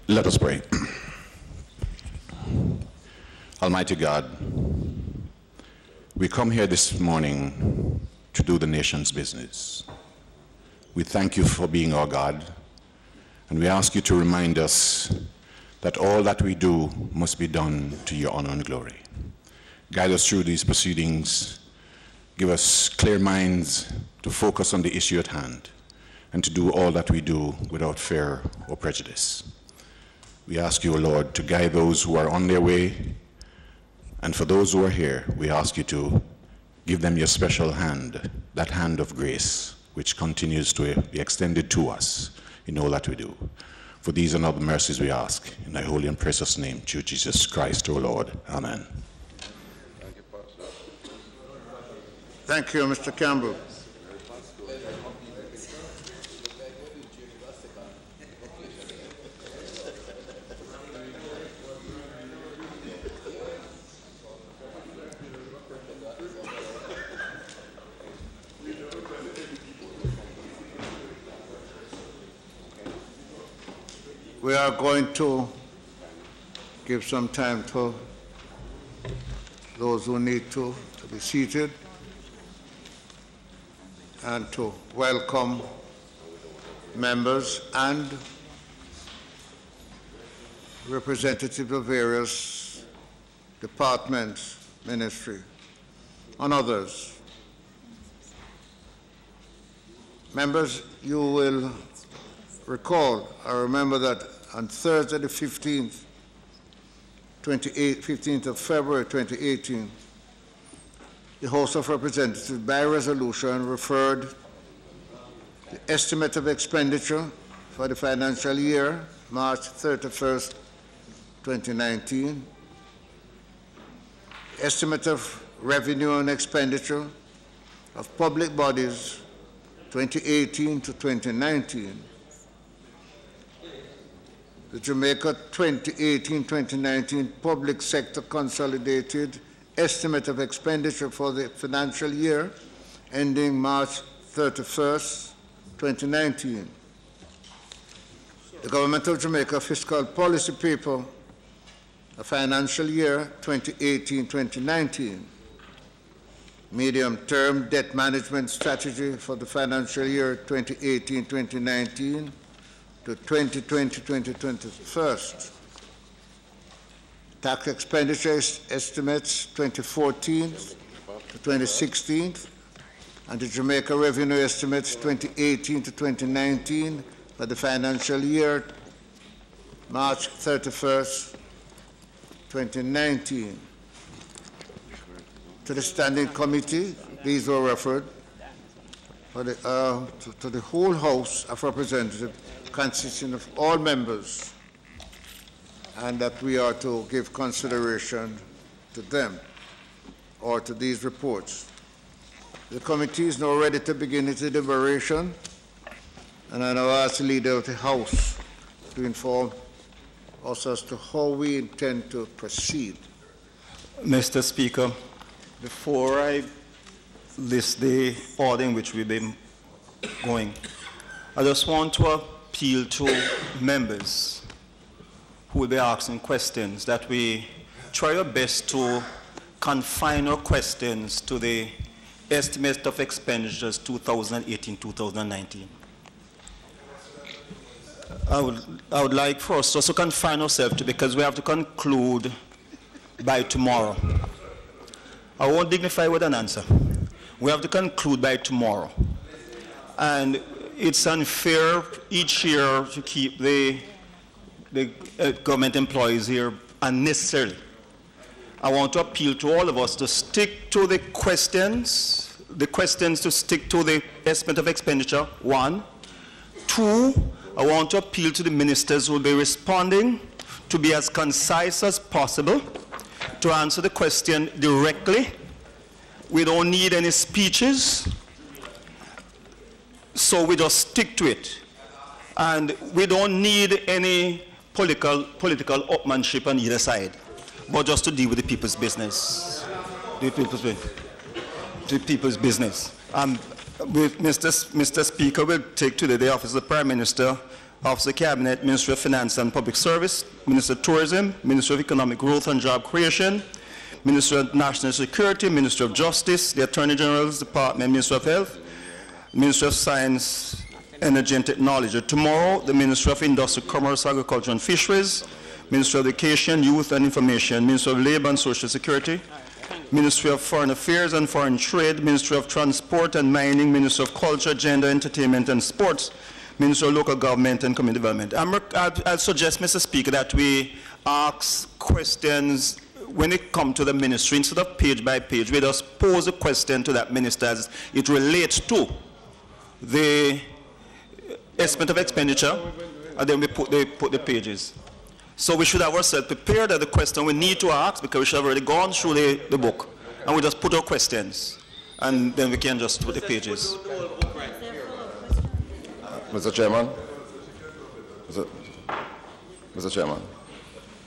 Let us pray. Almighty God, we come here this morning to do the nation's business. We thank you for being our God, and we ask you to remind us that all that we do must be done to your honor and glory. Guide us through these proceedings. Give us clear minds to focus on the issue at hand and to do all that we do without fear or prejudice. We ask you, O Lord, to guide those who are on their way, and for those who are here, we ask you to give them your special hand, that hand of grace, which continues to be extended to us in all that we do. For these and other mercies we ask, in thy holy and precious name, through Jesus Christ, O Lord. Amen. Thank you, Pastor. Thank you, Mr. Campbell. We are going to give some time to those who need to be seated and to welcome members and representatives of various departments, ministry, and others. Members, you will recall, I remember that on Thursday the 15th of February 2018, the House of Representatives by resolution referred the estimate of expenditure for the financial year, March 31st, 2019, estimate of revenue and expenditure of public bodies 2018 to 2019, the Jamaica 2018-2019 Public Sector Consolidated Estimate of Expenditure for the financial year ending March 31st, 2019. The Government of Jamaica Fiscal Policy Paper, a financial year 2018-2019. Medium-term Debt Management Strategy for the financial year 2018-2019. To 2020-2021. Tax expenditure estimates 2014 to 2016, and the Jamaica revenue estimates 2018 to 2019 for the financial year March 31st, 2019. To the Standing Committee, these were referred for the, to the whole House of Representatives, consisting of all members, and that we are to give consideration to them or to these reports. The committee is now ready to begin its deliberation, and I now ask the Leader of the House to inform us as to how we intend to proceed. Mr. Speaker, before I list the order in which we've been going, I just want to appeal to members who will be asking questions that we try our best to confine our questions to the estimate of expenditures 2018-2019. I would like for us just to confine ourselves to, because we have to conclude by tomorrow. I won't dignify with an answer. We have to conclude by tomorrow. And it's unfair each year to keep the government employees here unnecessarily. I want to appeal to all of us to stick to the questions to stick to the estimate of expenditure, 1. 2, I want to appeal to the ministers who will be responding to be as concise as possible, to answer the question directly. We don't need any speeches, so we just stick to it. And we don't need any political upmanship on either side, but just to deal with the people's business. The people's business. Mr. Speaker, will take today the Office of the Prime Minister, Office of the Cabinet, Ministry of Finance and Public Service, Minister of Tourism, Ministry of Economic Growth and Job Creation, Ministry of National Security, Ministry of Justice, the Attorney General's Department, Ministry of Health, Ministry of Science, Energy and Technology. Tomorrow, the Ministry of Industry, Commerce, Agriculture and Fisheries, Ministry of Education, Youth and Information, Ministry of Labour and Social Security, Ministry of Foreign Affairs and Foreign Trade, Ministry of Transport and Mining, Ministry of Culture, Gender, Entertainment and Sports, Ministry of Local Government and Community Development. I'd suggest, Mr. Speaker, that we ask questions when it comes to the ministry, instead of page by page. We just pose a question to that minister as it relates to the estimate of expenditure, and then we put the pages. So we should have ourselves prepared at the question we need to ask, because we should have already gone through the book, and we just put our questions, and then we can just put the pages. Mr. Chairman? Mr. Chairman?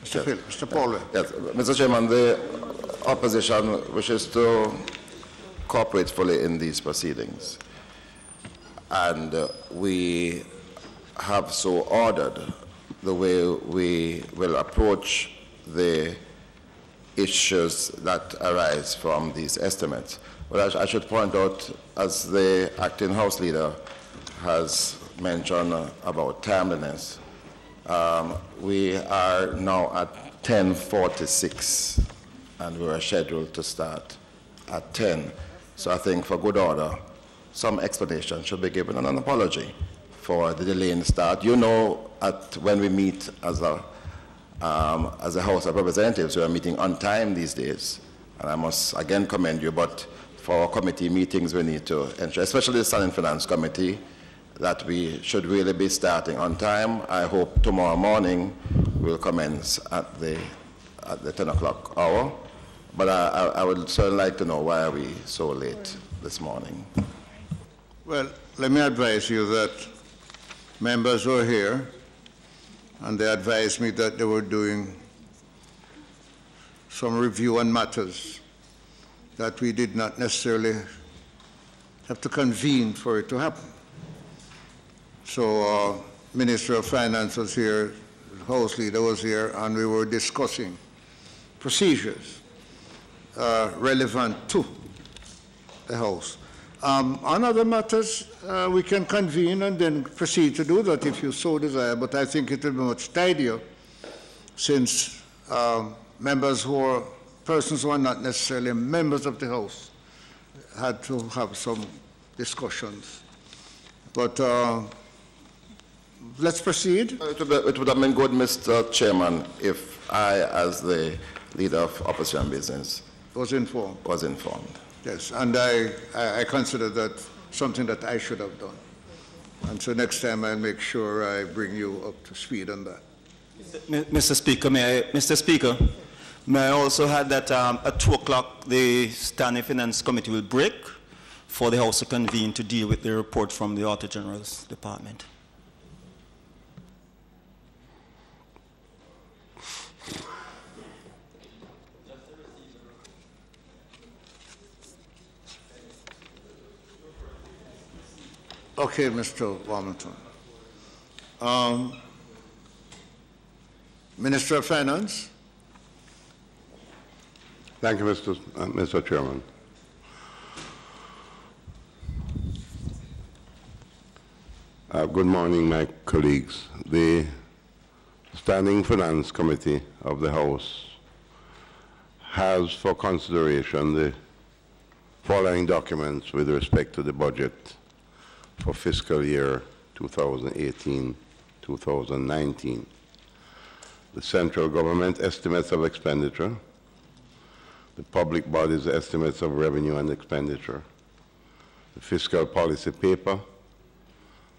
Mr. Paul. Yes, Mr. Chairman, the opposition wishes to cooperate fully in these proceedings, and we have so ordered the way we will approach the issues that arise from these estimates. But I should point out, as the acting House Leader has mentioned about timeliness, we are now at 10:46, and we are scheduled to start at 10. So I think, for good order, some explanation should be given and an apology for the delay in the start. You know, when we meet as a House of Representatives, we are meeting on time these days, and I must again commend you. But for our committee meetings, we need to ensure, especially the Standing Finance Committee, that we should really be starting on time. I hope tomorrow morning we'll commence at the 10 o'clock hour. But I would certainly like to know, why are we so late this morning? Well, let me advise you that members were here, and they advised me that they were doing some review on matters that we did not necessarily have to convene for it to happen. So Minister of Finance was here, the House Leader was here, and we were discussing procedures relevant to the House. On other matters, we can convene and then proceed to do that if you so desire, but I think it will be much tidier, since persons who are not necessarily members of the House had to have some discussions. But let's proceed. It would have been good, Mr. Chairman, if I, as the Leader of Opposition Business, was informed. Yes, and I consider that something that I should have done. And so next time I'll make sure I bring you up to speed on that. Mr. Speaker, may I also add that at 2 o'clock the Standing Finance Committee will break for the House to convene to deal with the report from the Auditor General's Department. Okay, Mr. Warmington. Minister of Finance. Thank you, Mr. Chairman. Good morning, my colleagues. The Standing Finance Committee of the House has for consideration the following documents with respect to the budget for fiscal year 2018-2019. The central government estimates of expenditure, the public body's estimates of revenue and expenditure, the fiscal policy paper,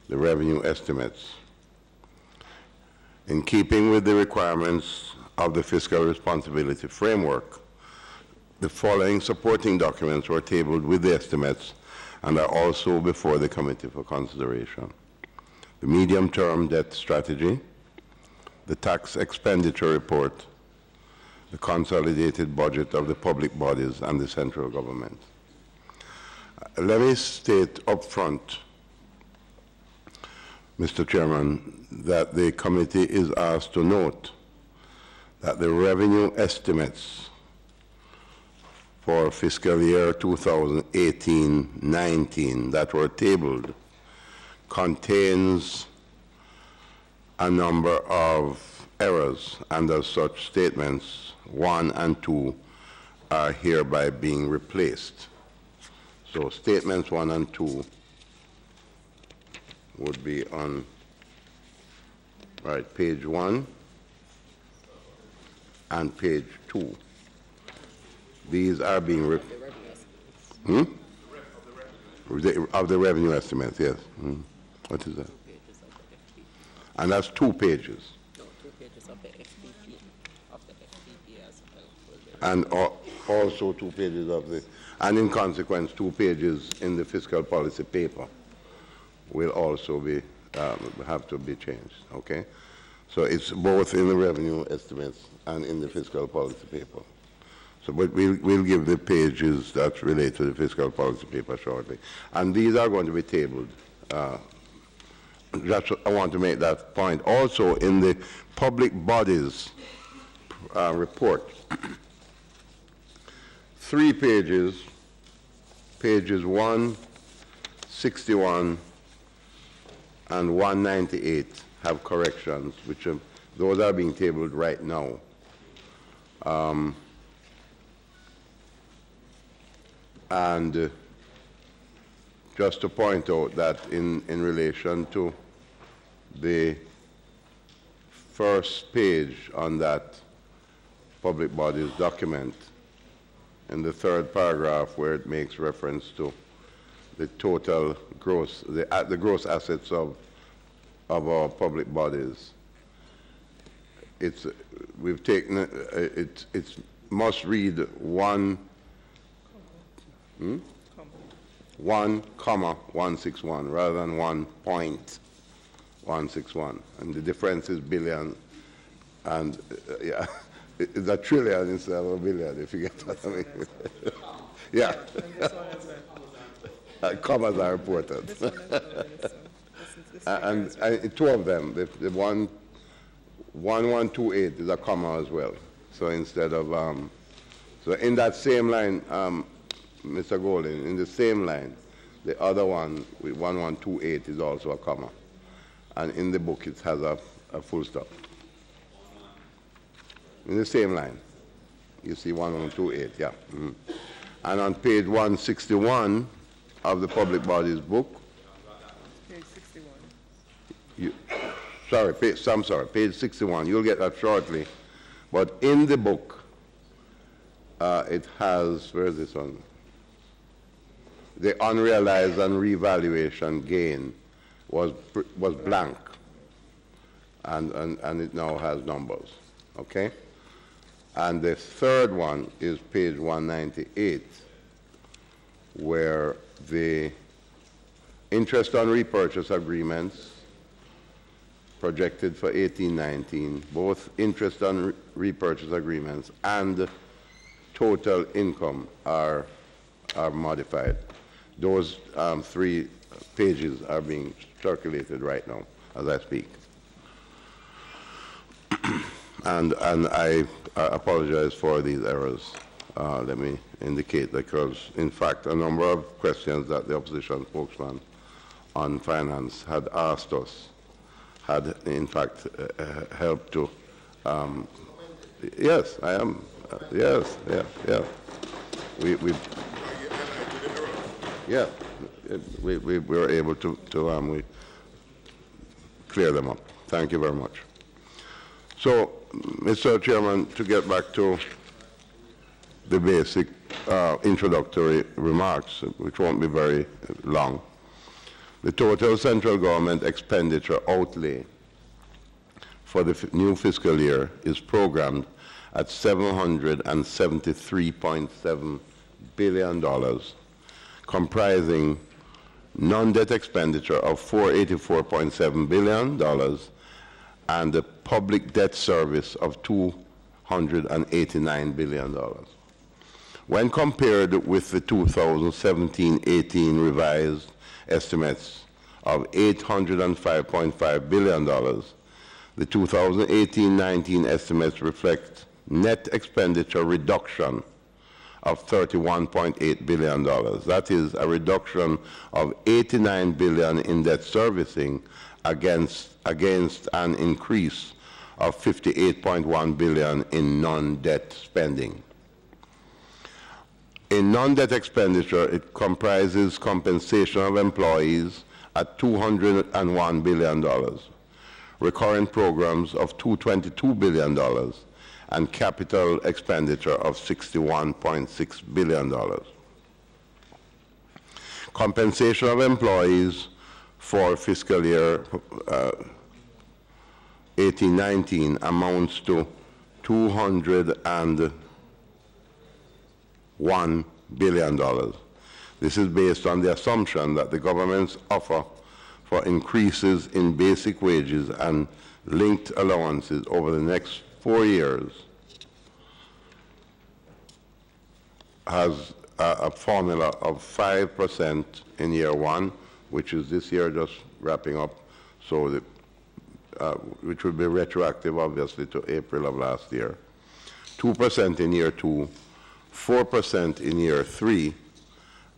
the revenue estimates. In keeping with the requirements of the fiscal responsibility framework, the following supporting documents were tabled with the estimates and are also before the committee for consideration. The medium-term debt strategy, the tax expenditure report, the consolidated budget of the public bodies and the central government. Let me state up front, Mr. Chairman, that the committee is asked to note that the revenue estimates for fiscal year 2018-19 that were tabled contains a number of errors, and as such statements 1 and 2 are hereby being replaced. So statements 1 and 2 would be on page 1 and page 2. These are being of the revenue estimates, yes. What is that? And that's 2 pages. No, 2 pages of the FPP, as well. And also 2 pages of the, and in consequence, 2 pages in the fiscal policy paper will also be, have to be changed, okay? So it's both in the revenue estimates and in the fiscal policy paper. So, but we'll give the pages that relate to the fiscal policy paper shortly. And these are going to be tabled. Just, I want to make that point. Also, in the public bodies report, 3 pages, pages 161 and 198 have corrections, which those are being tabled right now. And just to point out that in relation to the first page on that public bodies document, in the 3rd paragraph where it makes reference to the total gross, the gross assets of our public bodies, we've taken it must read 1,161 rather than 1.161, and the difference is billion, and yeah, it's a trillion instead of a billion, if you get what I mean. Yeah. Commas are important. And 2 of them, the 1128 is a comma as well. So instead of, so in that same line, Mr. Golden, in the same line, the other one with 1128 is also a comma. And in the book it has a full stop. In the same line, you see 1128, yeah. And on page 161 of the public bodies book, Page 61. Page 61, you'll get that shortly. But in the book, it has, where is this one? The unrealized and revaluation gain was blank, and it now has numbers, okay? And the 3rd one is page 198, where the interest on repurchase agreements projected for 18-19, both interest on repurchase agreements and total income are modified. Those 3 pages are being circulated right now as I speak. And I apologize for these errors. Let me indicate, because in fact a number of questions that the opposition spokesman on finance had asked us had in fact helped to, yes, I am, yes, yeah. We were able to we clear them up. Thank you very much. So, Mr. Chairman, to get back to the basic introductory remarks, which won't be very long. The total central government expenditure outlay for the new fiscal year is programmed at $773.7 billion, comprising non-debt expenditure of $484.7 billion and the public debt service of $289 billion. When compared with the 2017-18 revised estimates of $805.5 billion, the 2018-19 estimates reflect net expenditure reduction of $31.8 billion. That is a reduction of $89 billion in debt servicing against an increase of $58.1 billion in non-debt spending. In non-debt expenditure, it comprises compensation of employees at $201 billion, recurrent programs of $222 billion, and capital expenditure of $61.6 billion. Compensation of employees for fiscal year 18-19 amounts to $201 billion. This is based on the assumption that the government's offer for increases in basic wages and linked allowances over the next 4 years has a formula of 5% in year 1, which is this year just wrapping up, so the, which will be retroactive obviously to April of last year, 2% in year 2, 4% in year 3,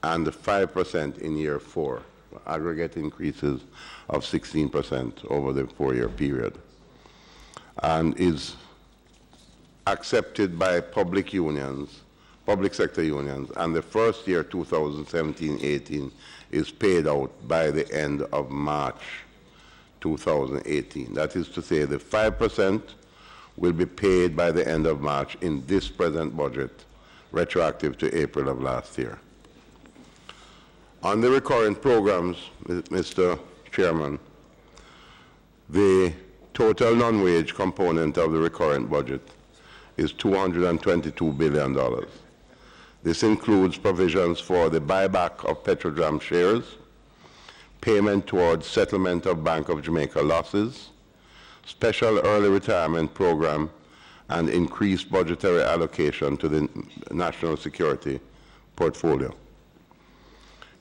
and 5% in year 4, aggregate increases of 16% over the 4-year period, and is accepted by public unions, public sector unions, and the first year, 2017-18, is paid out by the end of March 2018. That is to say, the 5% will be paid by the end of March in this present budget, retroactive to April of last year. On the recurrent programs, Mr. Chairman, the total non-wage component of the recurrent budget is $222 billion. This includes provisions for the buyback of Petrodram shares, payment towards settlement of Bank of Jamaica losses, special early retirement program, and increased budgetary allocation to the national security portfolio.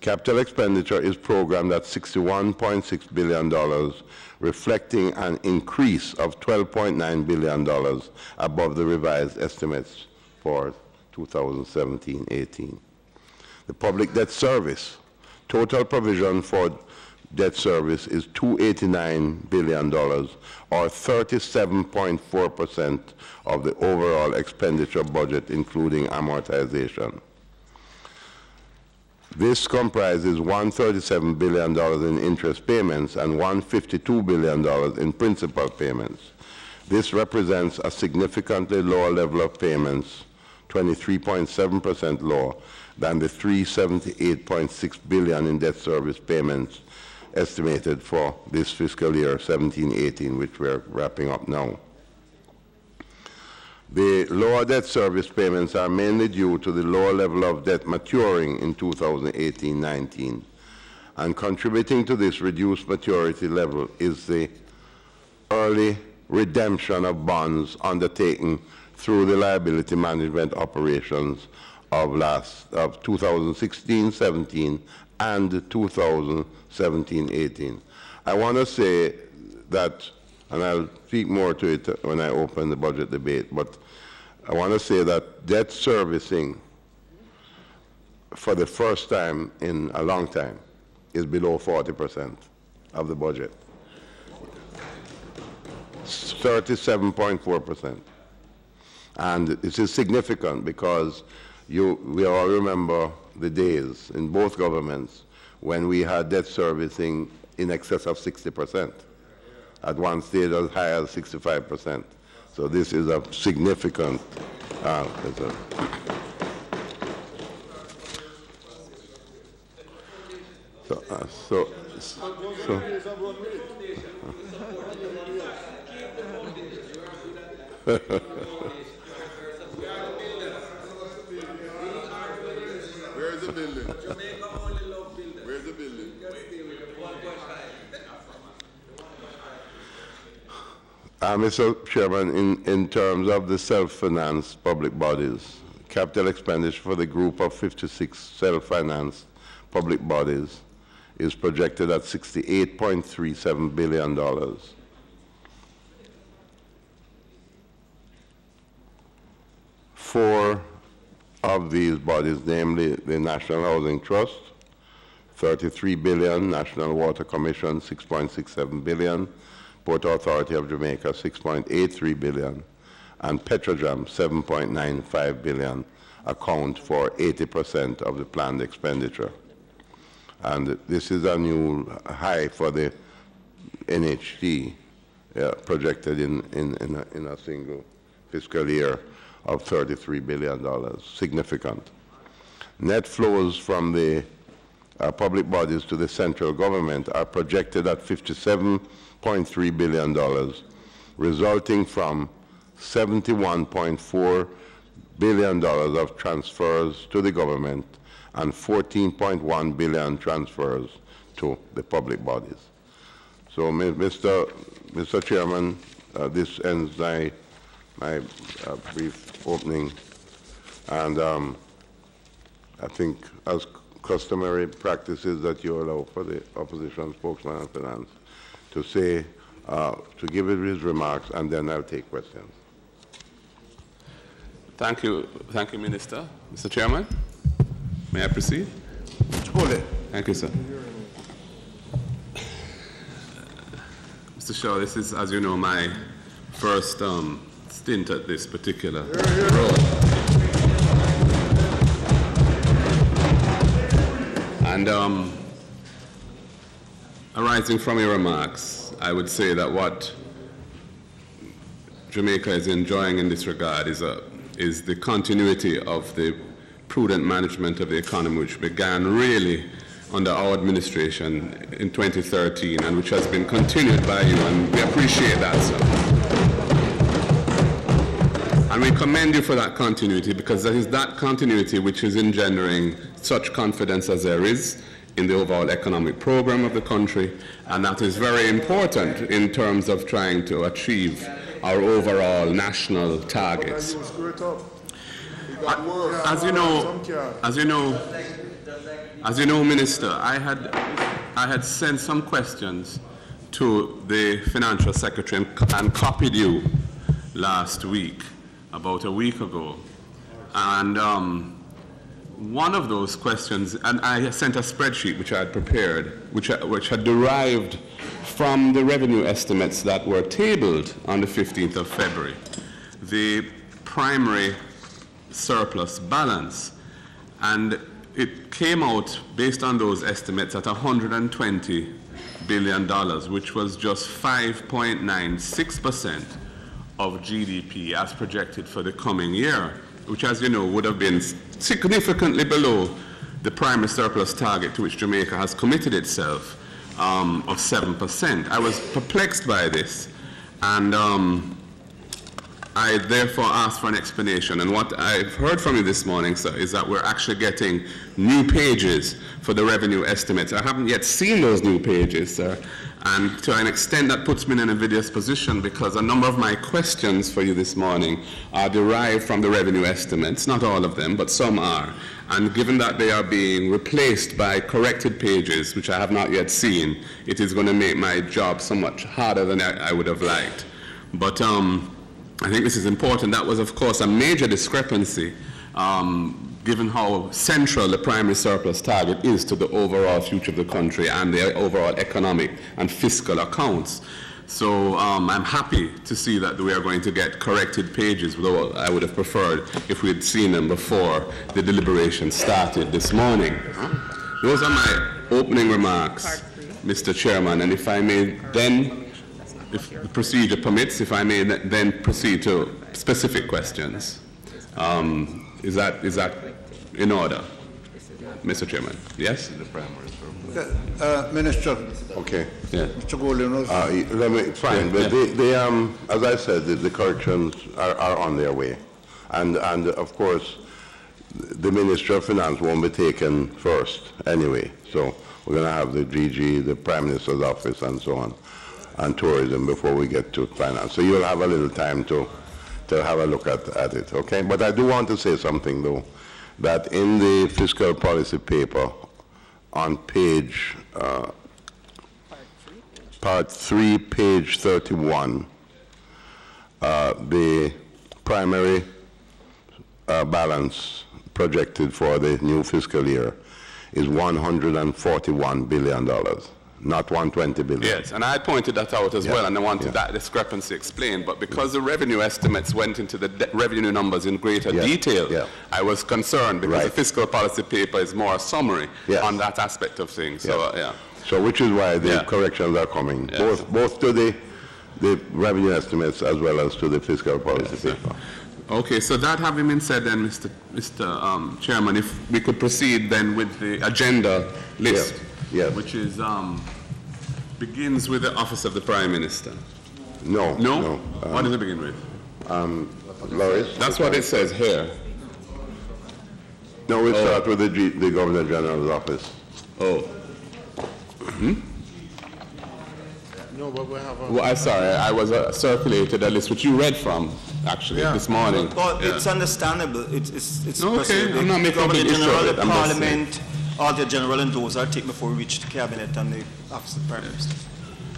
Capital expenditure is programmed at $61.6 billion, reflecting an increase of $12.9 billion above the revised estimates for 2017-18. The public debt service, total provision for debt service is $289 billion, or 37.4% of the overall expenditure budget, including amortization. This comprises $137 billion in interest payments and $152 billion in principal payments. This represents a significantly lower level of payments, 23.7% lower than the $378.6 billion in debt service payments estimated for this fiscal year 17-18, which we're wrapping up now. The lower debt service payments are mainly due to the lower level of debt maturing in 2018-19, and contributing to this reduced maturity level is the early redemption of bonds undertaken through the liability management operations of 2016-17 and 2017-18. I want to say that, and I'll speak more to it when I open the budget debate, but I want to say that debt servicing for the first time in a long time is below 40% of the budget. 37.4%. And this is significant because we all remember the days in both governments when we had debt servicing in excess of 60%. At one stage as high as 65%. So this is a significant, Where's the building? Jamaica only love building. Where's the building? Mr. Chairman, in terms of the self-financed public bodies, capital expenditure for the group of 56 self-financed public bodies is projected at $68.37 billion. 4 of these bodies, namely the National Housing Trust, $33 billion, National Water Commission, $6.67 billion, Port Authority of Jamaica, $6.83 billion, and Petrojam, $7.95 billion, account for 80% of the planned expenditure. And this is a new high for the NHT, projected in a single fiscal year of $33 billion, significant. Net flows from the public bodies to the central government are projected at $57.3 billion, resulting from $71.4 billion of transfers to the government and $14.1 billion transfers to the public bodies. So, Mr. Chairman, this ends my brief opening, and I think, as customary practices, that you allow for the opposition spokesman of finance to say, to give his remarks, and then I'll take questions. Thank you, Minister. Mr. Chairman, may I proceed? Hold it. Thank you, sir. Mr. Shaw, this is, as you know, my first stint at this particular role. And arising from your remarks, I would say that what Jamaica is enjoying in this regard is the continuity of the prudent management of the economy, which began really under our administration in 2013 and which has been continued by you, and we appreciate that, sir. And we commend you for that continuity, because that is that continuity which is engendering such confidence as there is in the overall economic program of the country, and that is very important in terms of trying to achieve our overall national targets. As you know, Minister, I had sent some questions to the Financial Secretary and copied you last week, about a week ago, and one of those questions, and I sent a spreadsheet which I had prepared, which had derived from the revenue estimates that were tabled on the 15th of February, the primary surplus balance, and it came out based on those estimates at $120 billion, which was just 5.96% of GDP as projected for the coming year, which, as you know, would have been significantly below the primary surplus target to which Jamaica has committed itself of 7%. I was perplexed by this, and I therefore asked for an explanation. And what I've heard from you this morning, sir, is that we're actually getting new pages for the revenue estimates. I haven't yet seen those new pages, sir, and to an extent that puts me in an invidious position, because a number of my questions for you this morning are derived from the revenue estimates, not all of them, but some are. And given that they are being replaced by corrected pages, which I have not yet seen, it is going to make my job somewhat harder than I would have liked. But I think this is important. That was, of course, a major discrepancy, given how central the primary surplus target is to the overall future of the country and the overall economic and fiscal accounts. So I'm happy to see that we are going to get corrected pages, though I would have preferred if we had seen them before the deliberation started this morning. Those are my opening remarks, Mr. Chairman, and if I may then, if the procedure permits, if I may then proceed to specific questions. Is that in order, Mr. Chairman? Yes? Minister. Okay. Yeah. Mr. Golden. Fine, but as I said, the corrections are on their way. And of course, the Minister of Finance won't be taken first anyway. So we're going to have the DG, the Prime Minister's office, and so on, and tourism before we get to finance. So you'll have a little time to to have a look at it, okay? But I do want to say something, though, that in the fiscal policy paper on page, part 3, page 31, the primary balance projected for the new fiscal year is $141 billion, not $120 billion. Yes, and I pointed that out as well, and I wanted that discrepancy explained. But because the revenue estimates went into the revenue numbers in greater detail, I was concerned because the fiscal policy paper is more a summary on that aspect of things. So, So which is why the corrections are coming, both to the revenue estimates as well as to the fiscal policy paper. Okay, so that having been said then, Mr. Chairman, if we could proceed then with the agenda list, which is begins with the office of the Prime Minister. No. No? What does it begin with? Lois? That's what it says here. No, we start with the Governor General's office. No, but we have a... Well, I'm sorry, I was circulated a list which you read from, actually, this morning. But it's understandable. It's okay, I'm not making a big issue of it. the Parliament, all the General, and those are taken before we reach the Cabinet and the Office of the Prime Minister.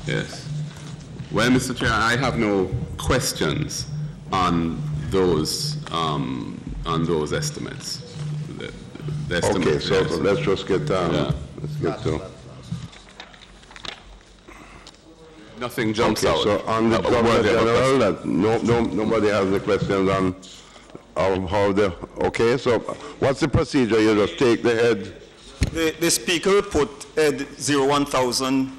Yes. Well, Mr. Chair, I have no questions on those estimates. The Okay, so let's just get let's get to. Nothing jumps out. So on the Governor General, that nobody has any questions on how the, okay, so what's the procedure? You just take the head? The Speaker will put head 01,000,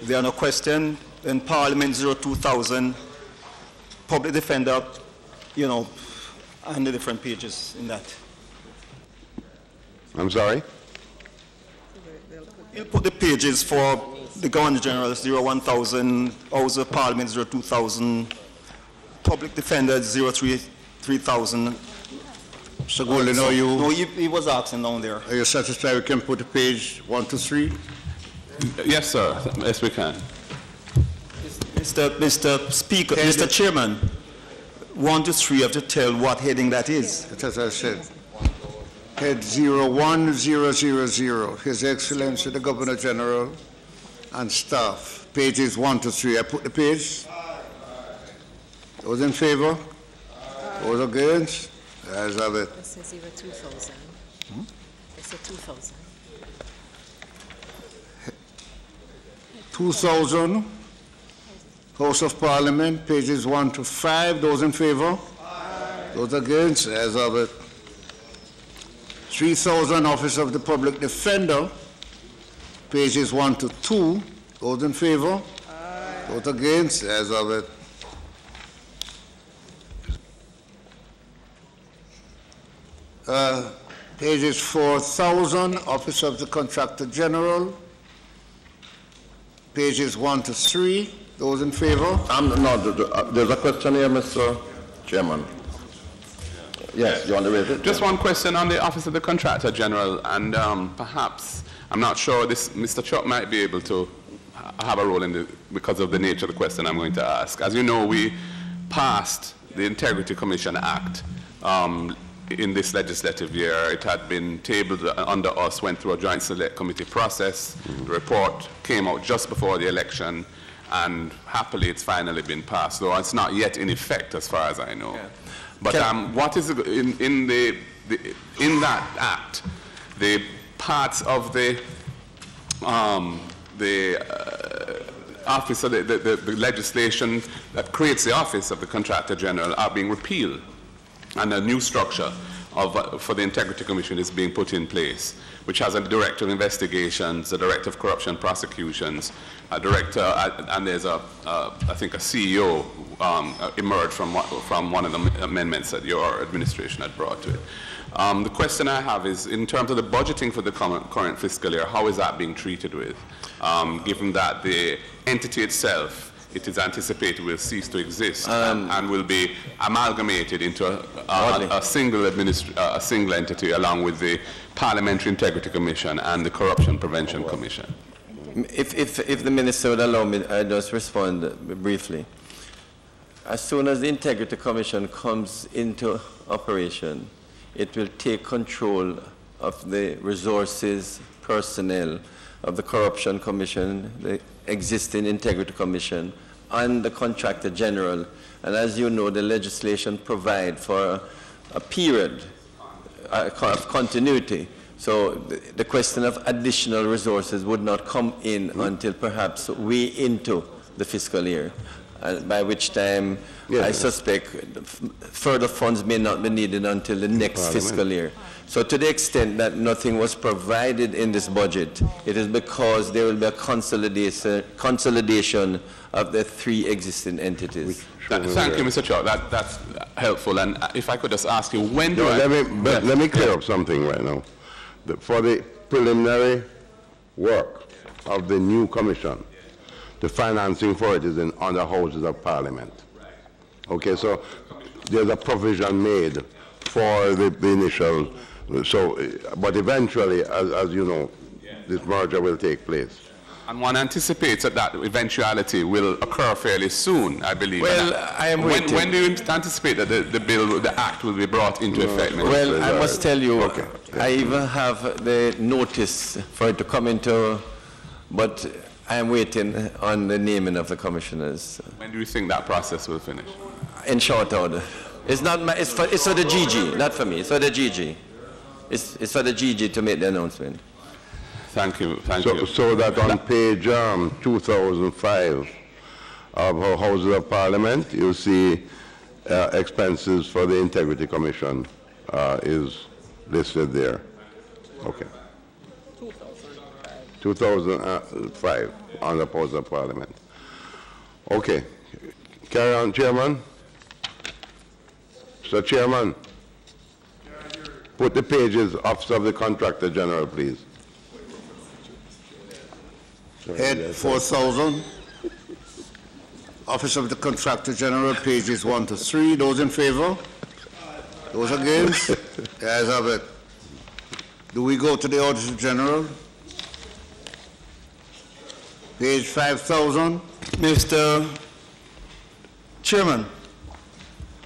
there are no questions, then Parliament 02,000, Public Defender, and the different pages in that. I'm sorry? He'll put the pages for the Governor General 01,000, House of Parliament 02,000, Public Defender 03,000. So Golden, are you... No, he was asking down there. Are you satisfied we can put the page 1 to 3? Yes, sir. Yes, we can. Mr. Speaker, Mr. Chairman, 1 to 3 have to tell what heading that is. As I said, head 01000, His Excellency the Governor General and staff, pages 1 to 3. I put the page. Those in favor? Those against? Ayes have it. It says 02,000. It's a 2,000. 2,000, House of Parliament, pages 1 to 5. Those in favor? Those against? Ayes have it. 3,000, Office of the Public Defender, pages 1 to 2. Those in favor? Those against? Ayes have it. Pages 4,000, Office of the Contractor General, pages 1 to 3. Those in favor? No, there's a question here, Mr. Chairman. Yes, you want to raise it? Just one question on the Office of the Contractor General, and perhaps, I'm not sure, Mr. Chuck might be able to have a role in because of the nature of the question I'm going to ask. As you know, we passed the Integrity Commission Act in this legislative year. It had been tabled under us, went through a joint select committee process. The report came out just before the election, and happily it's finally been passed, though it's not yet in effect as far as I know. Yeah. But what is in that act, the parts of the office of the legislation that creates the Office of the Contractor General are being repealed, and a new structure for the Integrity Commission is being put in place, which has a Director of Investigations, a Director of Corruption Prosecutions, a Director, and there's I think a CEO emerged from one of the amendments that your administration had brought to it. The question I have is, in terms of the budgeting for the current fiscal year, how is that being treated with, given that the entity itself, it is anticipated will cease to exist and will be amalgamated into a single entity along with the Parliamentary Integrity Commission and the Corruption Prevention Commission? If the Minister would allow me, I'll just respond briefly. as soon as the Integrity Commission comes into operation, it will take control of the resources, personnel of the Corruption Commission, the existing Integrity Commission, and the Contractor General. And as you know, the legislation provides for a period of continuity. So the question of additional resources would not come in until perhaps way into the fiscal year, by which time I suspect further funds may not be needed until the next fiscal year. So to the extent that nothing was provided in this budget, it is because there will be a consolidation of the 3 existing entities. Thank you, Mr. Chair. That's helpful. And if I could just ask you, when do let me clear up something right now. For the preliminary work of the new commission, the financing for it is in other houses of parliament. Okay, so there's a provision made for the initial, but eventually, as you know, this merger will take place. And one anticipates that eventuality will occur fairly soon, I believe. Well, I am waiting. When do you anticipate that the act will be brought into effect? Well, I must tell you, I even have the notice for it to come into, but I am waiting on the naming of the commissioners. When do you think that process will finish? In short order. It's not my, it's for the GG, not for me. It's for the GG. It's for the GG to make the announcement. Thank you. Thank you. So that on page 2005 of our Houses of Parliament, you see expenses for the Integrity Commission is listed there. Okay. 2005 on the Houses of Parliament. Okay. Carry on, Chairman. Mr. Chairman, put the pages Office of the Contractor General, please. Head 4,000, Office of the Contractor General, pages 1 to 3. Those in favor? Those against? The ayes have it. Do we go to the Auditor General? Page 5,000. Mr. Chairman,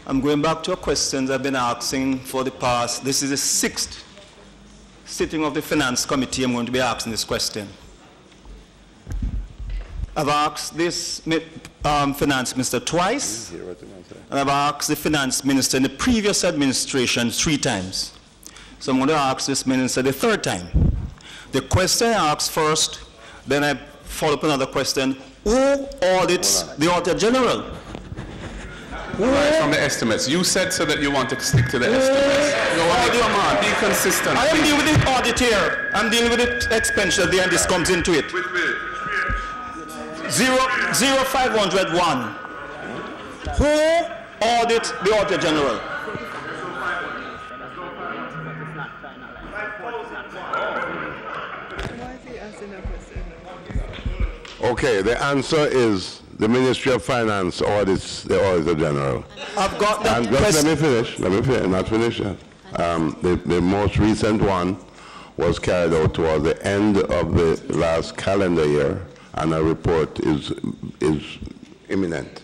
I'm going back to a question I've been asking for the past. This is the 6th sitting of the Finance Committee. I'm going to be asking this question. I've asked this Finance Minister twice, and I've asked the Finance Minister in the previous administration 3 times. So I'm going to ask this Minister the 3rd time. The question I asked first, then I follow up another question. Who audits the Auditor General? Right from the estimates. You said so that you want to stick to the estimates. Come on, be consistent. I am dealing with the audit here. I'm dealing with the expenditure there, and this comes into it. 0501. Who audits the Auditor General? Okay, the answer is the Ministry of Finance audits the Auditor General. I've got that. And just let me finish, not finish yet. The most recent one was carried out towards the end of the last calendar year, and a report is imminent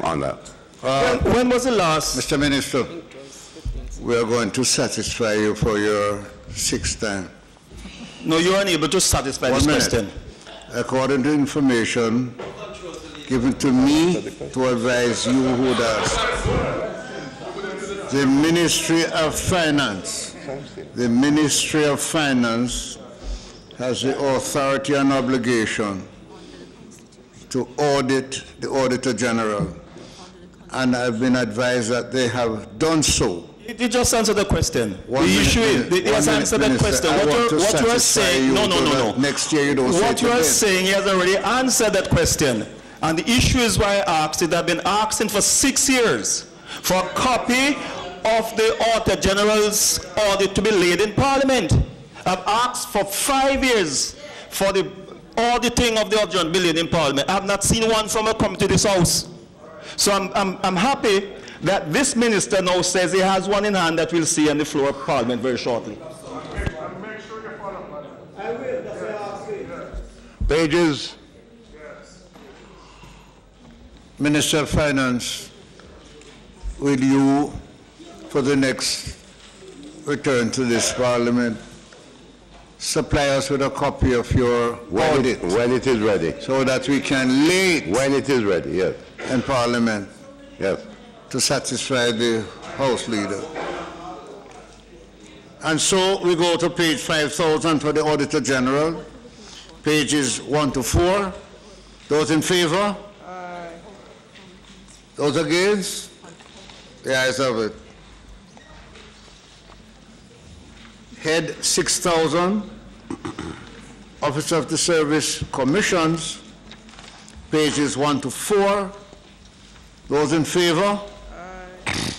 on that. When was the last? Mr. Minister, we are going to satisfy you for your 6th time. No, you are unable to satisfy this question. According to information given to me to advise you who would ask, the Ministry of Finance has the authority and obligation to audit the Auditor General, and I've been advised that they have done so. You just answered the question. The issue is, he has answered that question. What you are saying, no. Next year you don't say it again. What you are saying, he has already answered that question. And the issue is why I asked it. I've been asking for 6 years for a copy of the Auditor General's audit to be laid in Parliament. I've asked for 5 years for the auditing of the Auditor General to be laid in Parliament. I have not seen one from a committee to this House. So I'm happy that this minister now says he has one in hand that we'll see on the floor of Parliament very shortly. Pages. Minister of Finance, will you, for the next return to this Parliament, supply us with a copy of your audit? When it is ready. So that we can lay it When it is ready, yes. in Parliament Yes. to satisfy the House Leader. And so we go to page 5,000 for the Auditor General, pages 1 to 4. Those in favor? Aye. Those against? The ayes have it. Head 6,000, Office of the Service Commissions, pages 1 to 4. Those in favor? Aye.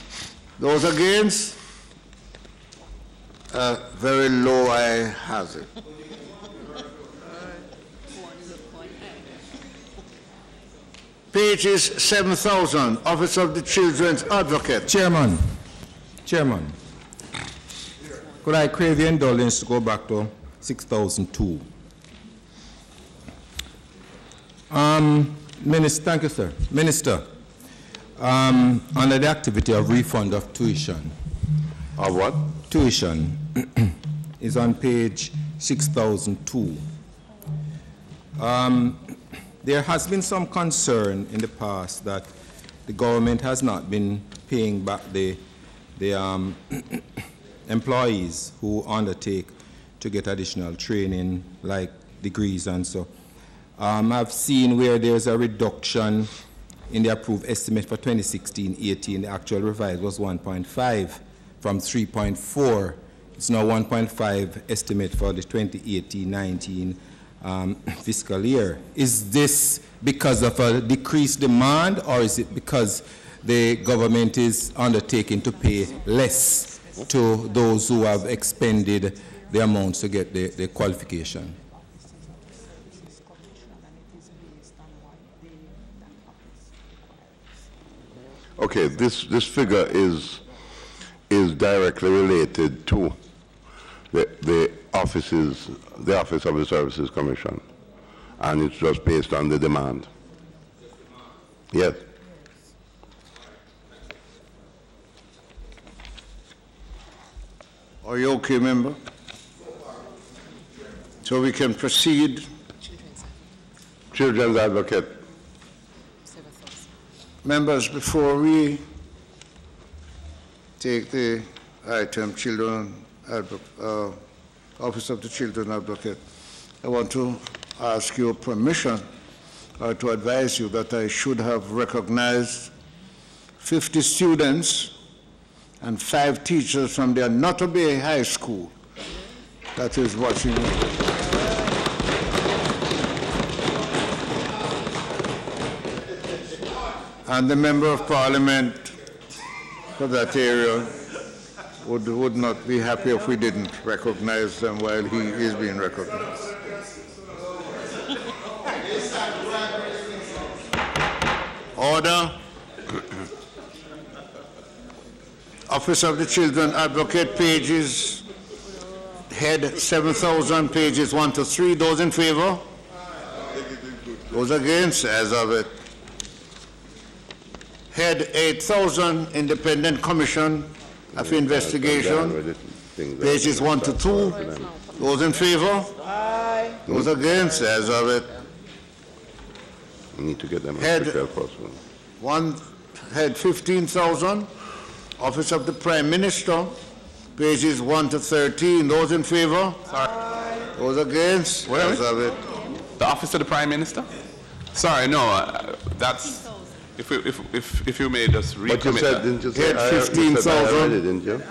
Those against? Very low aye has it. Pages 7,000, Office of the Children's Advocate. Chairman, could I crave the indulgence to go back to 6,002? Minister, thank you, sir. Minister, under the activity of refund of tuition. Of what? Tuition is on page 6,002. There has been some concern in the past that the government has not been paying back the employees who undertake to get additional training, like degrees and so. I've seen where there's a reduction in the approved estimate for 2016-18. The actual revised was 1.5 from 3.4. It's now 1.5 estimate for the 2018-19 fiscal year. Is this because of a decreased demand, or is it because the government is undertaking to pay less to those who have expended the amounts to get the qualification? Okay, this figure is directly related to the Office of the Services Commission, and it's just based on the demand. Yes. Are you okay, member? So we can proceed. Children's Advocate. Members, before we take the item Office of the Children Advocate, I want to ask your permission to advise you that I should have recognized 50 students and 5 teachers from the Anoto Bay High School that is watching. And the Member of Parliament for that area would not be happy if we didn't recognize them while he is being recognized. Order. Office of the Children Advocate, pages, head 7,000, pages 1 to 3. Those in favor? Those against? As of it. Head 8,000, Independent Commission of Investigation, pages 1 to 2. Those in favor? Aye. Those against? As of it. We need to get them Head 15,000, Office of the Prime Minister, pages 1 to 13. Those in favor? Aye. Those against? Where? As of it. The Office of the Prime Minister? Sorry, no, that's... If you may just recommit. But you said, didn't you say aye? 15,000. Didn't you?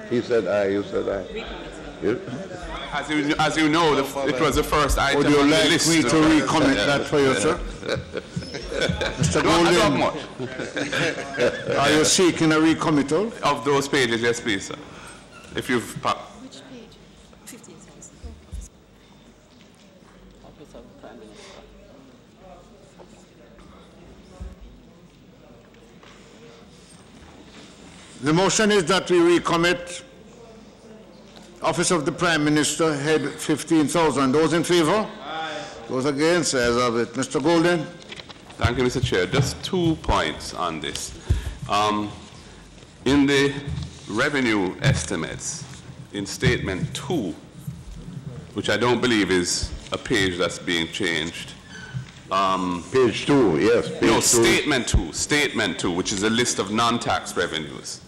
He said aye, you said aye. As you know, it was the first item Would you on like the list. me to recommit that for you, sir? Mr. Golden, are you seeking a recommittal? Of those pages, yes, please, sir. If you've... Which page? 15,000. Office of the Prime Minister. The motion is that we recommit Office of the Prime Minister, head 15,000. Those in favor? Aye. Those against? As of it. Mr. Golden? Thank you, Mr. Chair. Just 2 points on this. In the revenue estimates, in Statement 2, which I don't believe is a page that's being changed. Page 2, yes. Page No, 2. Statement 2, which is a list of non-tax revenues.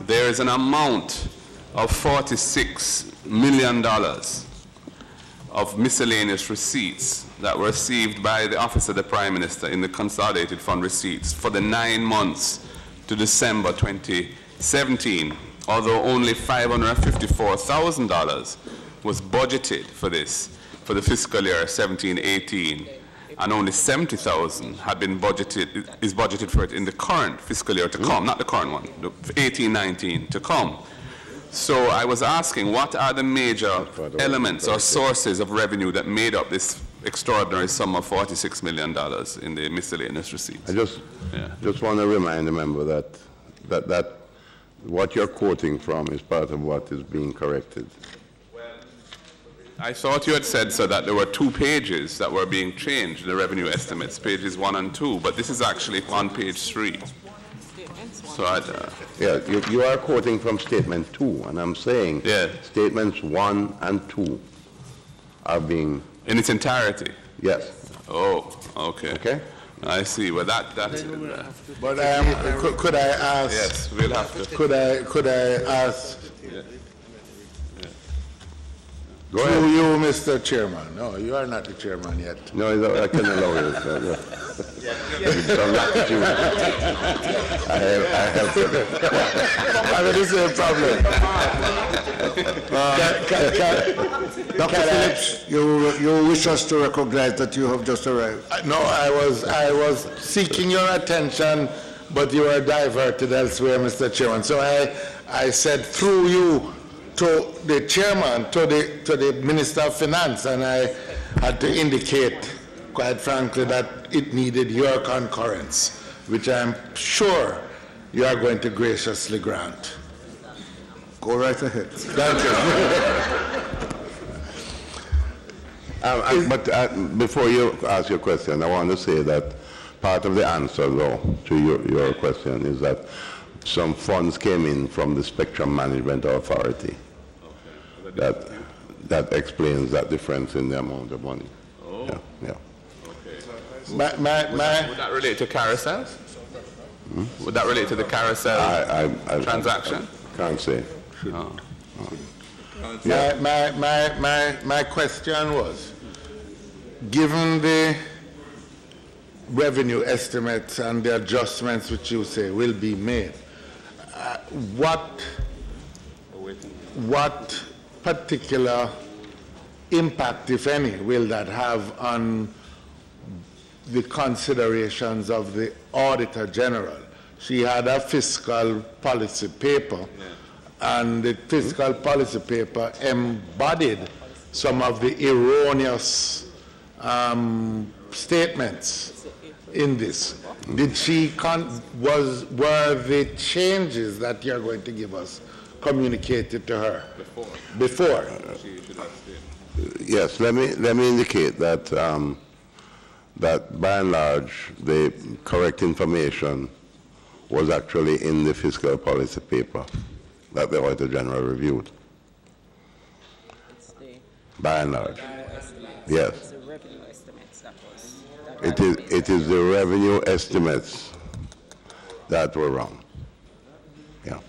There is an amount of $46 million of miscellaneous receipts that were received by the Office of the Prime Minister in the Consolidated Fund receipts for the 9 months to December 2017, although only $554,000 was budgeted for this for the fiscal year 17-18, and only $70,000 had been is budgeted for it in the current fiscal year to come, not the current one, the 18-19 to come. So I was asking, what are the major elements or sources of revenue that made up this extraordinary sum of $46 million in the miscellaneous receipts? I just want to remind the member that what you're quoting from is part of what is being corrected. I thought you had said, sir, that there were 2 pages that were being changed, the revenue estimates, pages 1 and 2, but this is actually on page 3. So yeah, you are quoting from Statement 2, and I'm saying Statements 1 and 2 are being... In its entirety? Yes. Oh, okay. Okay. I see. Well, that but could I ask... Yes, we'll have to. Could I ask... Yeah. Go ahead. You, Mr. Chairman. No, you are not the chairman yet. No, I can allow you. I have to. I mean, this is a problem. Dr. Phillips, you wish us to recognize that you have just arrived? No, I was seeking your attention, but you were diverted elsewhere, Mr. Chairman. So I said through you to the chairman, to the Minister of Finance, and I had to indicate, quite frankly, that it needed your concurrence, which I'm sure you are going to graciously grant. Go right ahead. Thank you. But before you ask your question, I want to say that part of the answer, though, to your question is that some funds came in from the Spectrum Management Authority. That explains that difference in the amount of money. Oh. Yeah. Okay. Would that relate to carousels? Would that relate to the carousel transaction? Can't say. Oh. My question was, given the revenue estimates and the adjustments which you say will be made, what particular impact, if any, will that have on the considerations of the Auditor General? She had a fiscal policy paper, and the fiscal policy paper embodied some of the erroneous statements in this. Were the changes that you're going to give us communicated to her before? Yes, let me indicate that that by and large the correct information was actually in the fiscal policy paper that the Auditor General reviewed. By and large, yes. It is the revenue estimates that were wrong. Yeah.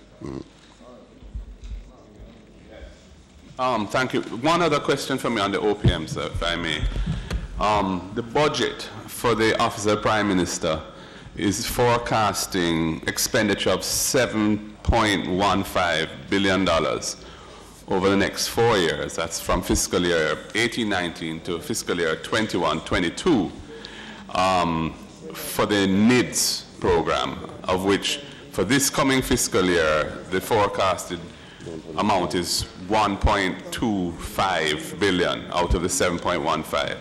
Thank you. One other question for me on the OPM, sir, if I may. The budget for the Office of the Prime Minister is forecasting expenditure of $7.15 billion over the next 4 years. That's from fiscal year 18-19 to fiscal year 21-22 for the NIDS program, of which for this coming fiscal year, the forecasted amount is 1.25 billion out of the 7.15.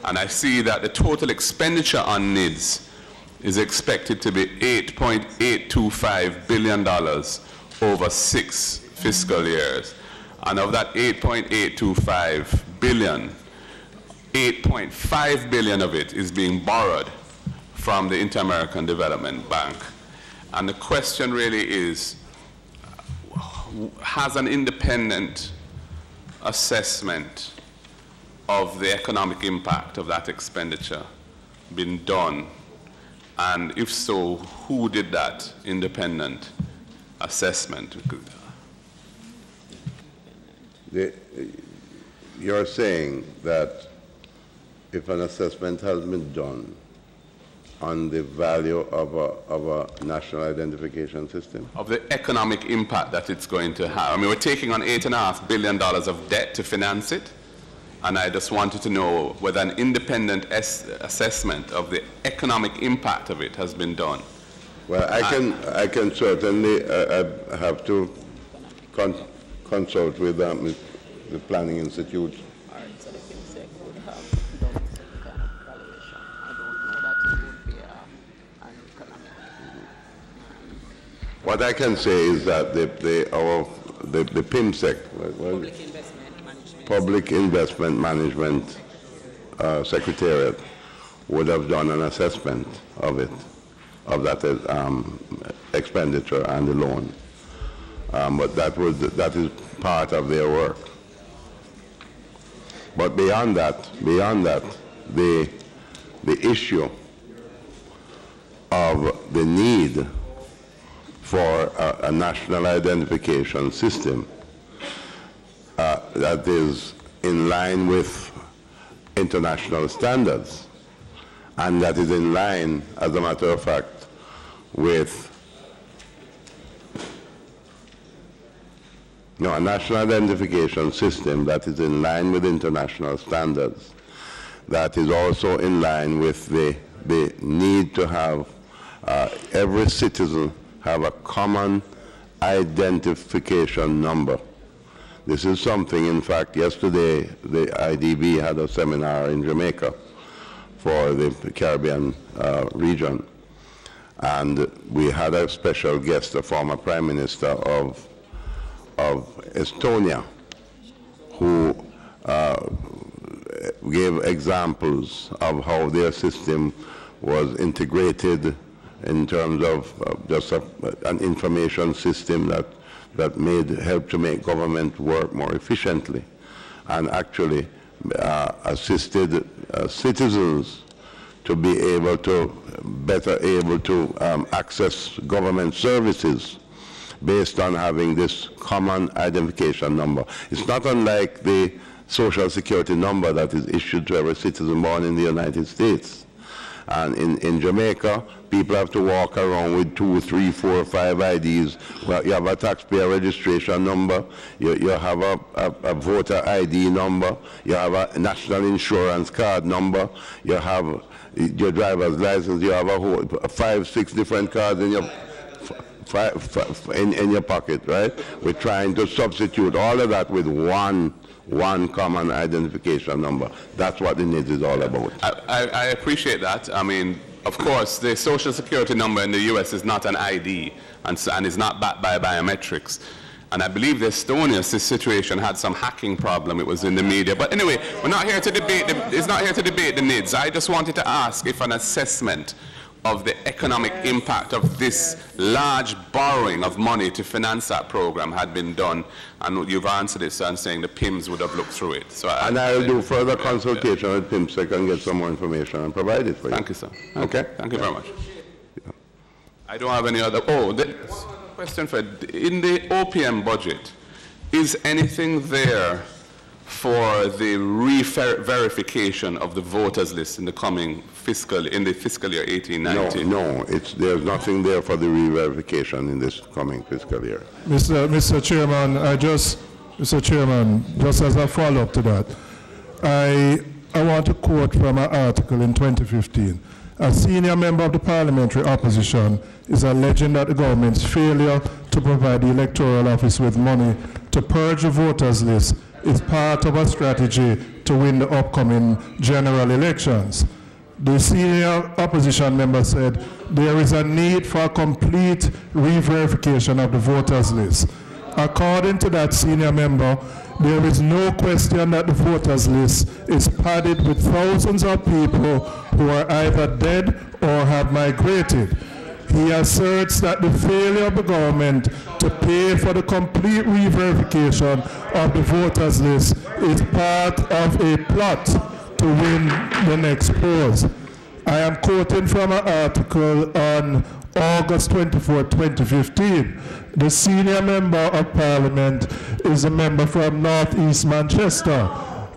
And I see that the total expenditure on NIDS is expected to be $8.825 billion over 6 fiscal years. And of that 8.825 billion, 8.5 billion of it is being borrowed from the Inter-American Development Bank. And the question really is, has an independent assessment of the economic impact of that expenditure been done? And if so, who did that independent assessment? You're saying that if an assessment has been done on the value of a national identification system? Of the economic impact that it's going to have. I mean, we're taking on $8.5 billion of debt to finance it, and I just wanted to know whether an independent assessment of the economic impact of it has been done. Well, I can certainly I have to consult with the Planning Institute. What I can say is that the PIMSEC, Public Investment Management Secretariat, would have done an assessment of it, of that expenditure and the loan. But that is part of their work. But beyond that, the of the need for a national identification system that is in line with international standards, and that is in line, as a matter of fact, with a national identification system that is in line with international standards, that is also in line with the need to have every citizen have a common identification number. This is something, in fact, yesterday the IDB had a seminar in Jamaica for the Caribbean region, and we had a special guest, a former Prime Minister of Estonia, who gave examples of how their system was integrated in terms of just an information system that helped to make government work more efficiently, and actually assisted citizens to be able to better access government services based on having this common identification number. It's not unlike the Social Security number that is issued to every citizen born in the United States. And in Jamaica, people have to walk around with 2, 3, 4, 5 IDs. Well, you have a taxpayer registration number, you have a voter ID number, you have a national insurance card number, you have your driver's license, you have a whole 5, 6 different cards in your in your pocket, right? We're trying to substitute all of that with one common identification number. That's what the need is all about. I appreciate that. I mean, of course, the Social Security number in the U.S. is not an ID and is not backed by biometrics. And I believe the Estonia situation had some hacking problem. It was in the media. But anyway, we're not here to debate. It's not here to debate the needs. I just wanted to ask if an assessment of the economic impact of this large borrowing of money to finance that program had been done, and you've answered it, so I'm saying the PIMS would have looked through it. So I'll do further consultation with PIMS so I can get some more information and provide it for you. Thank you, sir. Okay? Thank you very much. Yeah. I don't have any other. Oh, question for in the OPM budget, is anything there for the re-verification of the voters list in the coming fiscal year 18-19? No, there's nothing there for the re-verification in this coming fiscal year. Mr. Chairman, Mr. Chairman, just as a follow-up to that, I want to quote from an article in 2015. A senior member of the parliamentary opposition is alleging that the government's failure to provide the Electoral Office with money to purge the voters list is part of a strategy to win the upcoming general elections. The senior opposition member said there is a need for a complete re-verification of the voters list. According to that senior member, there is no question that the voters list is padded with thousands of people who are either dead or have migrated. He asserts that the failure of the government to pay for the complete re-verification of the voters list is part of a plot to win the next polls. I am quoting from an article on August 24, 2015. The senior member of Parliament is a member from Northeast Manchester,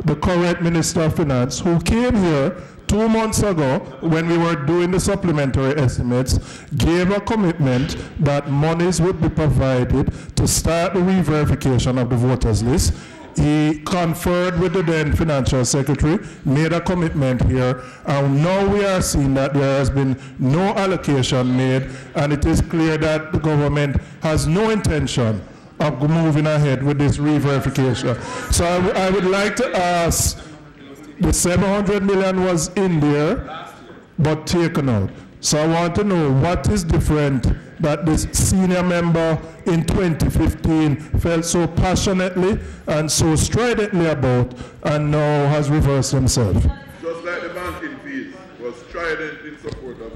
the current Minister of Finance, who came here 2 months ago when we were doing the supplementary estimates, gave a commitment that monies would be provided to start the re-verification of the voters list. He conferred with the then Financial Secretary, made a commitment here, and now we are seeing that there has been no allocation made, and it is clear that the government has no intention of moving ahead with this re-verification. So I would like to ask, the 700 million was in there, but taken out. So I want to know what is different that this senior member in 2015 felt so passionately and so stridently about and now has reversed himself. Just like the banking fees was strident in support of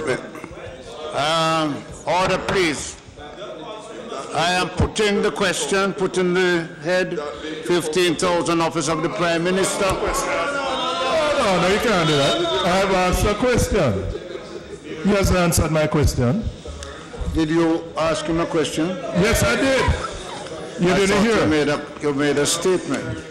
it. Order, please. I am putting the question, putting the head, 15,000 office of the Prime Minister. No, you can't do that. I have asked a question. He hasn't answered my question. Did you ask him a question? Yes, I did. You didn't hear. You made a statement.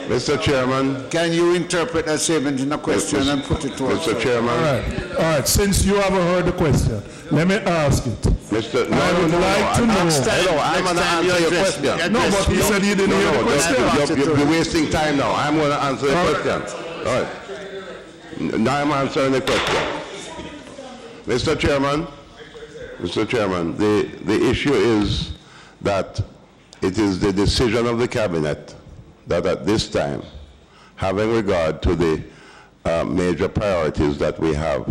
Mr. Chairman. Can you interpret that statement in a question and put it to us? Mr. Chairman. All right. Since you haven't heard the question, let me ask it. I would like to know. I'm going to answer your question. No, but he said he didn't hear the question. You're wasting time now. I'm going to answer the question. All right. Now I'm answering the question. Mr. Chairman, the issue is that it is the decision of the Cabinet that at this time, having regard to the major priorities that we have,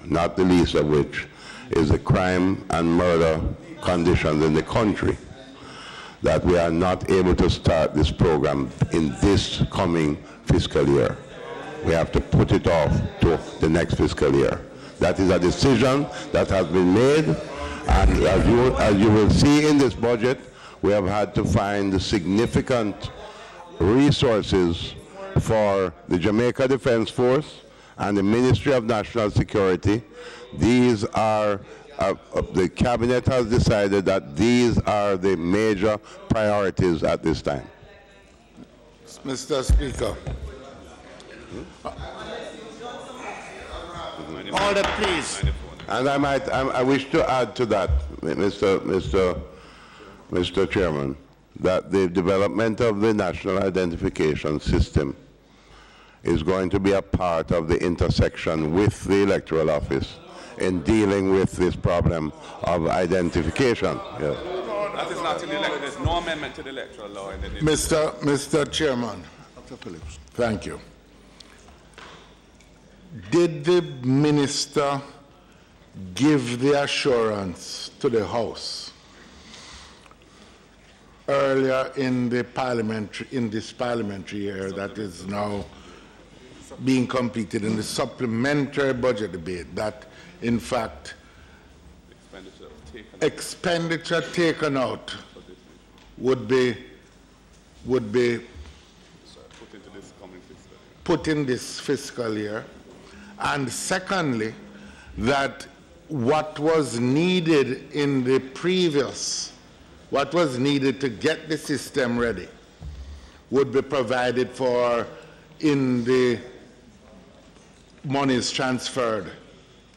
not the least of which is the crime and murder conditions in the country, that we are not able to start this program in this coming fiscal year. We have to put it off to the next fiscal year. That is a decision that has been made, and as you will see in this budget, we have had to find significant resources for the Jamaica Defense Force and the Ministry of National Security. These are, the Cabinet has decided that these are the major priorities at this time. Mr. Speaker. Order, please. And I wish to add to that, Mr. Chairman, that the development of the National Identification System is going to be a part of the intersection with the Electoral Office in dealing with this problem of identification. Yes. That is not in the electoral. There's no amendment to the electoral law. Mr. Chairman, thank you. Did the Minister give the assurance to the House earlier in the this parliamentary year that is now being completed in the supplementary budget debate that in fact expenditure taken out would be put in this fiscal year, and secondly that what was needed in the previous, what was needed to get the system ready would be provided for in the monies transferred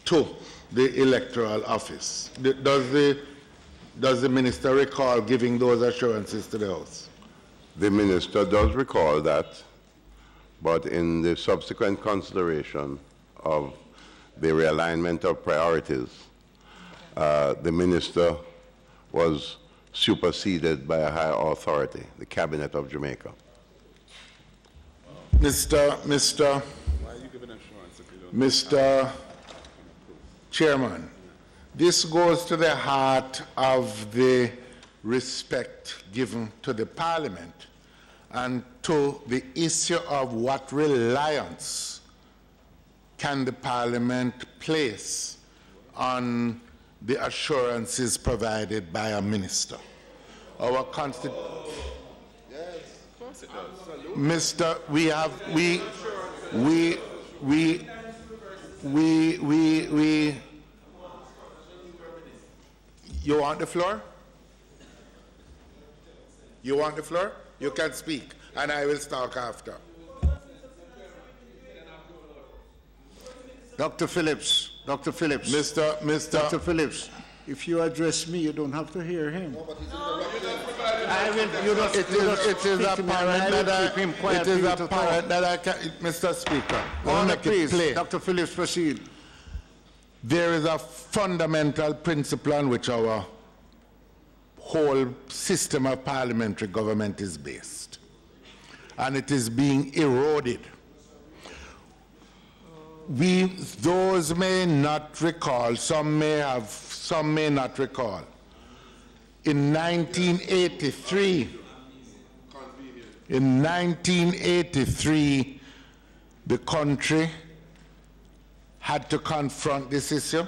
to the Electoral Office. Does the Minister recall giving those assurances to the House? The Minister does recall that, but in the subsequent consideration of the realignment of priorities, the Minister was superseded by a higher authority, the Cabinet of Jamaica. Mr. Mr. Chairman, this goes to the heart of the respect given to the Parliament and to the issue of what reliance can the Parliament place on the assurances provided by a minister. Our Constitution. Yes, of course it does. Mr. You want the floor? You want the floor? You can speak, and I will talk after. Dr. Phillips, Dr. Phillips. Dr. Phillips, if you address me, you don't have to hear him. No, but he's I will, it is apparent that I can, Mr. Speaker. Order, please. Dr. Phillips, proceed. There is a fundamental principle on which our whole system of parliamentary government is based, and it is being eroded. Those may not recall, some may have, some may not recall. In 1983, the country had to confront this issue,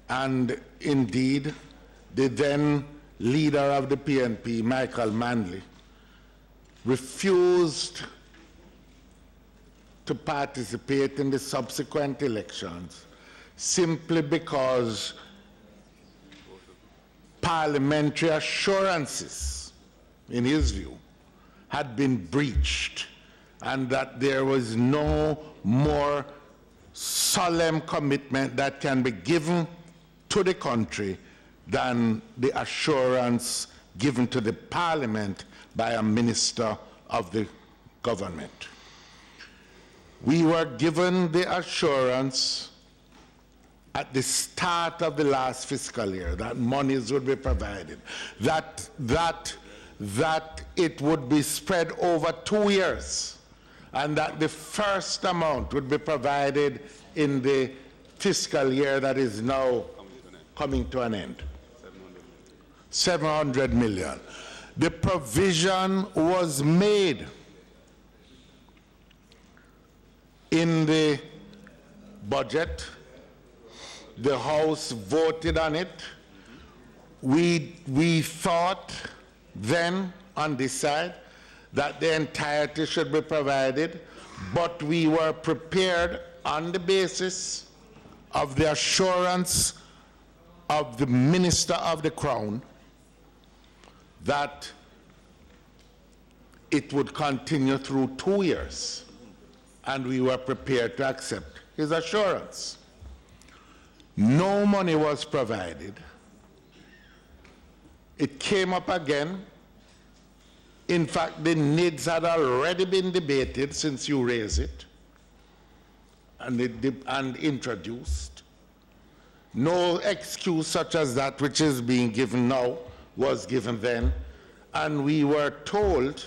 and indeed, the then leader of the PNP, Michael Manley, refused to participate in the subsequent elections simply because parliamentary assurances, in his view, had been breached, and that there was no more solemn commitment that can be given to the country than the assurance given to the Parliament by a minister of the government. We were given the assurance at the start of the last fiscal year that monies would be provided, that it would be spread over 2 years, and that the first amount would be provided in the fiscal year that is now coming to an end. 700 million. The provision was made in the budget. The House voted on it. We thought then on this side that the entirety should be provided, but we were prepared on the basis of the assurance of the Minister of the Crown that it would continue through 2 years, and we were prepared to accept his assurance. No money was provided. It came up again. In fact, the needs had already been debated since you raised it and introduced. No excuse such as that which is being given now was given then, and we were told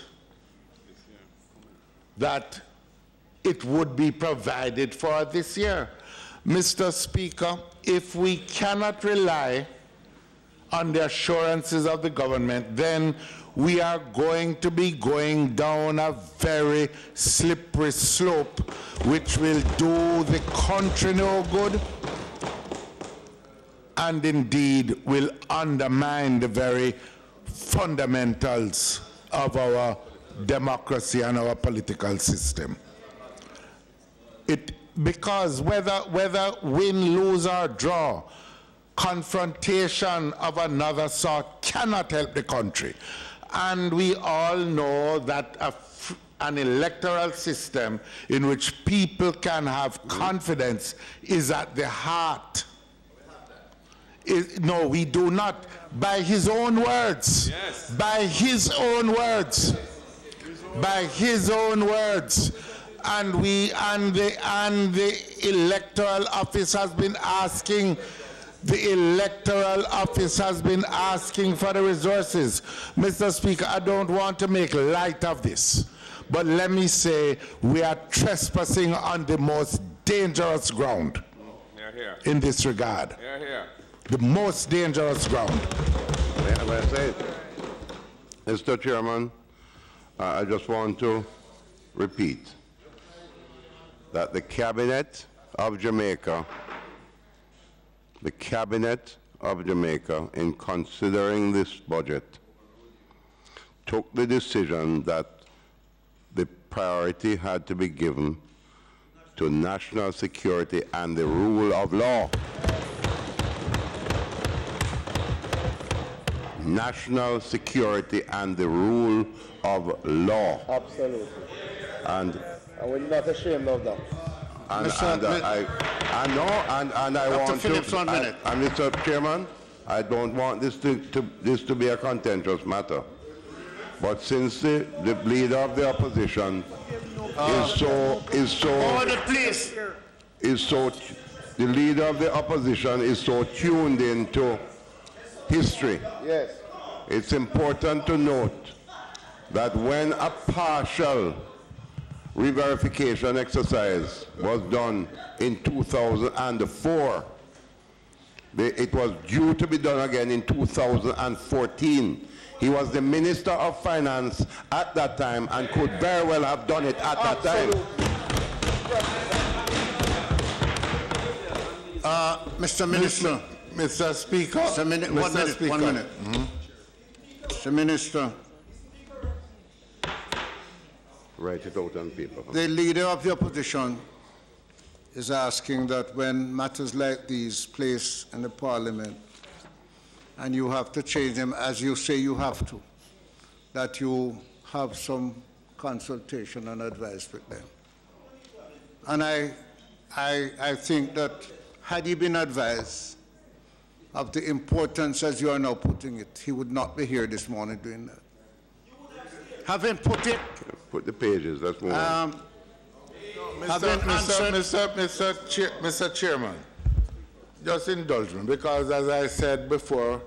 that it would be provided for this year. Mr. Speaker, if we cannot rely on the assurances of the government, then we are going to be going down a very slippery slope which will do the country no good and indeed will undermine the very fundamentals of our democracy and our political system. Because whether win, lose, or draw, confrontation of another sort cannot help the country. And we all know that an electoral system in which people can have confidence is at the heart. No, we do not. By his own words. Yes. By his own words. By his own words. And the electoral office has been asking. The electoral office has been asking for the resources. Mr. Speaker, I don't want to make light of this, but let me say we are trespassing on the most dangerous ground in this regard. The most dangerous ground. May I say it? Mr. Chairman, I just want to repeat that the Cabinet of Jamaica, in considering this budget, took the decision that the priority had to be given to national security and the rule of law. National security and the rule of law. Absolutely. And we're not ashamed of that. I want Phillips, to, 1 minute. and Mr. Chairman, I don't want this to be a contentious matter. But since the leader of the opposition the leader of the opposition is so tuned into history. Yes. It's important to note that when a partial re-verification exercise was done in 2004, it was due to be done again in 2014. He was the Minister of Finance at that time and could very well have done it at that time. Mr. Minister. Mr. Speaker. Mr. Min Mr. 1 minute. Speaker. 1 minute. Mr. Minister. Write it out on paper. The leader of the opposition is asking that when matters like these place in the parliament, and you have to change them as you say you have to, that you have some consultation and advice with them. And I think that had he been advised of the importance as you are now putting it, he would not be here this morning doing that. Having put it... Put the pages, that's more. Mr. Chairman, just indulge me, because as I said before,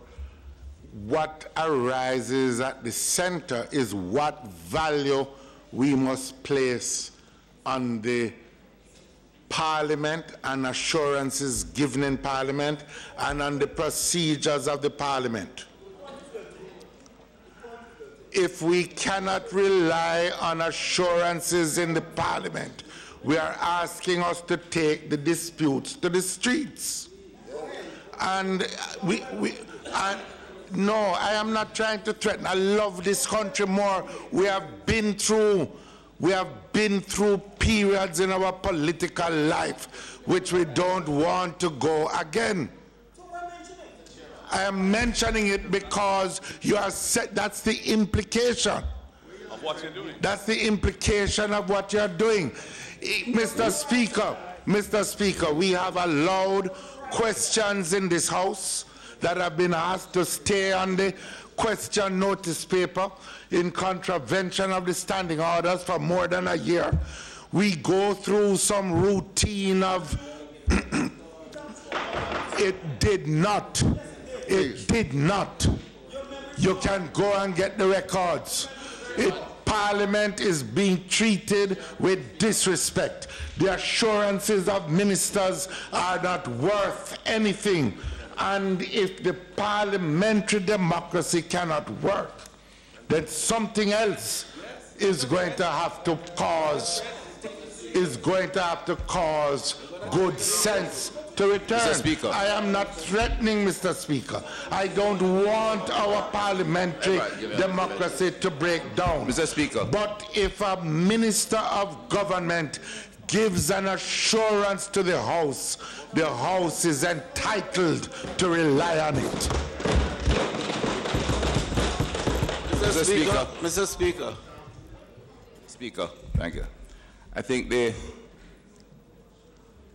what arises at the center is what value we must place on the Parliament and assurances given in Parliament and on the procedures of the Parliament. If we cannot rely on assurances in the Parliament, we are asking us to take the disputes to the streets. And no, I am not trying to threaten. I love this country more. We have been through periods in our political life which we don't want to go again. I am mentioning it because you are said that's the implication of what you're doing. That's the implication of what you're doing. Mr. Speaker, we have allowed questions in this House that have been asked to stay on the question notice paper in contravention of the standing orders for more than a year. We go through some routine of it did not. You can go and get the records. Parliament is being treated with disrespect. The assurances of ministers are not worth anything. And if the parliamentary democracy cannot work, then something else is going to have to cause good sense to return. Mr. Speaker. I am not threatening, Mr. Speaker. I don't want our parliamentary democracy to break down. Mr. Speaker. But if a minister of government gives an assurance to the House is entitled to rely on it. Mr. Speaker, thank you. I think the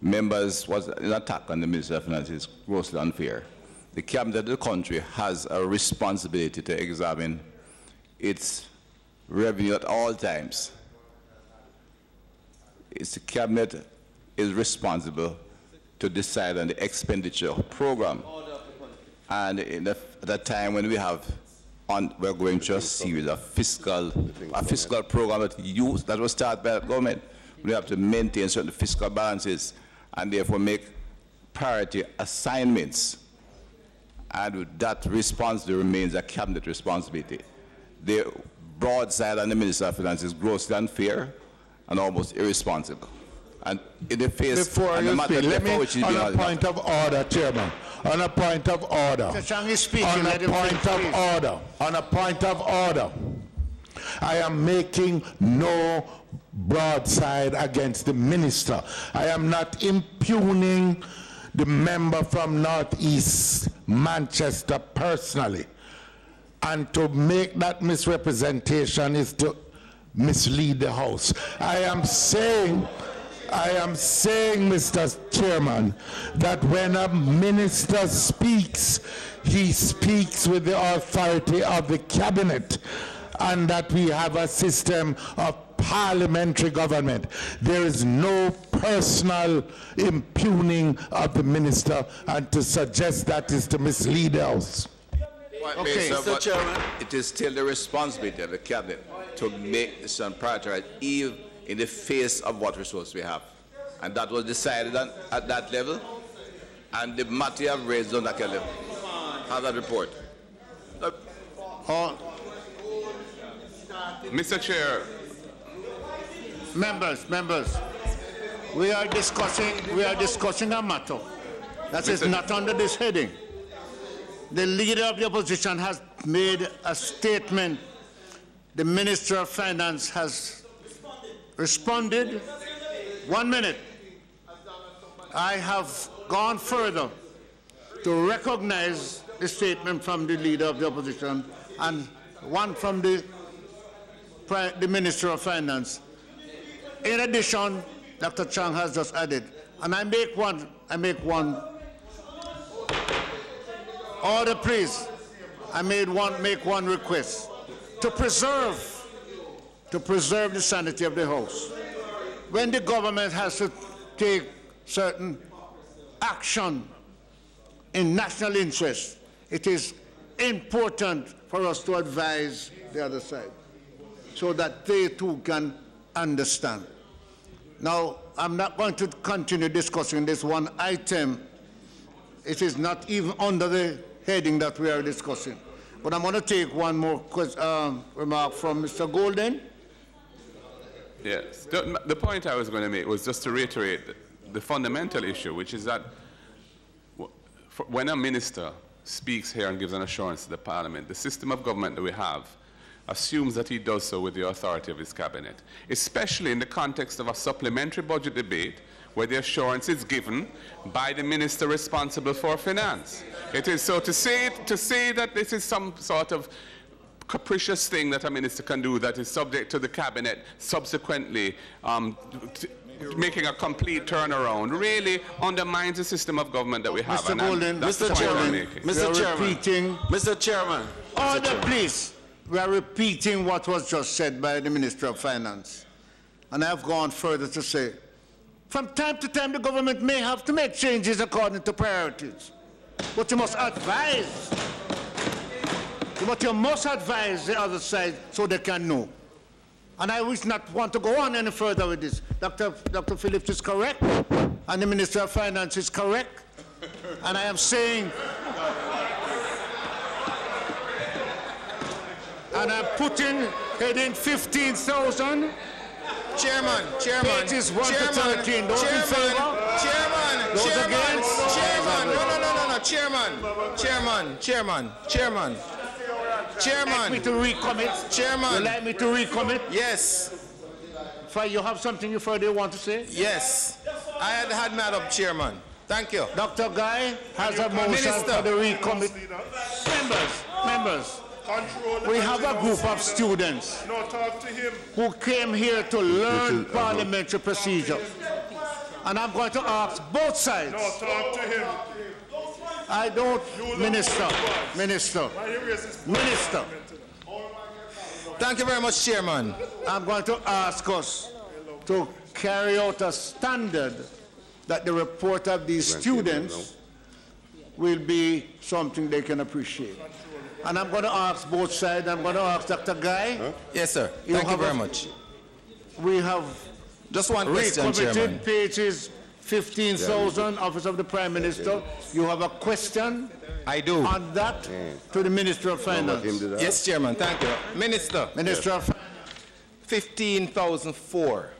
members was an attack on the Minister of Finance is grossly unfair. The cabinet of the country has a responsibility to examine its revenue at all times. The cabinet is responsible to decide on the expenditure program. And at a time when we have we're going through a series of fiscal program that was started by the government. We have to maintain certain fiscal balances and therefore make priority assignments. And that responsibility remains a cabinet responsibility. The broadside on the Minister of Finance is grossly unfair and almost irresponsible. And in the face before and you the speak, let me, on a point of order, Chairman, on a point of order, on a point of order, I am making no broadside against the minister. I am not impugning the member from Northeast Manchester personally. And to make that misrepresentation is to mislead the House. I am saying, Mr. Chairman, that when a minister speaks, he speaks with the authority of the cabinet, and that we have a system of parliamentary government. There is no personal impugning of the minister, and to suggest that is to mislead the House. Okay, Mr. Chairman. It is still the responsibility of the cabinet to make this prioritized, even in the face of what resources we have. And that was decided on, at that level, and the matter you have raised on that level. Have that report. Mr. Chair. Members, we are discussing a matter that is not under this heading. The leader of the opposition has made a statement. The Minister of Finance has responded. 1 minute. I have gone further to recognize the statement from the leader of the opposition and one from the Minister of Finance. In addition, Dr. Chang has just added, and I make one order, please. Make one request to preserve the sanity of the House. When the government has to take certain action in national interest, it is important for us to advise the other side so that they too can understand. Now, I'm not going to continue discussing this one item. It is not even under the heading that we are discussing. But I'm going to take one more remark from Mr. Golden. Yes. The point I was going to make was just to reiterate the fundamental issue, which is that when a minister speaks here and gives an assurance to the Parliament, the system of government that we have assumes that he does so with the authority of his cabinet, especially in the context of a supplementary budget debate where the assurance is given by the minister responsible for finance. It is so to say that this is some sort of capricious thing that a minister can do that is subject to the cabinet subsequently making a complete turnaround really undermines the system of government that we have. Mr. Golden, Mr. Chairman, order, please. We are repeating what was just said by the Minister of Finance. And I have gone further to say, from time to time, the government may have to make changes according to priorities. But you must advise. But you must advise the other side so they can know. And I wish not want to go on any further with this. Dr. Phillips is correct, and the Minister of Finance is correct. And I am saying, and I'm putting heading 15,000. Chairman. Pages 1 to 13. Those in favor? Those against? Chairman. Like me to recommit? Chairman. You like me to recommit? Yes. You have something you further want to say? Yes. I had that up, Chairman. Thank you. Dr. Guy has a motion for the recommit. Members. We have a group of students who came here to learn parliamentary procedure. And I'm going to ask both sides. No, talk to him. I don't, Minister. Thank you very much, Chairman. I'm going to ask us to carry out a standard that the report of these students will be something they can appreciate. And I'm going to ask both sides. I'm going to ask Dr. Guy. Huh? Yes, sir. Thank you very much. We have just one question, Chairman. Pages 15,000, Office of the Prime Minister. You have a question? I do. On that to the Minister of Finance. Yes, Chairman. Thank you. Minister. Minister of Finance. 15,004.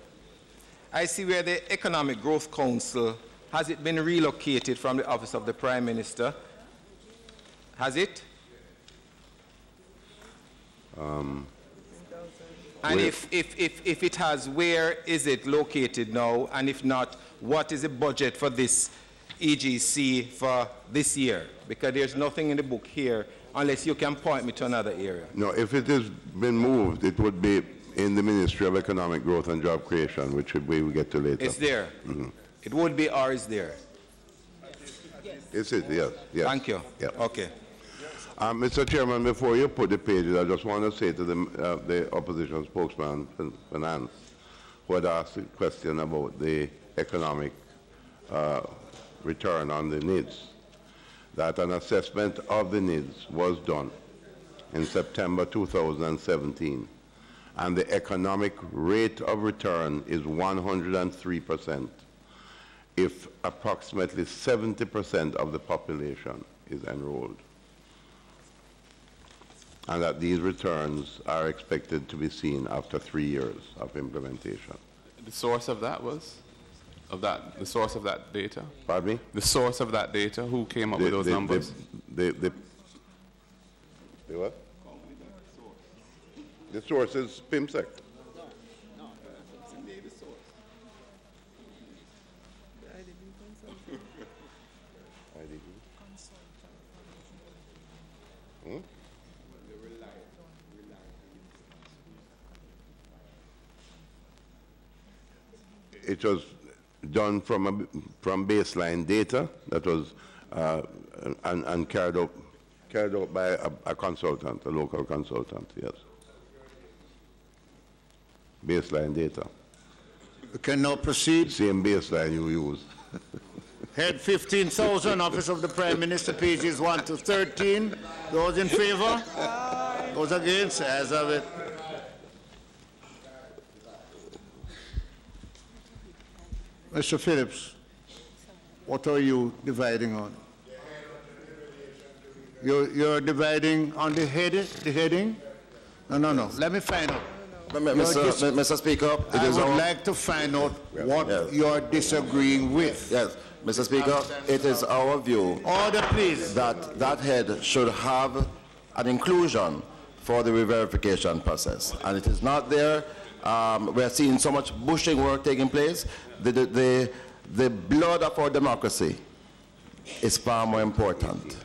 I see where the Economic Growth Council, has it been relocated from the Office of the Prime Minister? Has it? And if it has, where is it located now? And if not, what is the budget for this EGC for this year? Because there's nothing in the book here, unless you can point me to another area. No, if it has been moved, it would be in the Ministry of Economic Growth and Job Creation, which we will get to later. It's there. Mm-hmm. It would be or is there? Is it? Yes. Yes. Thank you. Yeah. Okay. Mr. Chairman, before you put the pages, I just want to say to the opposition spokesman, Finance, who had asked a question about the economic return on the needs, that an assessment of the needs was done in September 2017, and the economic rate of return is 103% if approximately 70% of the population is enrolled, and that these returns are expected to be seen after 3 years of implementation. The source of that was? The source of that data? Pardon me? The source of that data? Who came up with those numbers? The what? The source is PIMSEC. It was done from baseline data that was and carried out by a consultant, a local consultant. Yes. Baseline data. We can now proceed. Same baseline you use. Head 15,000, Office of the Prime Minister, pages 1 to 13. Those in favor? Those against? As of it. Mr. Phillips, what are you dividing on? You're dividing on the heading? No. Let me find out. Mr. Speaker, I would like to find out what you're disagreeing with. Yes, Mr. Speaker, it is our view order, please, that that head should have an inclusion for the re-verification process, and it is not there. We're seeing so much bushing work taking place. The blood of our democracy is far more important.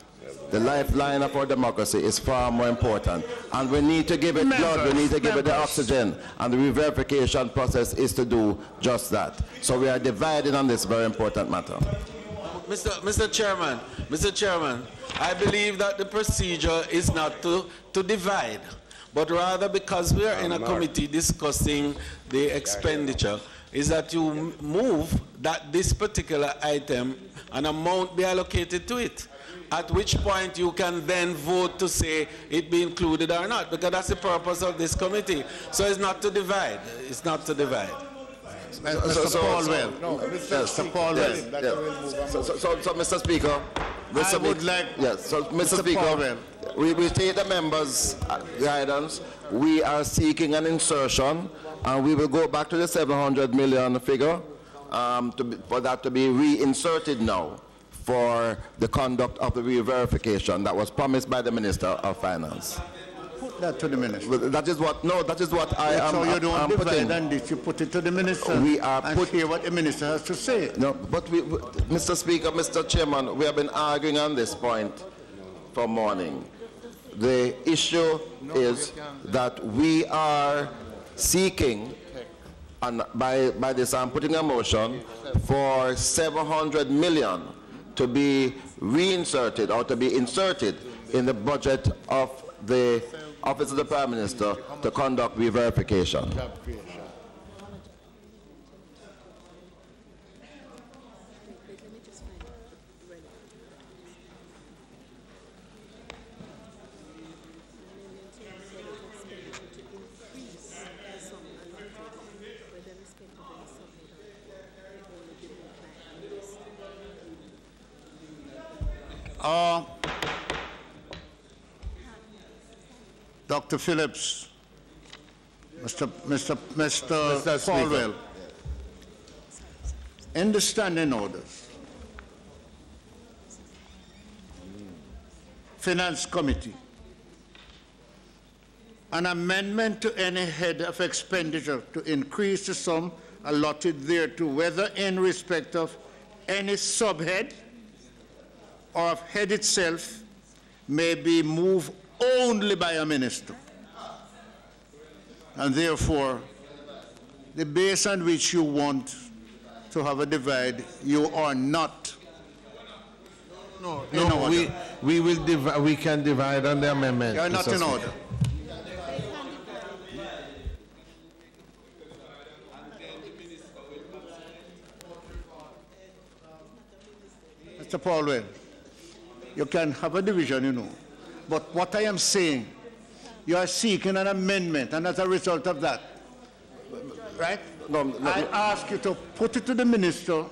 The lifeline of our democracy is far more important. And we need to give it blood, we need to give it the oxygen. And the re-verification process is to do just that. So we are divided on this very important matter. Mr. Chairman, I believe that the procedure is not to divide, but rather, because we are in a committee discussing the expenditure, is that you move that this particular item, an amount be allocated to it, at which point you can then vote to say it be included or not, because that's the purpose of this committee. So it's not to divide. It's not to divide. Mr. Paulwell. Mr. Paulwell. So, Mr. Speaker, I would like... Yes, so, Mr. Speaker, we take the members' guidance. We are seeking an insertion, and we will go back to the 700 million figure for that to be reinserted now for the conduct of the re-verification that was promised by the Minister of Finance. Put that to the Minister. That is what I am. So you don't divide putting. and this, you put it to the Minister. We are and hear what the Minister has to say. No, but Mr. Speaker, Mr. Chairman, we have been arguing on this point for morning. The issue is that we are seeking, and by this I'm putting a motion for 700 million to be reinserted or to be inserted in the budget of the Office of the Prime Minister to conduct re-verification. Dr. Phillips, Mr. Falwell, in the standing orders, Finance Committee, an amendment to any head of expenditure to increase the sum allotted thereto, whether in respect of any subhead or of head itself, may be moved only by a minister. And therefore, the base on which you want to have a divide, you are not. No, we can divide on the amendment. You are not in order. Mr. Paulwell, you can have a division, you know. But what I am saying, you are seeking an amendment, and as a result of that, right? I ask you to put it to the minister,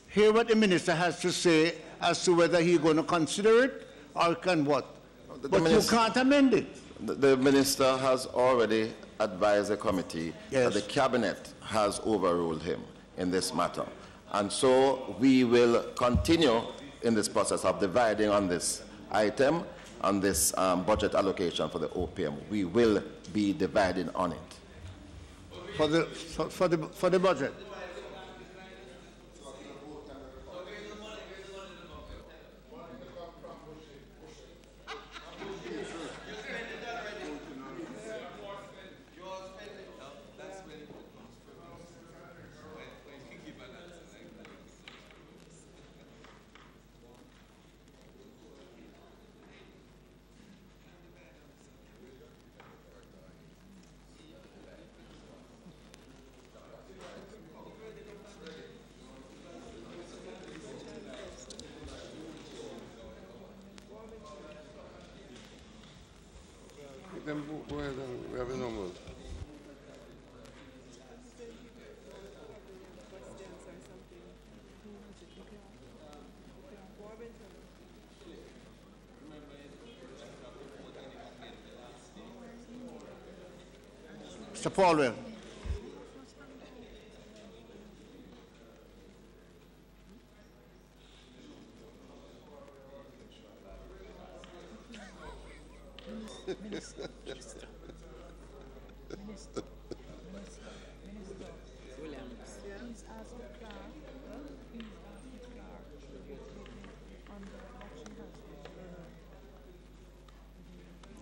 hear what the minister has to say as to whether he's going to consider it or can what. But you can't amend it. The minister has already advised the committee that the cabinet has overruled him in this matter. And so we will continue in this process of dividing on this item, on this budget allocation for the OPM. We will be dividing on it. For the budget. Then go ahead and we have a normal. Mr. Paulwell.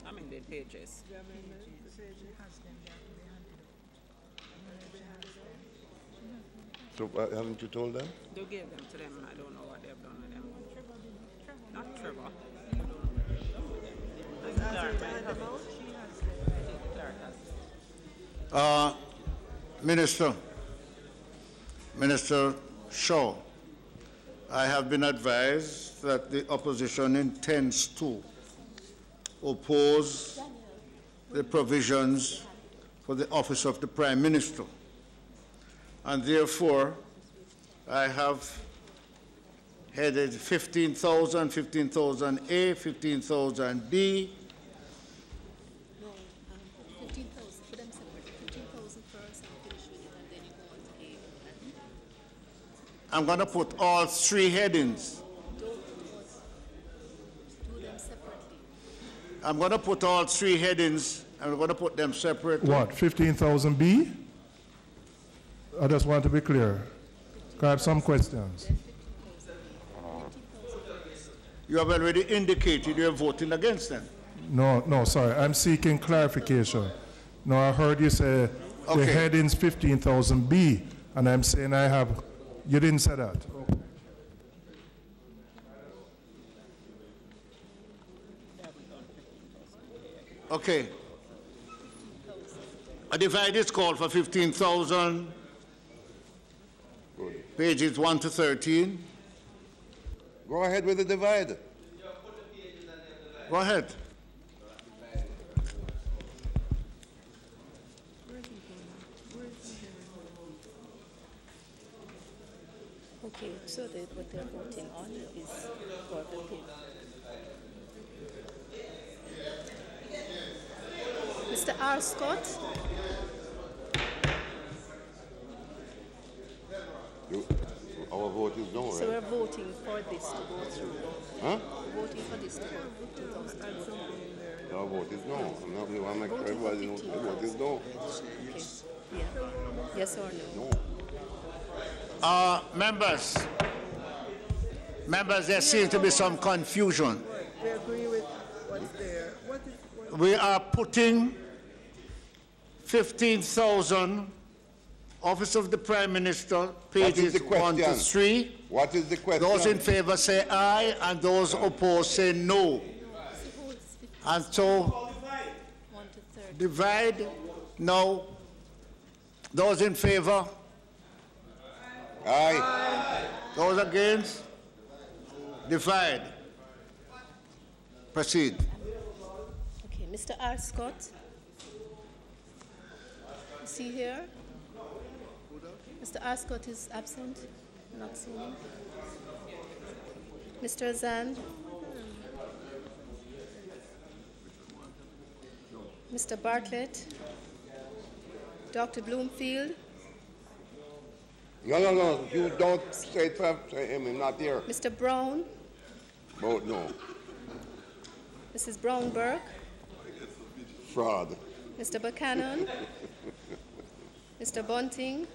I'm in the pages. So haven't you told them? They gave them to them, and I don't know what they've done with them. Not Trevor. Minister Shaw, I have been advised that the opposition intends to oppose the provisions for the office of the Prime Minister. And therefore, I have headed 15,000, 15,000A, 15,000B. No, 15,000, put them separate. 15,000 first and finish with it, and then you go on to A. I'm going to put all three headings. Do them separately. I'm going to put all three headings, and we're going to put them separately. What, 15,000B? I just want to be clear. I have some questions. You have already indicated you're voting against them. No, sorry. I'm seeking clarification. No, I heard you say the heading's 15,000B, and I'm saying I have. You didn't say that. Okay. A divide is called for 15,000, pages 1 to 13. Go ahead with the divide. Go ahead. Okay, so what they're voting on is for the Mr. R. Scott. Our vote is no, So right? we're voting for this to go through. Huh? We're voting for this to go through. Our vote is no. I'm not, we want to make sure everybody knows the vote is no. Okay. Yeah. Yes or no? No. Members, there seems to be some confusion. We agree with what's there. We are putting 15,000 Office of the Prime Minister, pages 1 to 3. What is the question? Those in favor say aye, and those opposed say no. And so, divide, no. Those in favor? Aye. Those against? Divide. Proceed. Okay, Mr. R. Scott. Is he here? Mr. R. Scott is absent. Not seen him. Mr. Zand. Mr. Bartlett. Dr. Bloomfield. No. You don't say it for him. He's not here. Mr. Brown. Vote no. Mrs. Brown-Burke. Fraud. Mr. Buchanan. Mr. Bunting.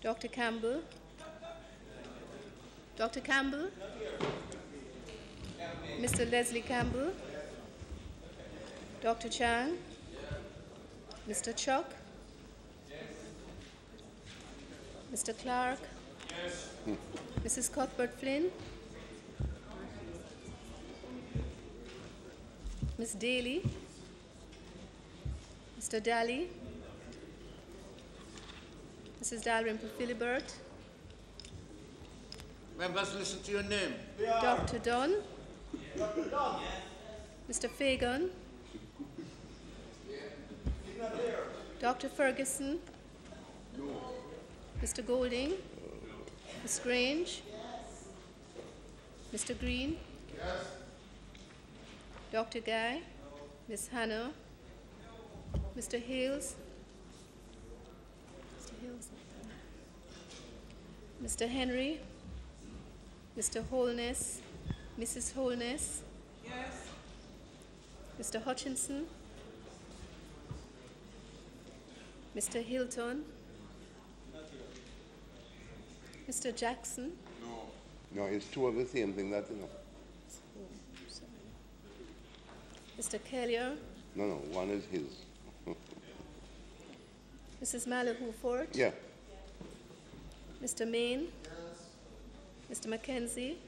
Dr. Campbell. Dr. Campbell. Mr. Leslie Campbell. Dr. Chan. Mr. Chuck. Mr. Clark. Mrs. Cuthbert Flynn. Ms. Daly. Mr. Daly. Mrs. Dalrymple Philibert. Members, listen to your name. Dr. Dunn. Mr. Fagan. Dr. Ferguson. Mr. Golding. Ms. Grange. Mr. Green. Dr. Guy. Ms. Hannah. Mr. Hales. Mr. Henry. Mr. Holness. Mrs. Holness. Yes. Mr. Hutchinson. Mr. Hilton. Mr. Jackson. No, it's two of the same thing, that, you know. Mr. Kellier. No, one is his. Mrs. Malahoo Fort. Yeah. Mr. Main. Mr. Mackenzie.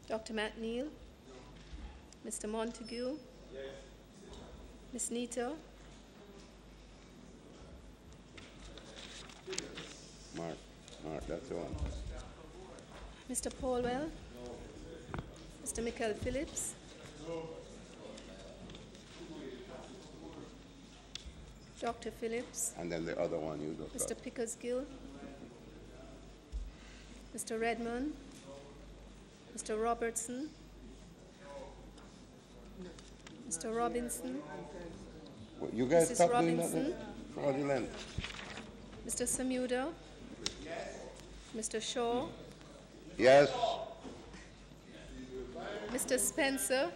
Dr. McNeil. Mr. Montague. Ms. Nito. Mark, that's the one. Mr. Paulwell. Mr. Michael Phillips. Dr. Phillips. And then the other one you just Mr. Pickersgill. Mr. Redmond. Mr. Robertson. Mr. Robinson. Well, you guys Mrs. stop Robinson. doing that. Fraudulent. Mr. Samuda. Mr. Shaw. Yes. Mr. Spencer.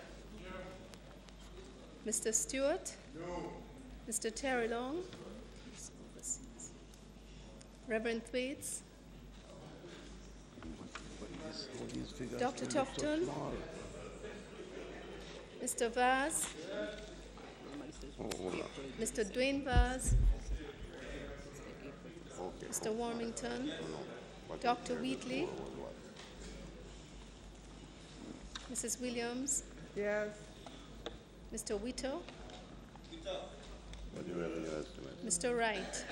Mr. Stewart. Mr. Terry Long. Reverend Thwaites. Dr. Tufton. Mr. Vaz. Mr. Dwayne Vaz. Mr. Warmington. Dr. Wheatley. Mrs. Williams. Yes. Mr. Whitto. What do you revenue estimate? Mr. Wright.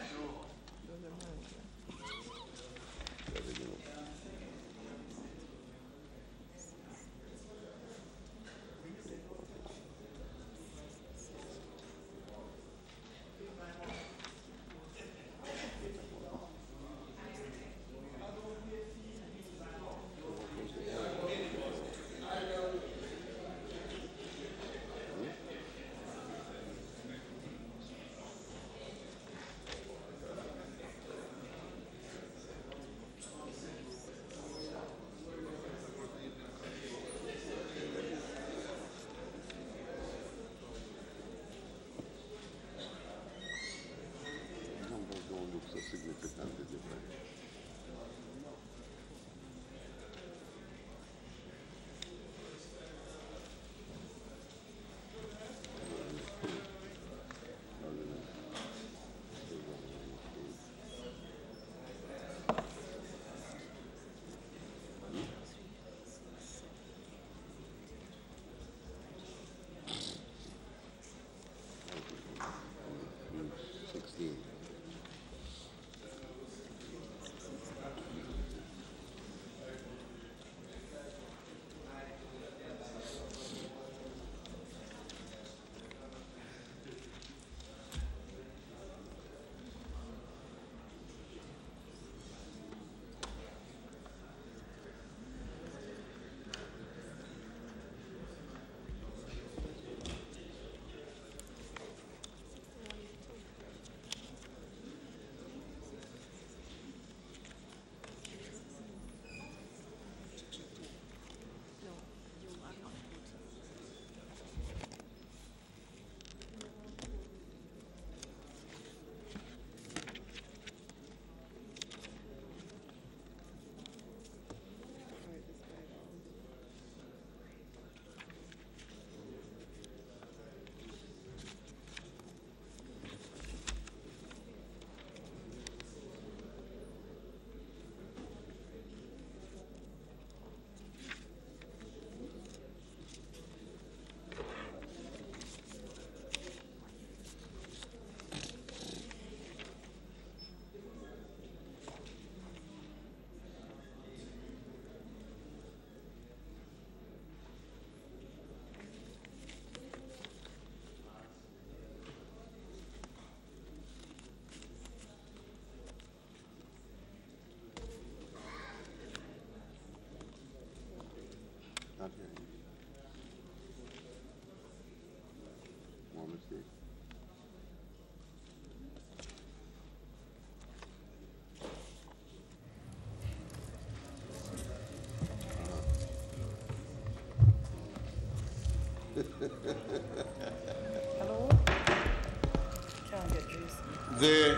The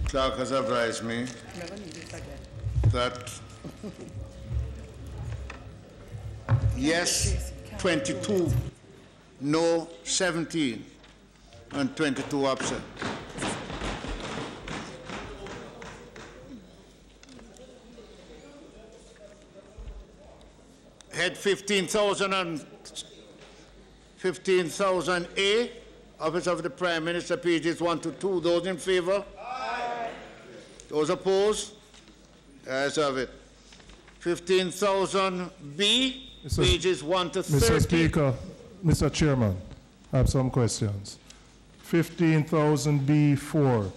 clerk has advised me that yes 22, no 17, and 22 absent. Head 15,000A, Office of the Prime Minister, pages 1 to 2. Those in favor? Aye. Those opposed? Ayes have it. 15,000B, pages 1 to 30. Mr. Speaker, Mr. Chairman, I have some questions. 15,000B4,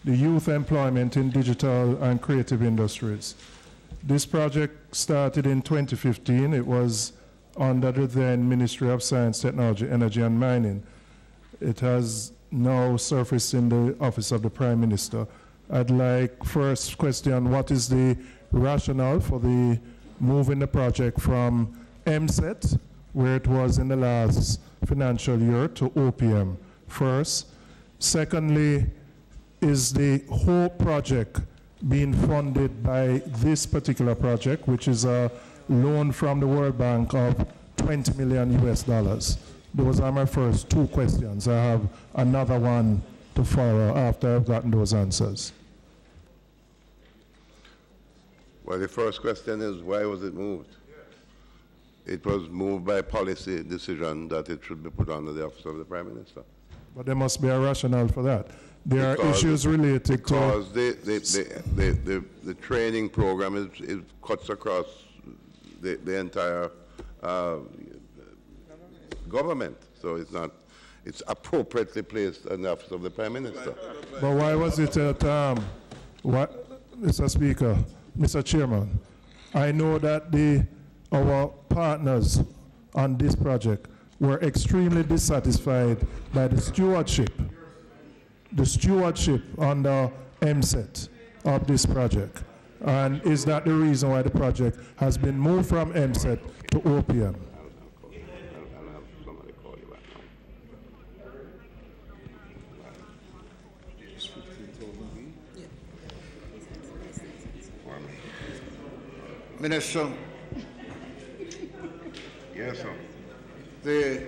the youth employment in digital and creative industries. This project started in 2015. It was under the then Ministry of Science, Technology, Energy and Mining. It has now surfaced in the Office of the Prime Minister. I'd like, first question, what is the rationale for the moving the project from MSET, where it was in the last financial year, to OPM first? Secondly, is the whole project being funded by this particular project, which is a loan from the World Bank of $20 million US? Those are my first two questions. I have another one to follow after I've gotten those answers. Well, the first question is, why was it moved? It was moved by policy decision that it should be put under the Office of the Prime Minister. But there must be a rationale for that. There are issues related to... Because the training program it cuts across the entire government. So it's appropriately placed in the Office of the Prime Minister. But why was it at, Mr. Speaker, Mr. Chairman, I know that our partners on this project were extremely dissatisfied by the stewardship under MSET of this project. And is that the reason why the project has been moved from MSET to OPM? Minister. Yes, sir. The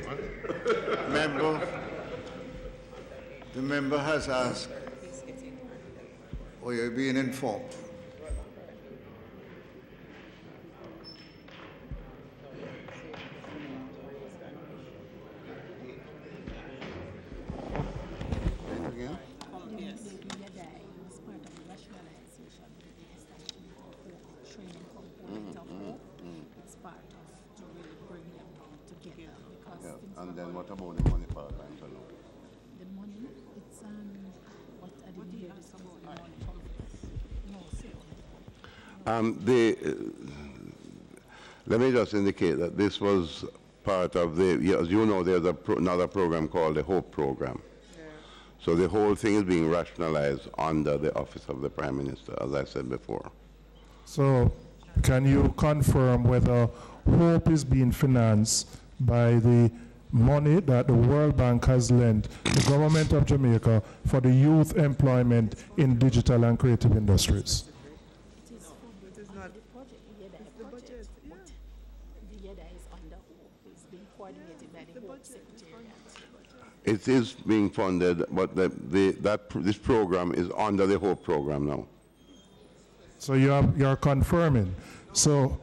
member has asked, or you're being informed. And then what about the money part? The money, it's what I didn't hear this let me just indicate that this was part of the, as you know, there's another program called the HOPE program. Yeah. So the whole thing is being rationalized under the Office of the Prime Minister, as I said before. So can you confirm whether HOPE is being financed by the money that the World Bank has lent the government of Jamaica for the youth employment in digital and creative industries? It is not the project. The budget. The YEDA is under HOPE. It's being coordinated by the HOPE Secretariat. It is being funded, but this program is under the HOPE program now. So you're confirming. So,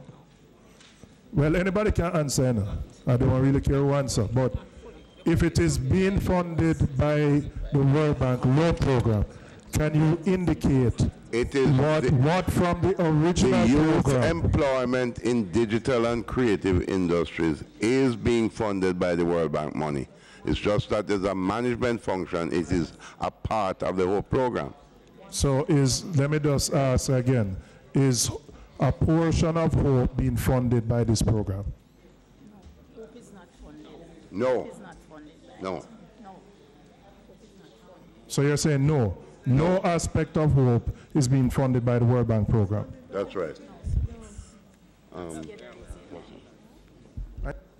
well, anybody can answer now. I don't really care who answer, but if it is being funded by the World Bank loan program, can you indicate what from the original the youth program? Employment in digital and creative industries is being funded by the World Bank money. It's just that there's a management function. It is a part of the whole program. So let me just ask again, is a portion of HOPE being funded by this program? No, HOPE is not funded. No. It's not funded by No. it. No. So you're saying no? No aspect of hope is being funded by the World Bank program? That's right.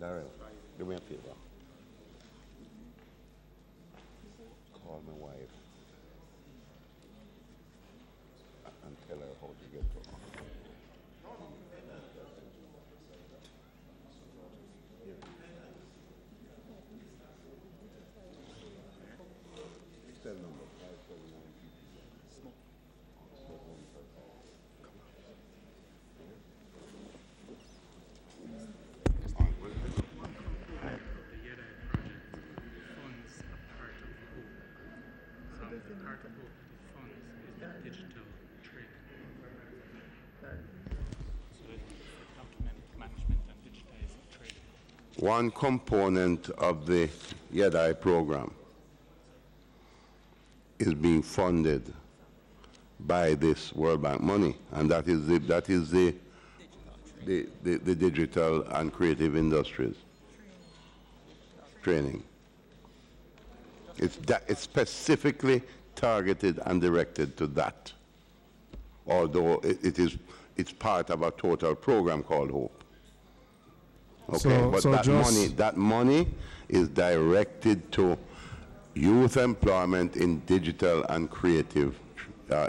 Darrell, do me a favor. Call my wife and tell her how to get to her. One component of the YEDI program is being funded by this World Bank money, and that is the digital and creative industries training. It's specifically targeted and directed to that, although it's part of a total program called HOPE. Okay, but that money is directed to youth employment in digital and creative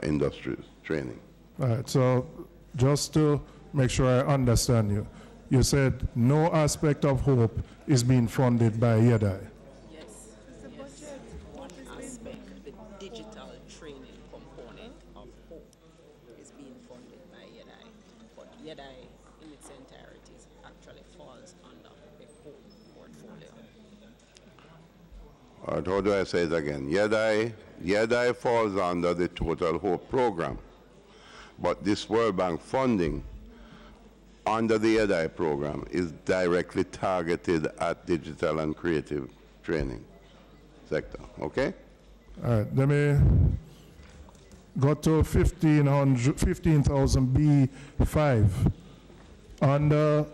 industries training. All right, so just to make sure I understand you, you said no aspect of hope is being funded by YEDI. Yes. One aspect, the digital training component of hope is being funded by YEDI, but YEDI in its entirety actually falls under the hope portfolio. All right, how do I say it again? YEDI falls under the Total Hope program, but this World Bank funding under the YEDI program is directly targeted at digital and creative training sector, okay? All right, let me go to 15,000 B5. Under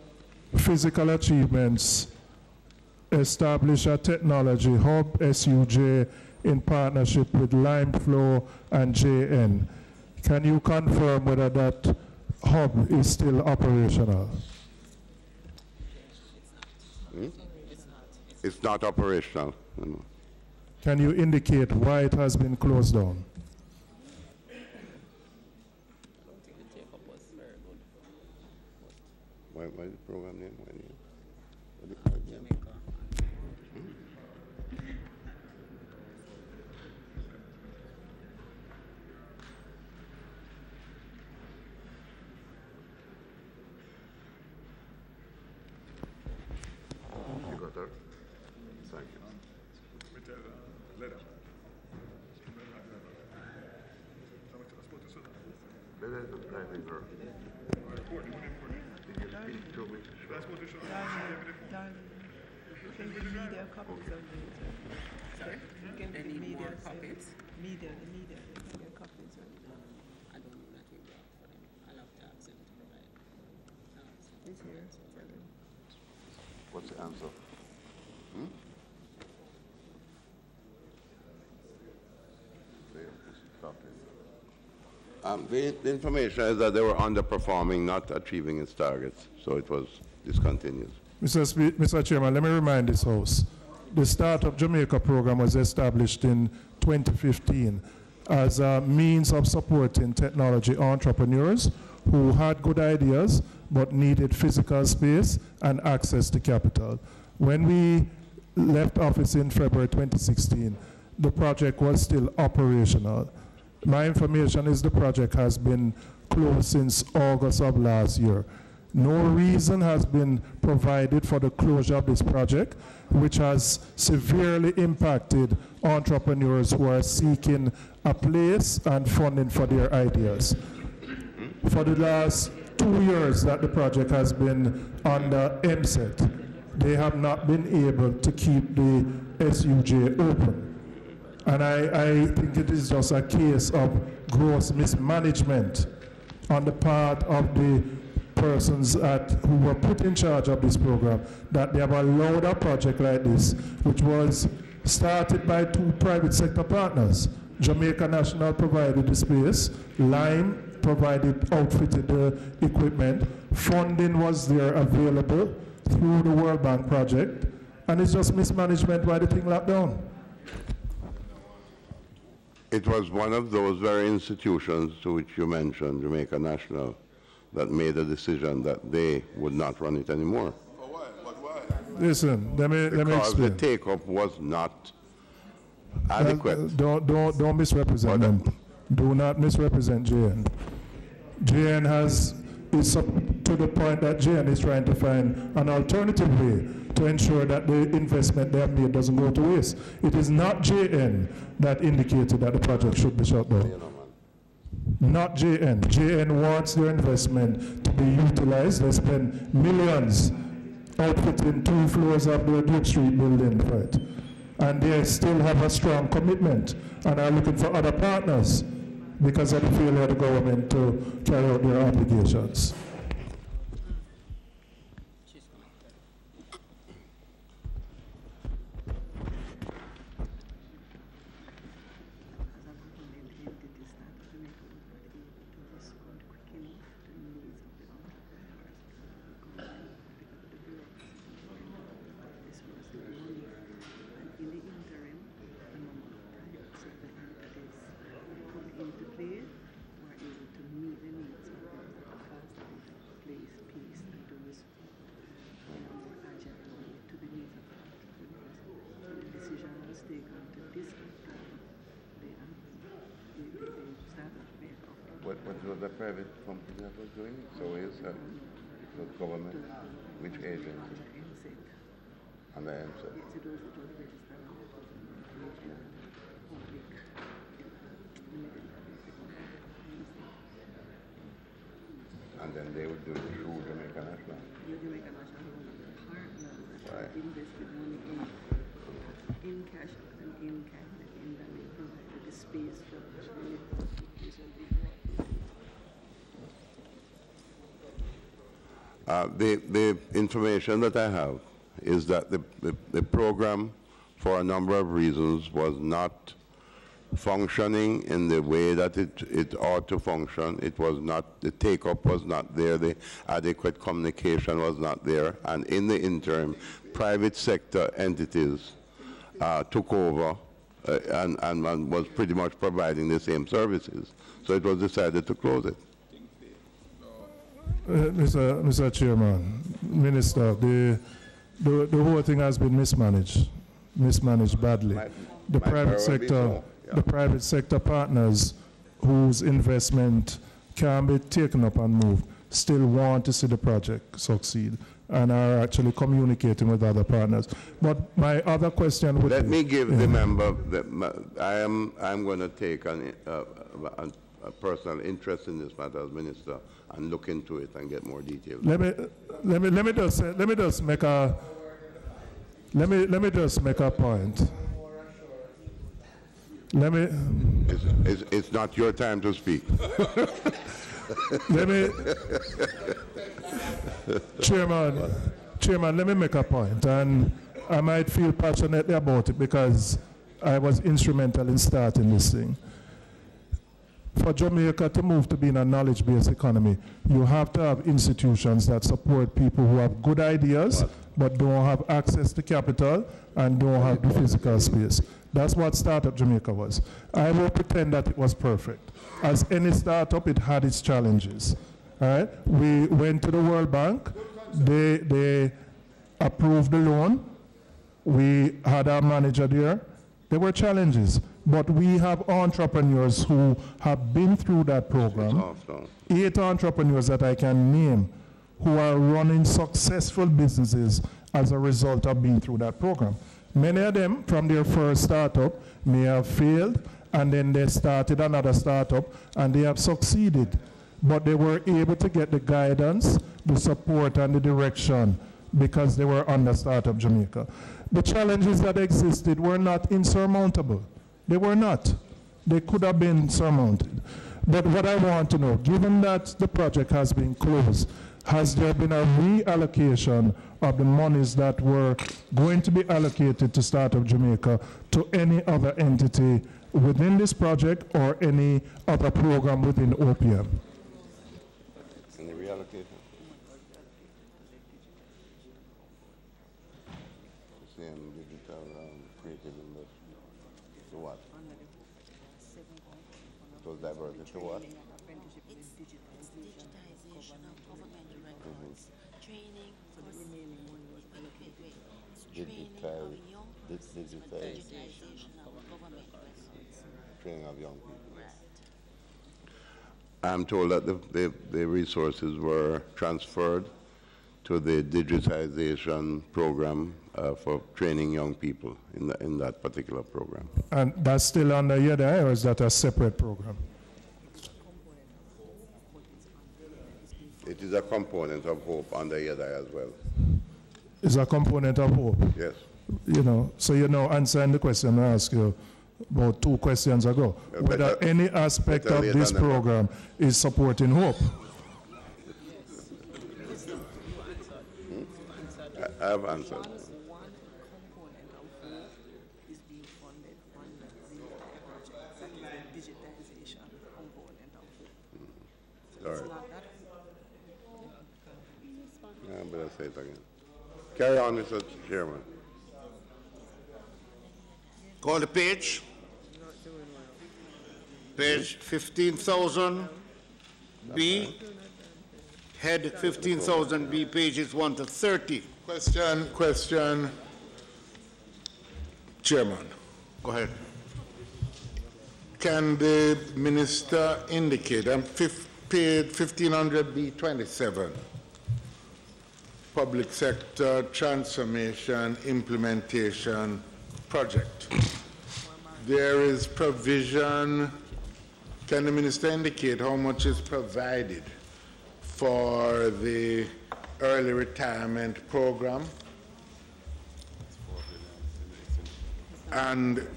physical achievements, establish a technology hub, SUJ, in partnership with LimeFlow and JN. Can you confirm whether that hub is still operational? It's not operational. Can you indicate why it has been closed down? Why is the program name? Jamaica. You got her? Thank you. Better than driving her. Did you speak to me? Can the media copies of the Sorry? Can the media copies? Media, the media, they can get copies of it. I don't know that we work for them. I'll have to ask them to provide. It's here. What's the answer? The information is that they were underperforming, not achieving its targets, so it was discontinued. Mr. Chairman, let me remind this House. The Startup Jamaica program was established in 2015 as a means of supporting technology entrepreneurs who had good ideas but needed physical space and access to capital. When we left office in February 2016, the project was still operational. My information is the project has been closed since August of last year. No reason has been provided for the closure of this project, which has severely impacted entrepreneurs who are seeking a place and funding for their ideas. For the last 2 years that the project has been under MSET, they have not been able to keep the SUJ open. And I think it is just a case of gross mismanagement on the part of the persons who were put in charge of this program that they have allowed a project like this, which was started by 2 private sector partners. Jamaica National provided the space, Lime outfitted the equipment, funding was there available through the World Bank project, and it's just mismanagement why the thing locked down. It was one of those very institutions to which you mentioned, Jamaica National, that made a decision that they would not run it anymore. Listen, let me explain. Because the take-up was not adequate. Don't misrepresent them. Do not misrepresent JN. JN is up to the point that JN is trying to find an alternative way to ensure that the investment they have made doesn't go to waste. It is not JN that indicated that the project should be shut down. Not JN. JN wants their investment to be utilized. They spend millions outfitting 2 floors of the Duke Street building for it. And they still have a strong commitment and are looking for other partners because of the failure of the government to carry out their obligations. What was the private company that was doing it? So is it was government? Which agency? And the answer. And then they would do it through Jamaica National. Jamaica National partners right. Invested money in cash and in kind, and then they provided the space for the information that I have is that the program, for a number of reasons, was not functioning in the way that it ought to function. It was not, the take-up was not there, the adequate communication was not there, and in the interim, private sector entities took over and was pretty much providing the same services. So it was decided to close it. Mr. Chairman, Minister, the whole thing has been mismanaged badly. The private sector partners whose investment can be taken up and moved still want to see the project succeed and are actually communicating with other partners. But my other question would Let me give the member that I'm going to take a personal interest in this matter as minister and look into it and get more details. Let me just make a point. It's not your time to speak. Chairman, let me make a point, and I might feel passionately about it because I was instrumental in starting this thing. For Jamaica to move to being a knowledge-based economy, you have to have institutions that support people who have good ideas but don't have access to capital and don't have the physical space. That's what Startup Jamaica was. I will pretend that it was perfect. As any startup, it had its challenges. All right? We went to the World Bank. They approved the loan. We had our manager there. There were challenges. But we have entrepreneurs who have been through that program. 8 entrepreneurs that I can name who are running successful businesses as a result of being through that program. Many of them, from their first startup, may have failed, and then they started another startup, and they have succeeded. But they were able to get the guidance, the support, and the direction because they were under Startup Jamaica. The challenges that existed were not insurmountable. They were not. They could have been surmounted. But what I want to know, given that the project has been closed, has there been a reallocation of the monies that were going to be allocated to Startup Jamaica to any other entity within this project or any other program within OPM? Any reallocation? Same digital creative industry. To what? It was diverted to what? It's digitization of government records, training for the remaining money was allocated. Digitization of government records. Training of young people. I'm told that the resources were transferred to the digitization program for training young people in that particular program. And that's still under YEDI, or is that a separate program? It is a component of HOPE under YEDI as well. Is a component of HOPE? Yes. You know, so you're now answering the question I asked you about 2 questions ago, whether any aspect of this program is supporting HOPE. I have answered. All right. I better say it again. Carry on, Mr. Chairman. Call the page. Page 15,000 B. Head 15,000 B, pages 1 to 30. Question. Chairman. Go ahead. Can the minister indicate, I'm paid 1500 B27, Public Sector Transformation Implementation Project. There is provision, can the minister indicate how much is provided for the early retirement program? And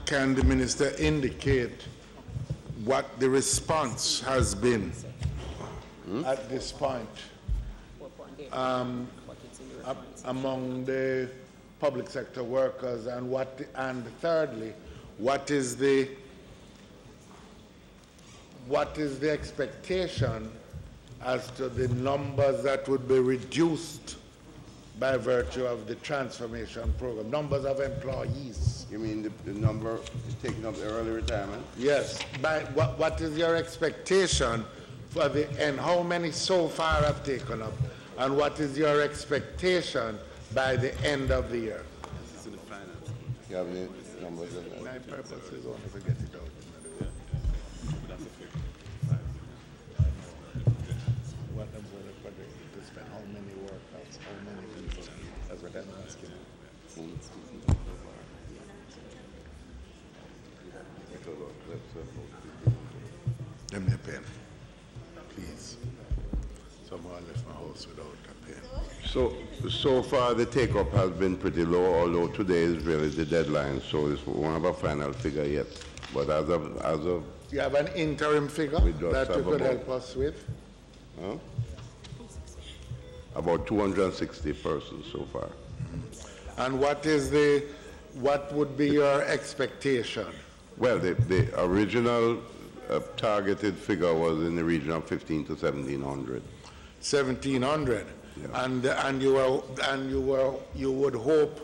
can the minister indicate what the response has been at this point among the public sector workers, and thirdly, what is the expectation as to the numbers that would be reduced by virtue of the transformation program, numbers of employees? You mean the number taking up the early retirement? Yes. What is your expectation for and how many so far have taken up? And what is your expectation by the end of the year? This is in the finance. You have any numbers in there? My purpose is only to get it out. What about the project to spend? How many workers? How many people? That's what I'm asking. Let me a pen, please. Someone left my house without a pen. So far the take-up has been pretty low, although today is really the deadline, so we won't have a final figure yet. But as of you have an interim figure that you could help us with? Huh? About 260 persons so far. And what would be your expectation? Well, the original targeted figure was in the region of 1,500 to 1,700. 1,700, yeah. And you would hope.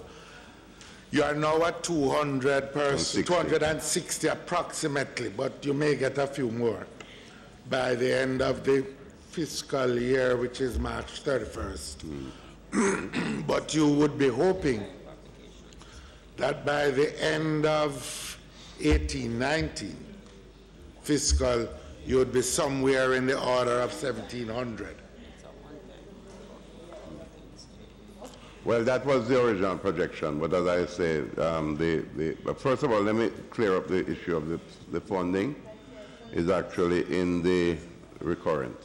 You are now at 200 persons, 260 approximately, but you may get a few more by the end of the fiscal year, which is March 31st. But you would be hoping that by the end of 18-19 fiscal, you would be somewhere in the order of 1,700. Well, that was the original projection, but as I say, first of all, let me clear up the issue of the funding. Is actually in the recurrent.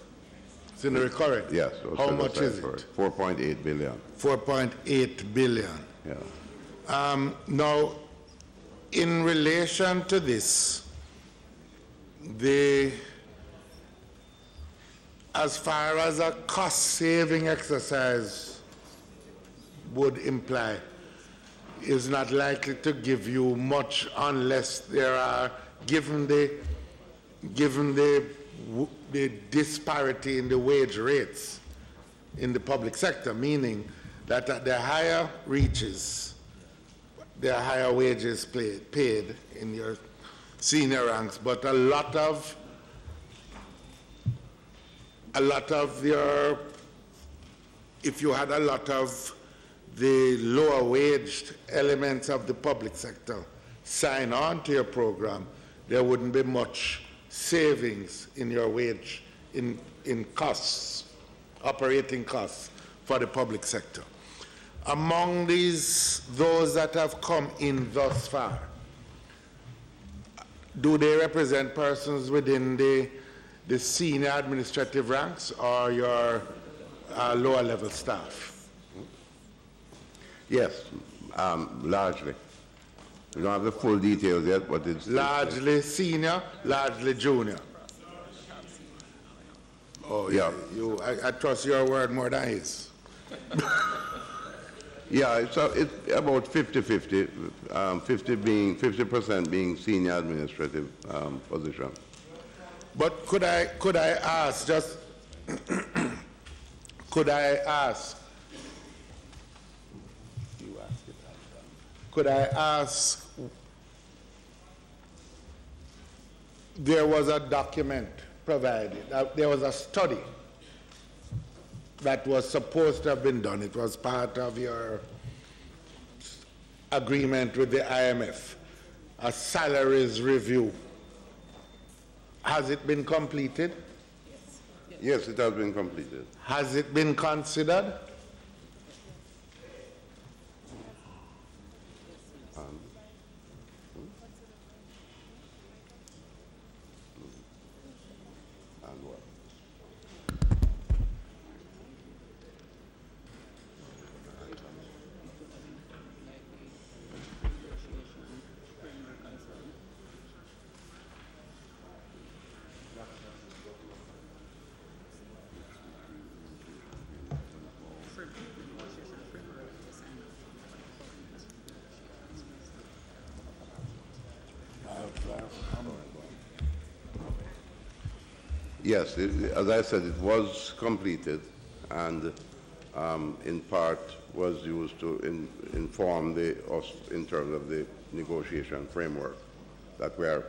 It's in the recurrent? Yes. How much is it? 4.8 billion. 4.8 billion. Yeah. Now, in relation to this, the as far as a cost-saving exercise would imply, is not likely to give you much unless there are, given the disparity in the wage rates in the public sector, meaning that at the higher reaches, there are higher wages paid in your senior ranks, but a lot of your, if you had a lot of the lower waged elements of the public sector sign on to your program, there wouldn't be much savings in your wage, in costs, operating costs for the public sector. Among those that have come in thus far, do they represent persons within the senior administrative ranks or your lower level staff? Yes, largely. We don't have the full details yet, but it's... Largely senior, largely junior. Oh, yeah. I trust your word more than his. Yeah, it's about 50-50, 50% being senior administrative position. But could I ask, just, could I ask, there was a document provided, there was a study that was supposed to have been done. It was part of your agreement with the IMF, a salaries review. Has it been completed? Yes, it has been completed. Has it been considered? Yes, as I said, it was completed and in part was used to inform us in terms of the negotiation framework that we're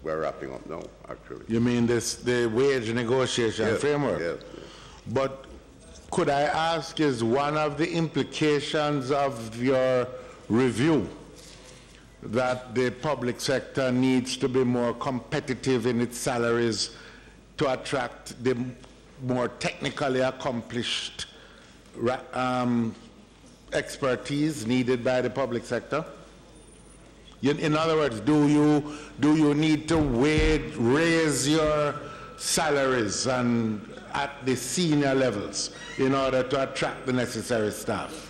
wrapping up now, actually. You mean the wage negotiation framework? Yes. But could I ask, is one of the implications of your review that the public sector needs to be more competitive in its salaries to attract the more technically accomplished expertise needed by the public sector? In other words, do you need to raise your salaries and at the senior levels in order to attract the necessary staff?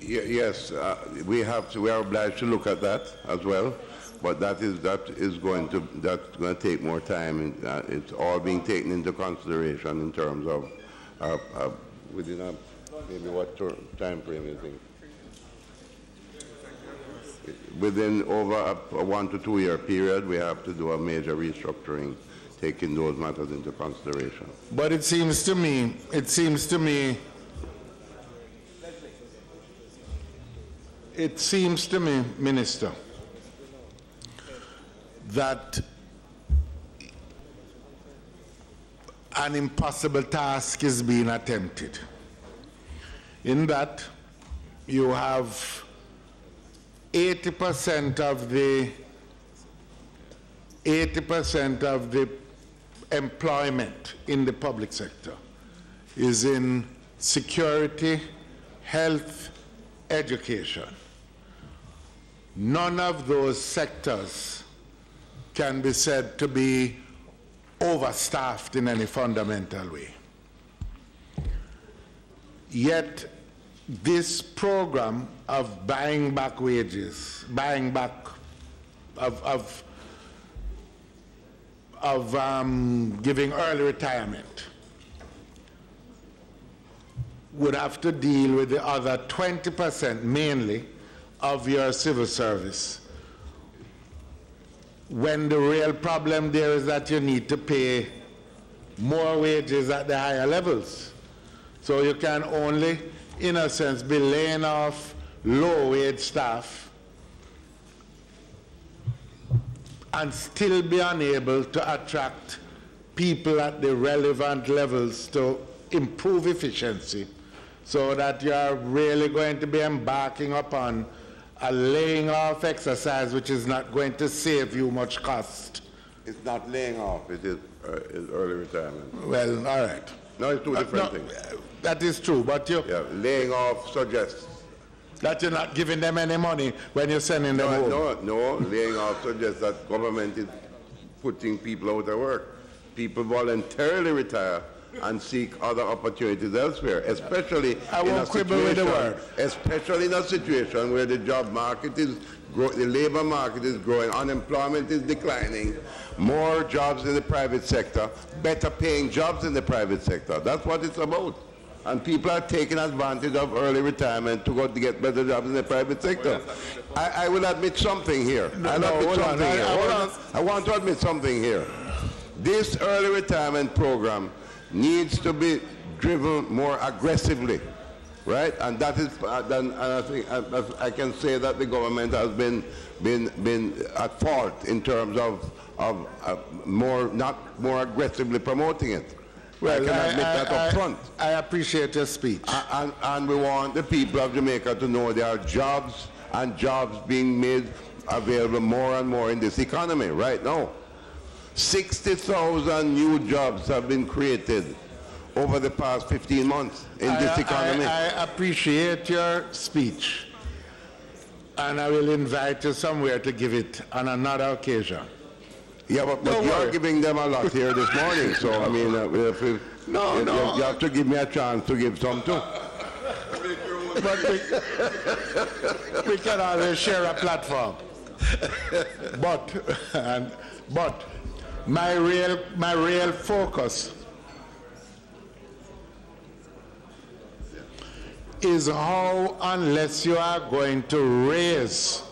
Yes, we are obliged to look at that as well, but that's going to take more time. It's all being taken into consideration in terms of within maybe what time frame you think? Within over a 1 to 2 year period, we have to do a major restructuring, taking those matters into consideration. But it seems to me, Minister, that an impossible task is being attempted, in that you have 80% of the employment in the public sector is in security, health, education. None of those sectors can be said to be overstaffed in any fundamental way. Yet this program of buying back wages, buying back giving early retirement would have to deal with the other 20% mainly of your civil service, when the real problem there is that you need to pay more wages at the higher levels. So you can only, in a sense, be laying off low-wage staff and still be unable to attract people at the relevant levels to improve efficiency, so that you are really going to be embarking upon a laying off exercise which is not going to save you much cost. It's not laying off, it is early retirement. Well, all right. No, it's two different things. That is true, but you... Yeah, laying off suggests... That you're not giving them any money when you're sending them home. No, laying off suggests that government is putting people out of work. People voluntarily retire and seek other opportunities elsewhere, especially especially in a situation where the job market is the labor market is growing, unemployment is declining, more jobs in the private sector, better paying jobs in the private sector. That's what it's about. And people are taking advantage of early retirement to go to get better jobs in the private sector. I will admit something here. I want to admit something here. This early retirement program needs to be driven more aggressively, right? And that is, and I think I can say that the government has been at fault in terms of not more aggressively promoting it. Well, I can admit that up front. I appreciate your speech. And we want the people of Jamaica to know there are jobs and jobs being made available more and more in this economy right now. 60,000 new jobs have been created over the past 15 months in this economy. I appreciate your speech, and I will invite you somewhere to give it on another occasion. Yeah, but you're giving them a lot here this morning, so I mean, you have to give me a chance to give some too. But we can always share a platform. But my real focus is how, unless you are going to raise,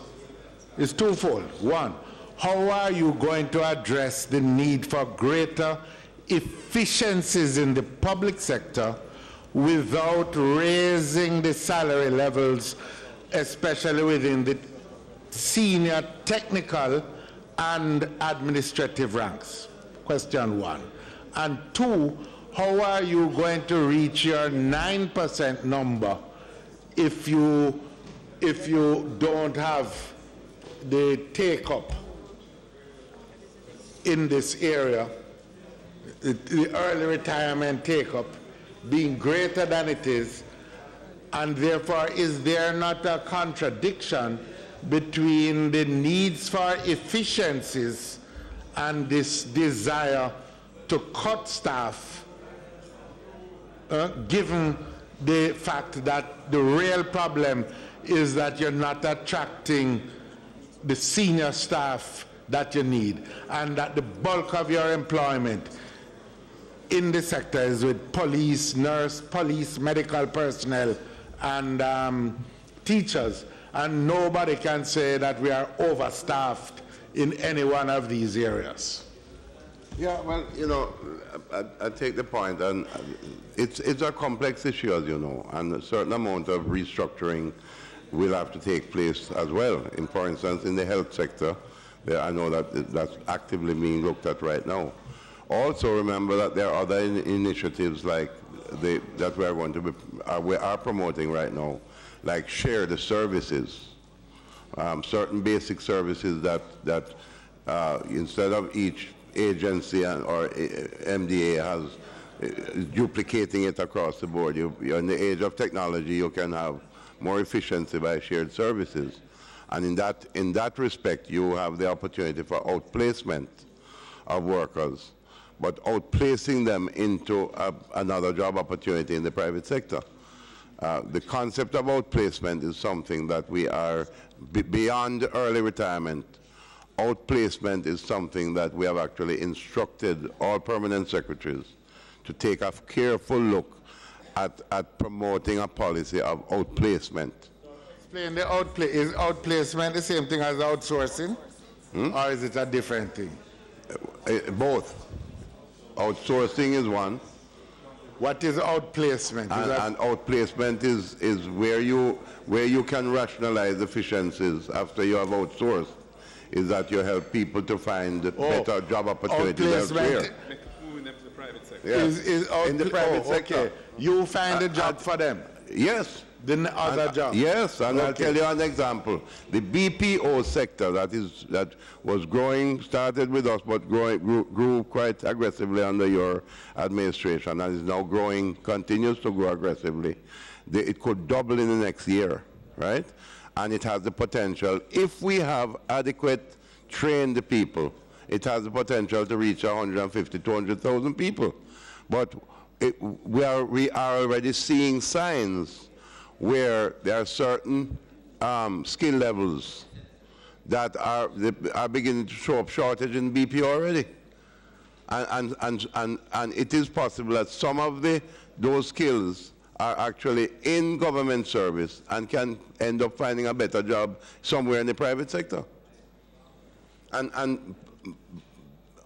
it's twofold. One, how are you going to address the need for greater efficiencies in the public sector without raising the salary levels, especially within the senior technical and administrative ranks? Question one. And two, how are you going to reach your 9% number if you don't have the take-up in this area, the early retirement take-up being greater than it is, and therefore is there not a contradiction between the needs for efficiencies and this desire to cut staff, given the fact that the real problem is that you're not attracting the senior staff that you need, and that the bulk of your employment in the sector is with police, medical personnel, and teachers, and nobody can say that we are overstaffed in any one of these areas. Yeah, well, you know, I take the point, and it's a complex issue, as you know, and a certain amount of restructuring will have to take place as well. For instance, in the health sector, I know that that's actively being looked at right now. Also, remember that there are other initiatives like that we are going to be we are promoting right now, like share the services, certain basic services that instead of each agency or MDA has duplicating it across the board. You're in the age of technology, you can have more efficiency by shared services. And in that respect, you have the opportunity for outplacement of workers but outplacing them into another job opportunity in the private sector. The concept of outplacement is something that we are beyond early retirement. Outplacement is something that we have actually instructed all permanent secretaries to take a careful look at promoting a policy of outplacement. Explain the is outplacement the same thing as outsourcing? Or is it a different thing? Both. Outsourcing is one. What is outplacement? And outplacement is where you can rationalize efficiencies after you have outsourced. Is that you help people to find better job opportunities elsewhere. Yes. In the private sector. Okay. You find a job for them? Yes. The other job? Yes, and I'll tell you an example. The BPO sector that was growing, started with us, but grew quite aggressively under your administration, and is now growing, continues to grow aggressively. It could double in the next year, right? And it has the potential, if we have adequate trained people, it has the potential to reach 150, 200,000 people. But we are already seeing signs where there are certain skill levels that are beginning to show up shortage in BP already. And it is possible that some of those skills are actually in government service and can end up finding a better job somewhere in the private sector. And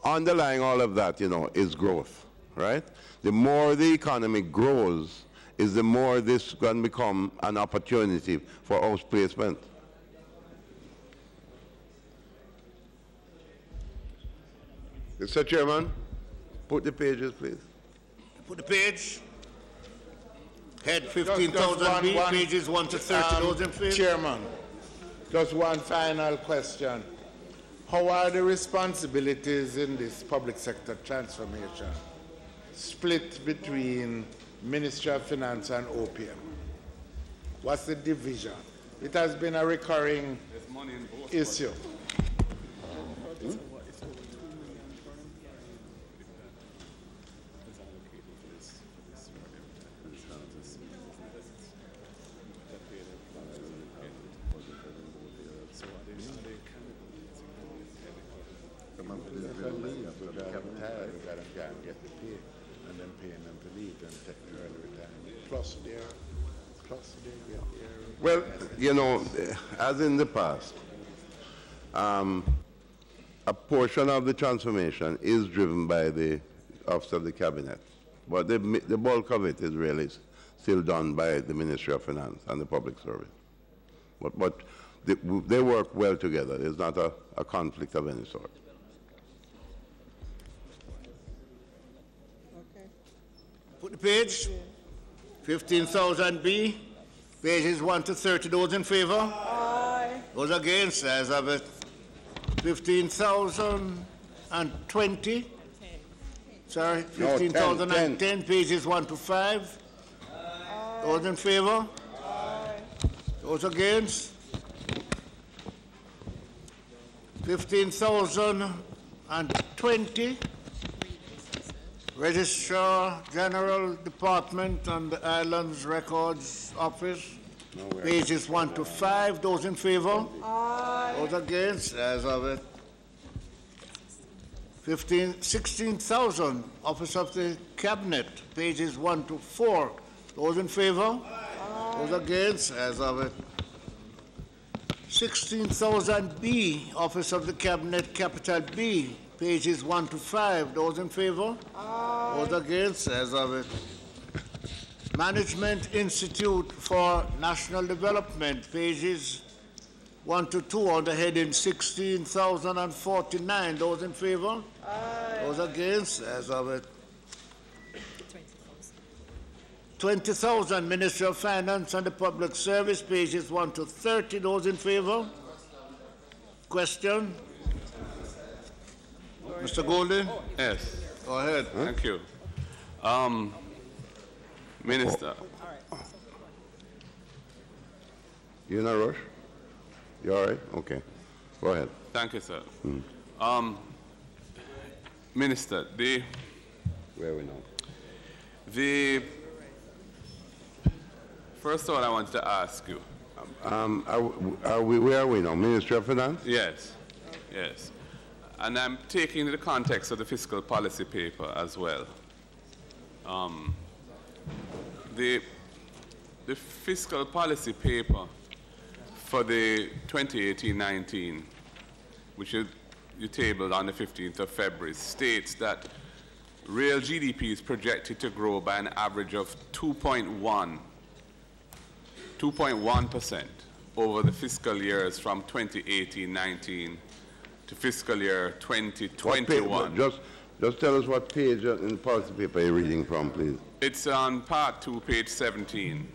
underlying all of that, is growth, right? The more the economy grows, is the more this can become an opportunity for outplacement. Mr. Chairman, put the pages, please. Put the page. Head 15,000 pages 1 to 30. Those in favor? Chairman, just one final question. How are the responsibilities in this public sector transformation split between Ministry of Finance and OPM? What's the division? It has been a recurring issue. Well, as in the past, a portion of the transformation is driven by the Office of the Cabinet, but the bulk of it is really still done by the Ministry of Finance and the Public Service. But they work well together. There's not a conflict of any sort. Put the page. 15,000B, pages 1 to 30. Those in favor? Aye. Those against? As of it. 15,020. Sorry, 15,010, pages 1 to 5. Aye. Those in favor? Aye. Those against? 15,020. Registrar General Department and the Islands Records Office, pages 1 to 5. Those in favor? Aye. Those against? As of it. 16,000, Office of the Cabinet, pages 1 to 4. Those in favor? Aye. Those against? As of it. 16,000B, Office of the Cabinet, capital B, pages 1 to 5. Those in favor? Aye. Those against? As of it. Management Institute for National Development, pages 1 to 2, on the heading 16,049. Those in favor? Aye. Those against? As of it. 20,000, Ministry of Finance and the Public Service, pages 1 to 30. Those in favor? Question? Mr. Golden? Yes. Go ahead. Thank you. Minister. You in a rush? You all right? Okay. Go ahead. Thank you, sir. Minister, where are we now? First of all, I wanted to ask you. Where are we now? Ministry of Finance? Yes, yes. And I'm taking the context of the fiscal policy paper as well. The fiscal policy paper for the 2018-19, which you tabled on the 15th of February, states that real GDP is projected to grow by an average of 2.1% over the fiscal years from 2018-19 to fiscal year 2021. Just tell us what page in the policy paper you're reading from, please. It's on part 2, page 17.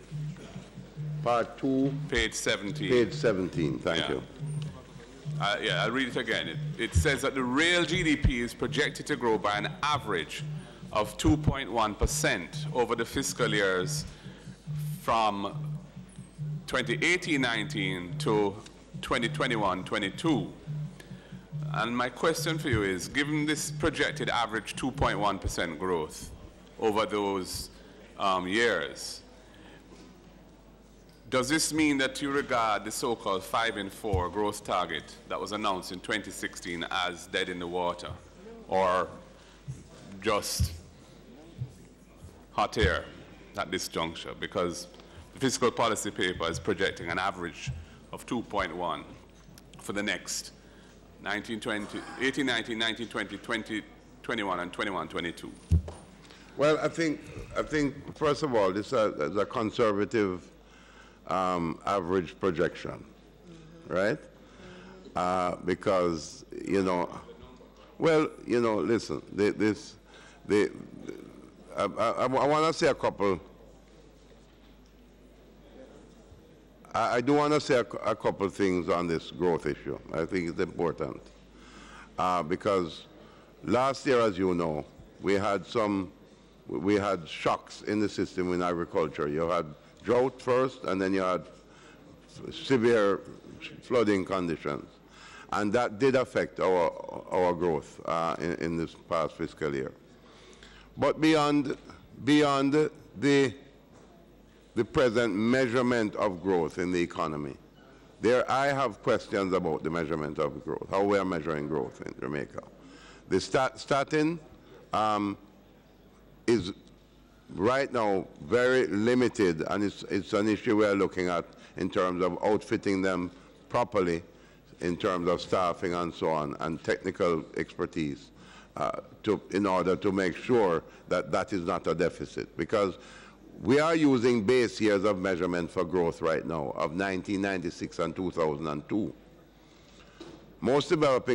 Part 2? Page 17. Page 17, thank you. Yeah, I'll read it again. It says that the real GDP is projected to grow by an average of 2.1% over the fiscal years from 2018-19 to 2021-22. And my question for you is, given this projected average 2.1% growth over those years, does this mean that you regard the so-called 5 in 4 growth target that was announced in 2016 as dead in the water, or just hot air at this juncture? Because the fiscal policy paper is projecting an average of 2.1 for the next 18, 19, 19, 20, 20, 21, and 21, 22. Well, I think first of all, this is a conservative average projection, right? Because, listen, I want to say a couple. I do want to say a couple things on this growth issue. I think it's important because last year, as you know, we had shocks in the system in agriculture. You had drought first, and then you had severe flooding conditions, and that did affect our growth in this past fiscal year. But beyond the present measurement of growth in the economy, I have questions about the measurement of growth, how we are measuring growth in Jamaica. The statin is right now very limited, and it's an issue we are looking at in terms of outfitting them properly in terms of staffing and so on, and technical expertise in order to make sure that that is not a deficit. Because we are using base years of measurement for growth right now of 1996 and 2002. Most developed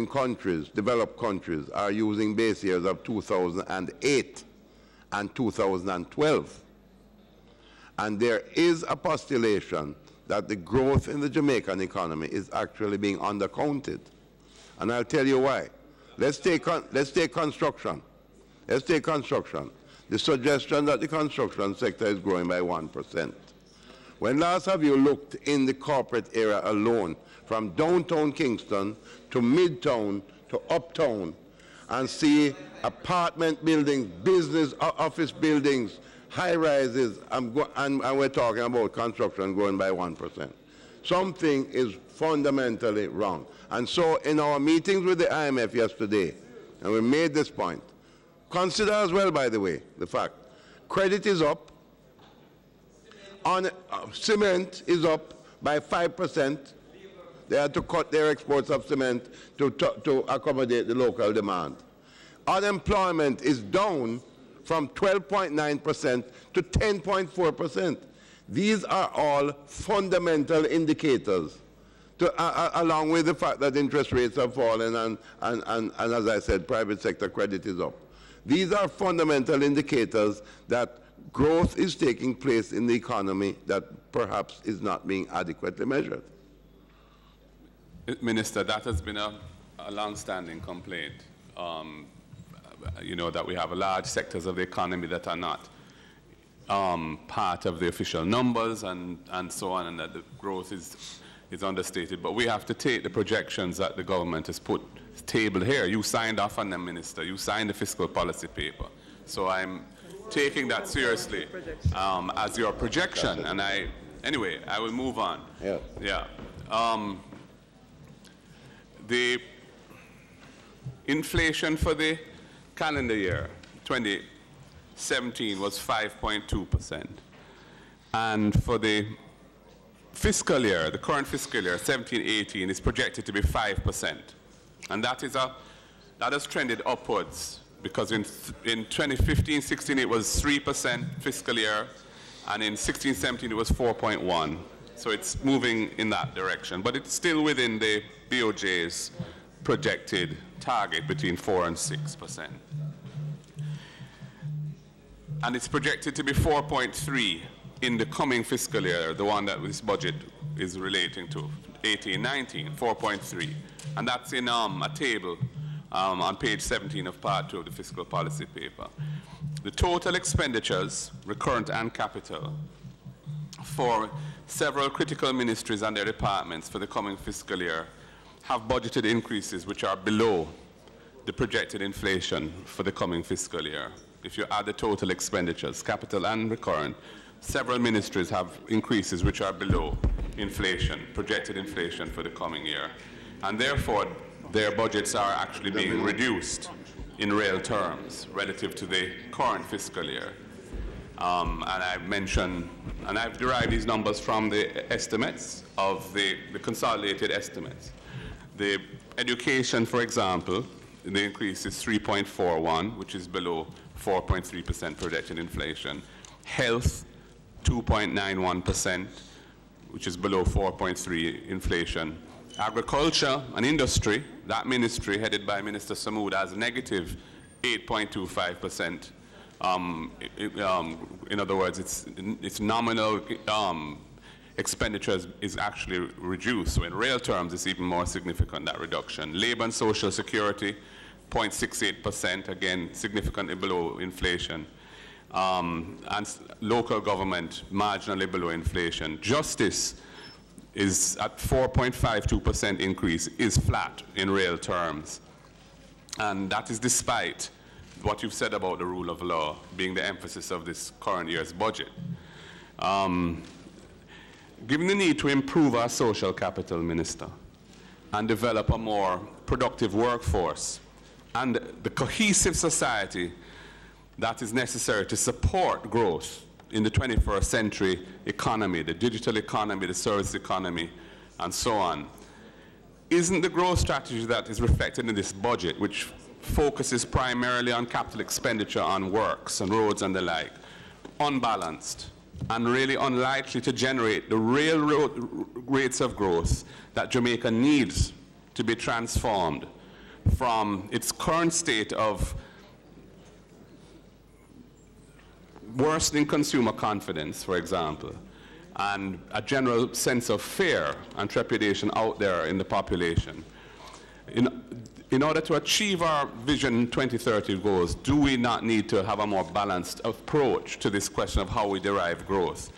countries are using base years of 2008 and 2012. And there is a postulation that the growth in the Jamaican economy is actually being undercounted. And I'll tell you why. Let's take construction. Let's take construction. The suggestion that the construction sector is growing by 1%. When last have you looked in the corporate area alone, from downtown Kingston to midtown to uptown, and see apartment buildings, business office buildings, high-rises, and we're talking about construction growing by 1%. Something is fundamentally wrong. And so in our meetings with the IMF yesterday, and we made this point, consider as well, by the way, the fact credit is up, on cement is up by 5%. They had to cut their exports of cement to accommodate the local demand. Unemployment is down from 12.9% to 10.4%. These are all fundamental indicators, along with the fact that interest rates have fallen and as I said, private sector credit is up. These are fundamental indicators that growth is taking place in the economy that perhaps is not being adequately measured. Minister, that has been a long-standing complaint. That we have large sectors of the economy that are not part of the official numbers and so on, and that the growth is is understated. But we have to take the projections that the government has put tabled here. You signed off on them, Minister. You signed the fiscal policy paper. So I'm taking that seriously as your projection. And anyway, I will move on. Yeah. The inflation for the calendar year 2017 was 5.2%. And for the fiscal year, the current fiscal year, 17-18, is projected to be 5%. And that has trended upwards, because in 2015-16 it was 3% fiscal year, and in 16-17 it was 4.1. So it's moving in that direction, but it's still within the BOJ's projected target between 4 and 6%. And it's projected to be 4.3 in the coming fiscal year, the one that this budget is relating to, 18-19, 4.3. And that's in a table on page 17 of part 2 of the fiscal policy paper. The total expenditures, recurrent and capital, for several critical ministries and their departments for the coming fiscal year have budgeted increases which are below the projected inflation for the coming fiscal year. If you add the total expenditures, capital and recurrent, several ministries have increases which are below inflation, projected inflation for the coming year. And therefore, their budgets are actually being reduced in real terms relative to the current fiscal year. And I've mentioned, and I've derived these numbers from the estimates of the consolidated estimates. The education, for example, the increase is 3.41, which is below 4.3% projected inflation. Health, 2.91%, which is below 4.3 inflation. Agriculture and industry, that ministry headed by Minister Samood, has negative 8.25%. In other words, its nominal expenditures is actually reduced. So in real terms, it's even more significant, that reduction. Labor and Social Security, 0.68%, again, significantly below inflation. And local government, marginally below inflation. Justice is at 4.52% increase, is flat in real terms. And that is despite what you've said about the rule of law being the emphasis of this current year's budget. Given the need to improve our social capital, Minister, and develop a more productive workforce, and the cohesive society that is necessary to support growth in the 21st century economy, the digital economy, the service economy, and so on, isn't the growth strategy that is reflected in this budget, which focuses primarily on capital expenditure on works and roads and the like, unbalanced and really unlikely to generate the real rates of growth that Jamaica needs to be transformed from its current state of worsening consumer confidence, for example, and a general sense of fear and trepidation out there in the population. In order to achieve our Vision 2030 goals, do we not need to have a more balanced approach to this question of how we derive growth?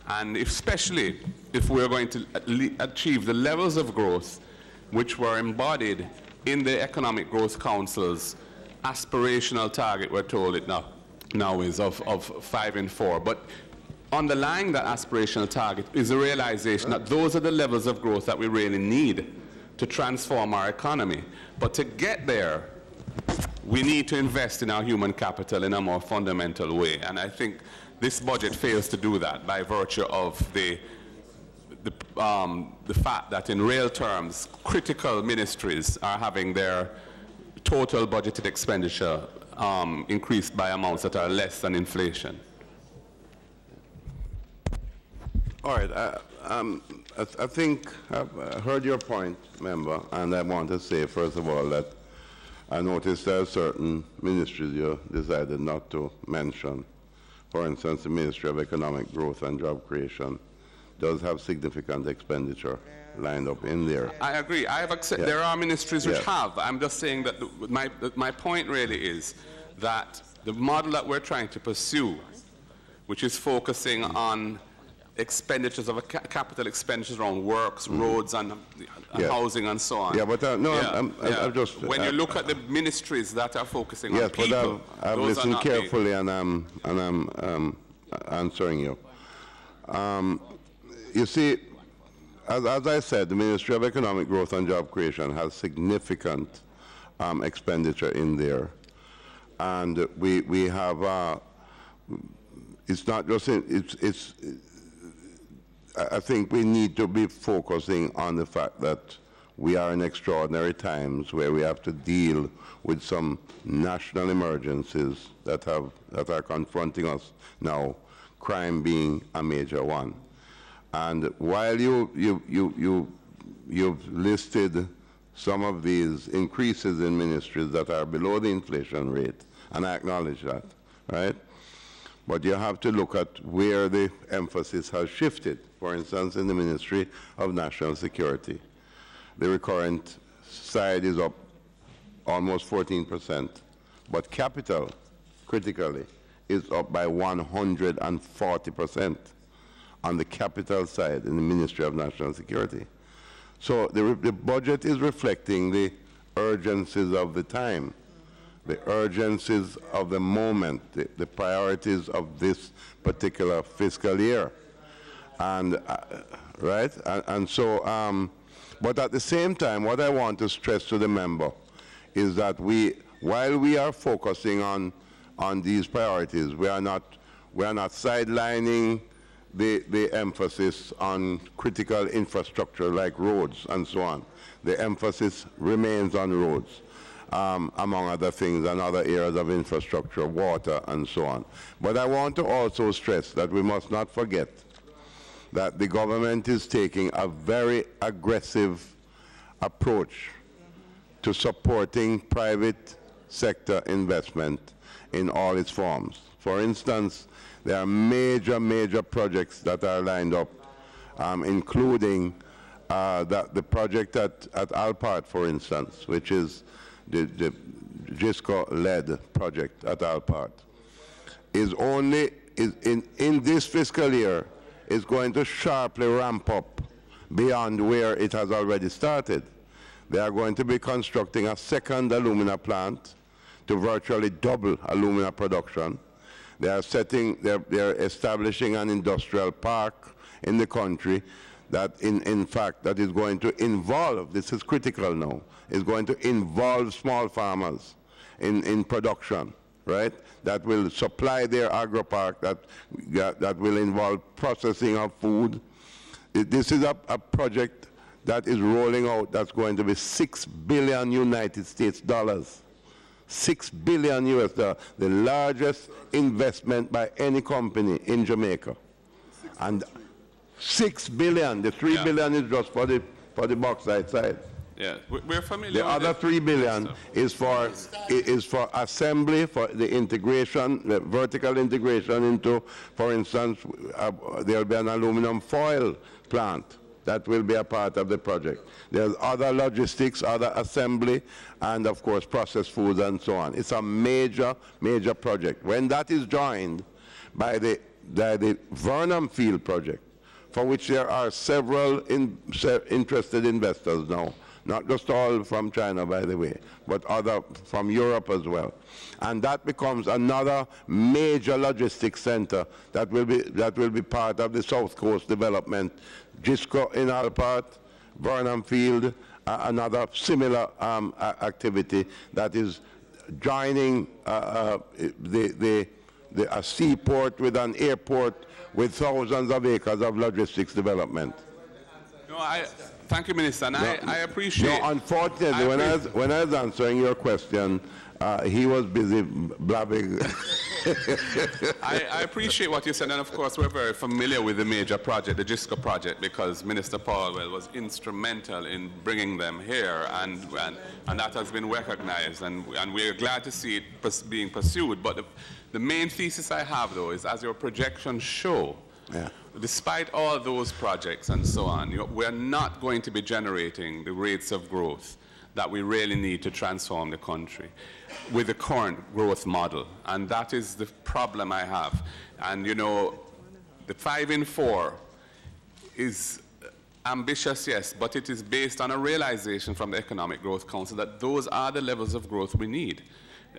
And especially if we're going to achieve the levels of growth which were embodied in the Economic Growth Council's aspirational target, we're told it now is of 5 and 4. But underlying that aspirational target is the realization that those are the levels of growth that we really need to transform our economy. But to get there, we need to invest in our human capital in a more fundamental way. And I think this budget fails to do that by virtue of the fact that in real terms, critical ministries are having their total budgeted expenditure increased by amounts that are less than inflation. All right. I think I've heard your point, member, and I want to say, first of all, that I noticed there are certain ministries you decided not to mention. For instance, the Ministry of Economic Growth and Job Creation does have significant expenditure lined up in there. I agree. I have accepted there are ministries which have. I'm just saying that my point really is that the model that we're trying to pursue, which is focusing on expenditures of capital expenditures around works, roads, and housing and so on. Yeah, but no, I'm just... when you look at the ministries that are focusing on people, yes, but I've listened carefully and I'm answering you. You see, as I said, the Ministry of Economic Growth and Job Creation has significant expenditure in there. And we have, it's not just, I think we need to be focusing on the fact that we are in extraordinary times where we have to deal with some national emergencies that are confronting us now, crime being a major one. And while you've listed some of these increases in ministries that are below the inflation rate, and I acknowledge that, right? But you have to look at where the emphasis has shifted. For instance, in the Ministry of National Security, the recurrent side is up almost 14%, but capital, critically, is up by 140% on the capital side in the Ministry of National Security. So the budget is reflecting the urgencies of the time, the urgencies of the moment, the priorities of this particular fiscal year. And, right? And so, but at the same time, what I want to stress to the member is that while we are focusing on these priorities, we are not sidelining the emphasis on critical infrastructure like roads and so on. The emphasis remains on roads, among other things, and other areas of infrastructure, water, and so on. But I want to also stress that we must not forget that the government is taking a very aggressive approach to supporting private sector investment in all its forms. For instance, there are major projects that are lined up, including the project at Alpart, for instance, which is the GISCO-led project at Alpart, in this fiscal year is going to sharply ramp up beyond where it has already started. They are going to be constructing a second alumina plant to virtually double alumina production. They are establishing an industrial park in the country that in fact that is going to involve, this is critical now, is going to involve small farmers in production, right? That will supply their agro-park, that will involve processing of food. This is a project that is rolling out that's going to be $6 billion United States dollars. $6 billion US dollars, the largest investment by any company in Jamaica. And $6 billion, the $3 billion is just for the bauxite side. Yeah, we're familiar. The other $3 billion is for assembly, for the integration, the vertical integration into, for instance, there will be an aluminum foil plant that will be a part of the project. There's other logistics, other assembly, and of course processed foods and so on. It's a major project. When that is joined by the Vernon Field project, for which there are several interested investors now, not just all from China, by the way, but other from Europe as well. And that becomes another major logistics center that will be part of the South Coast development. GISCO in Alpart, Vernon Field, another similar activity that is joining a seaport with an airport with thousands of acres of logistics development. No, thank you, Minister, and I appreciate... No, unfortunately, when I was answering your question, he was busy blabbing. I appreciate what you said, and of course we're very familiar with the major project, the GISCO project, because Minister Paulwell was instrumental in bringing them here, and that has been recognized, and we're glad to see it being pursued. But the main thesis I have, though, is as your projections show, despite all those projects and so on, we're not going to be generating the rates of growth that we really need to transform the country with the current growth model. And that is the problem I have. And you know, the 5 in 4 is ambitious, yes, but it is based on a realization from the Economic Growth Council that those are the levels of growth we need.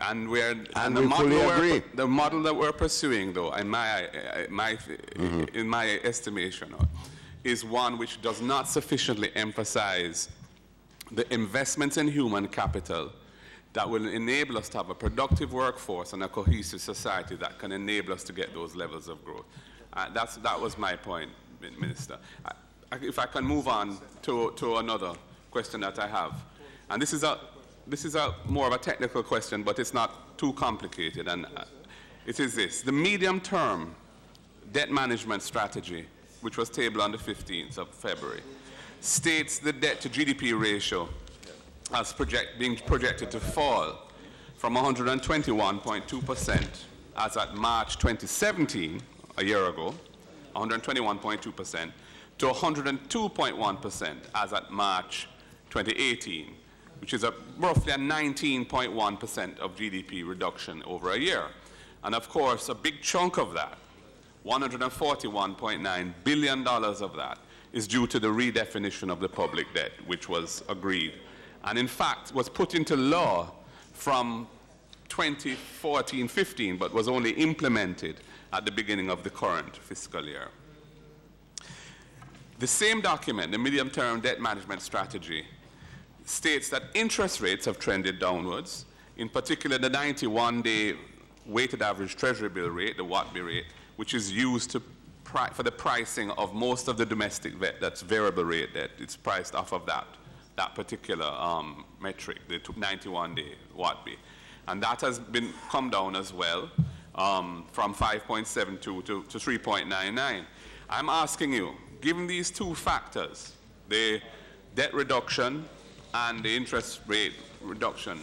And we fully agree. The model that we're pursuing, though, in my estimation, is one which does not sufficiently emphasize the investments in human capital that will enable us to have a productive workforce and a cohesive society that can enable us to get those levels of growth. That was my point, Minister. If I can move on to another question that I have, and this is more of a technical question, but it's not too complicated, and it is this: the medium-term debt management strategy, which was tabled on the 15th of February, states the debt-to-GDP ratio as being projected to fall from 121.2% as at March 2017, a year ago, 121.2%, to 102.1% as at March 2018, which is roughly a 19.1% of GDP reduction over a year. And of course, a big chunk of that, $141.9 billion of that, is due to the redefinition of the public debt, which was agreed, and in fact was put into law from 2014-15, but was only implemented at the beginning of the current fiscal year. The same document, the medium-term debt management strategy, states that interest rates have trended downwards, in particular the 91-day weighted average treasury bill rate, the WATB rate, which is used for the pricing of most of the domestic debt, that's variable rate debt. It's priced off of that particular metric, the 91-day WATB. And that has come down as well from 5.72 to 3.99. I'm asking you, given these two factors, the debt reduction and the interest rate reduction,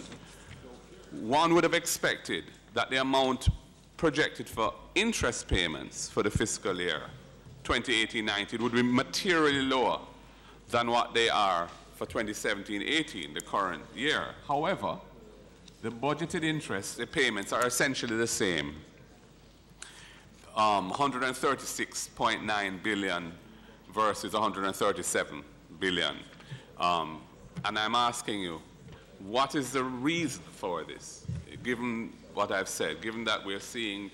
one would have expected that the amount projected for interest payments for the fiscal year 2018-19 would be materially lower than what they are for 2017-18, the current year. However, the budgeted interest, the payments are essentially the same. 136.9 billion versus 137 billion. And I'm asking you, what is the reason for this? Given what I've said, given that we're seeing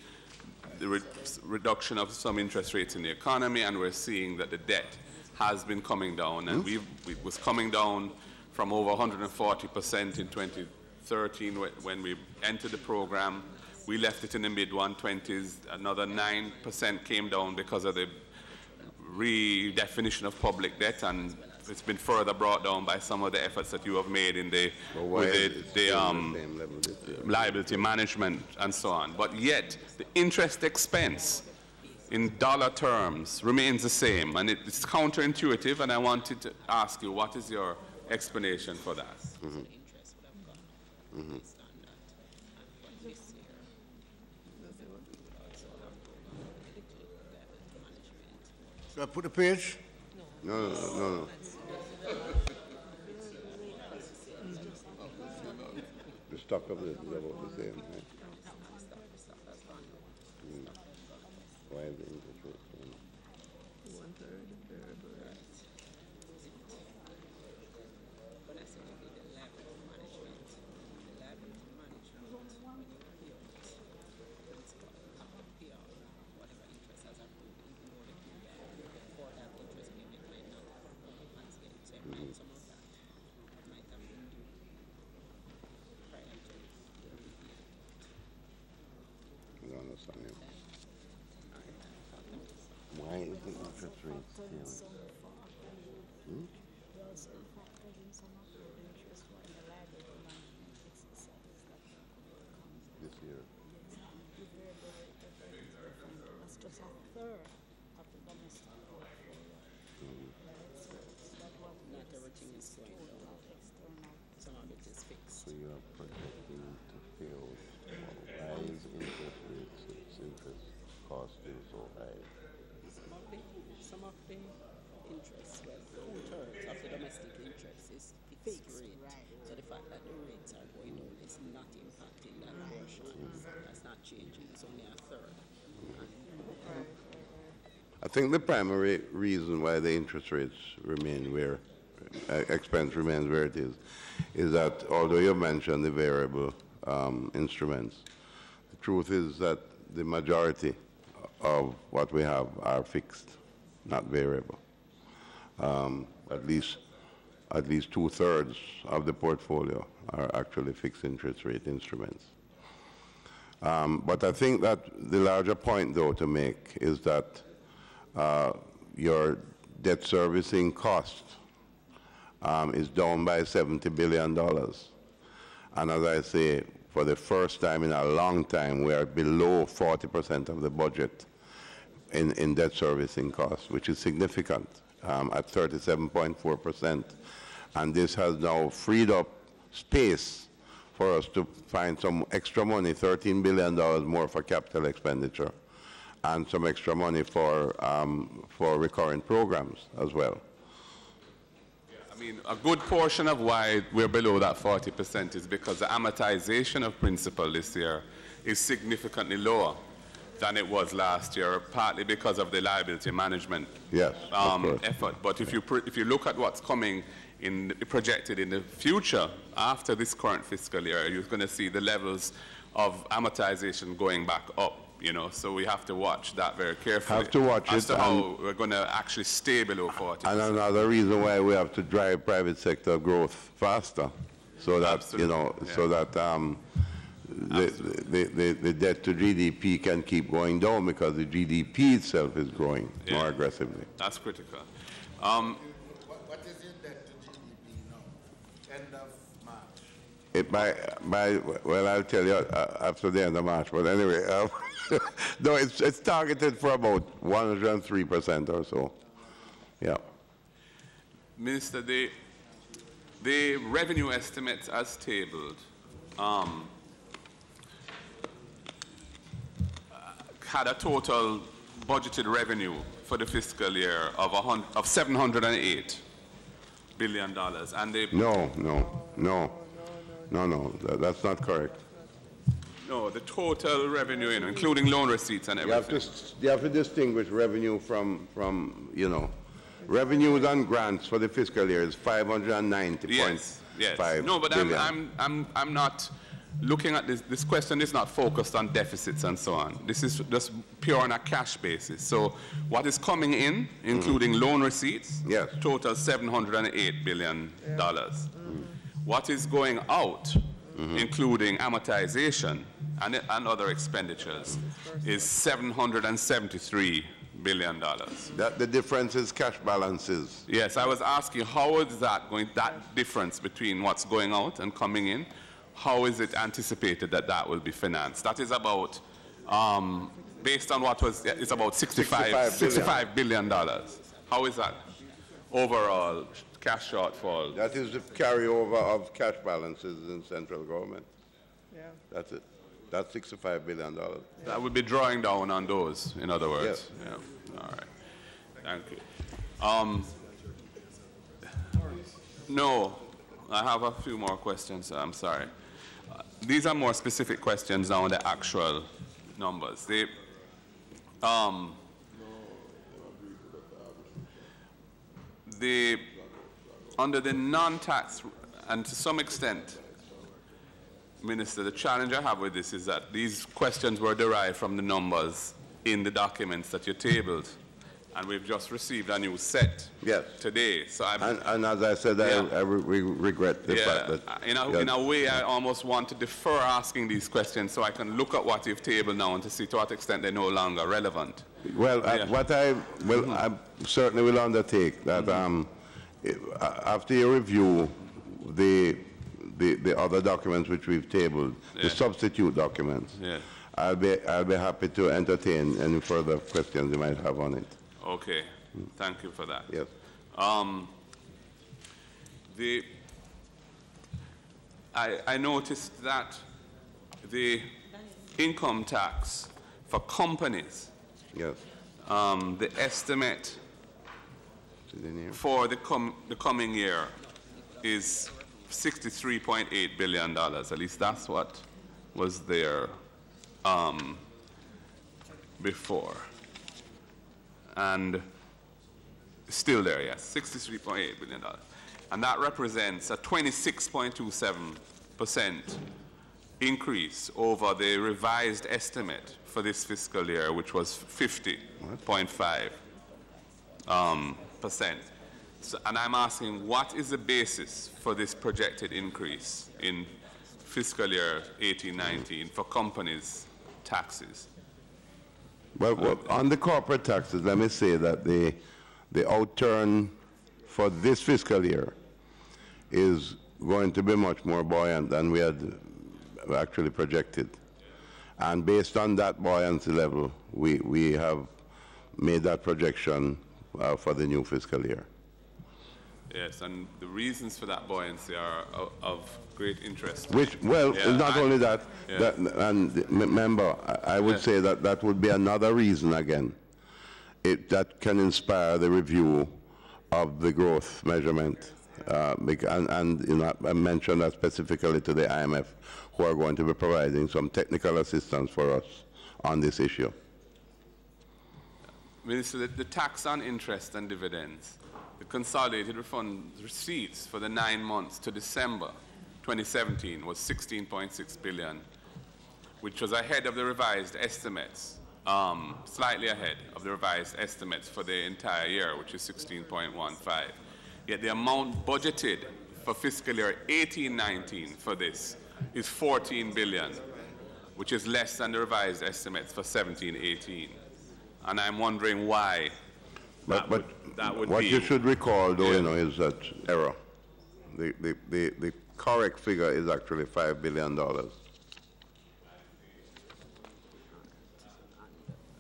the reduction of some interest rates in the economy, and we're seeing that the debt has been coming down, and it was coming down from over 140% in 2013 when we entered the program. We left it in the mid-120s. Another 9% came down because of the redefinition of public debt, and it's been further brought down by some of the efforts that you have made in the liability management and so on. But yet, the interest expense in dollar terms remains the same, and it's counterintuitive, and I wanted to ask you, what is your explanation for that? Should I put the page? No. The stock of the level is the same, right? Why is the interest rate going up? 1/3 variable rate. Why is the interest rate still? This year. That's just a third of the domestic portfolio. Not everything is going down. Some of it is fixed. So you are projecting to fail why is interest rates, interest cost is so high? Some of the interest, well, 2/3 of the domestic interest is fixed rate. Right. So the fact that the rates are going down is not impacting that portion. That's not changing. It's only a third. I think the primary reason why the interest rates remain where, expense remains where it is that although you mentioned the variable instruments, the truth is that the majority of what we have are fixed, not variable. At least 2/3 of the portfolio are actually fixed interest rate instruments. But I think that the larger point, though, to make is that your debt servicing cost is down by $70 billion. And as I say, for the first time in a long time, we are below 40% of the budget in debt servicing costs, which is significant, at 37.4%. And this has now freed up space for us to find some extra money, $13 billion more for capital expenditure, and some extra money for recurrent programs as well. I mean, a good portion of why we're below that 40% is because the amortization of principal this year is significantly lower than it was last year, partly because of the liability management effort. But if you look at what's coming projected in the future after this current fiscal year, you're going to see the levels of amortization going back up. You know, so we have to watch that very carefully. Have to watch as it. to how we're going to actually stay below 40%. And another reason why we have to drive private sector growth faster, so that so that the debt to GDP can keep going down, because the GDP itself is growing more aggressively. That's critical. What is your debt to GDP now? End of March. Well, I'll tell you after the end of March. But anyway, no, it's targeted for about 103% or so. Yeah. Minister, the revenue estimates as tabled had a total budgeted revenue for the fiscal year of $708 billion, and they No, that's not correct. No, the total revenue, including loan receipts and everything. You have to distinguish revenue from revenues and grants for the fiscal year is 590.5 No, but billion. I'm not looking at this. This question is not focused on deficits and so on. This is just pure on a cash basis. So what is coming in, including loan receipts, total $708 billion. What is going out, including amortization and other expenditures, is $773 billion. The difference is cash balances. Yes, I was asking how is that going, that difference between what's going out and coming in, how is it anticipated that that will be financed? That is about, based on what was, it's about $65 billion. How is that overall cash shortfall? That is the carryover of cash balances in central government. Yeah. That's it. That's $65 billion. That would be drawing down on those, in other words. Yeah. All right. Thank you. No, I have a few more questions. I'm sorry. These are more specific questions now on the actual numbers. Under the non-tax, and to some extent, Minister, the challenge I have with this is that these questions were derived from the numbers in the documents that you tabled, and we've just received a new set today. So and as I said, I regret the fact that... In a way, I almost want to defer asking these questions so I can look at what you've tabled now and to see to what extent they're no longer relevant. Well, what I certainly will undertake that after you review the other documents which we've tabled, the substitute documents, I'll be happy to entertain any further questions you might have on it. Okay, thank you for that. Yes. I noticed that the income tax for companies, the estimate for the coming year is $63.8 billion. At least that's what was there before. and still there, yes, $63.8 billion. And that represents a 26.27% increase over the revised estimate for this fiscal year, which was 50.5%. So, and I'm asking, what is the basis for this projected increase in fiscal year 18-19 for companies' taxes? Well, on the corporate taxes, let me say that the outturn for this fiscal year is going to be much more buoyant than we had actually projected. And based on that buoyancy level, we have made that projection for the new fiscal year. Yes, and the reasons for that buoyancy are of great interest. Which, well, not only that, and remember, I would say that that would be another reason again, that can inspire the review of the growth measurement. And you know, I mentioned that specifically to the IMF, who are going to be providing some technical assistance for us on this issue. Minister, the tax on interest and dividends, the consolidated refund receipts for the 9 months to December 2017 was $16.6 billion, which was ahead of the revised estimates, slightly ahead of the revised estimates for the entire year, which is 16.15. Yet the amount budgeted for fiscal year 18-19 for this is $14 billion, which is less than the revised estimates for 17-18. And I'm wondering why that would what be. You should recall, though, you know, is that error. The correct figure is actually $5 billion.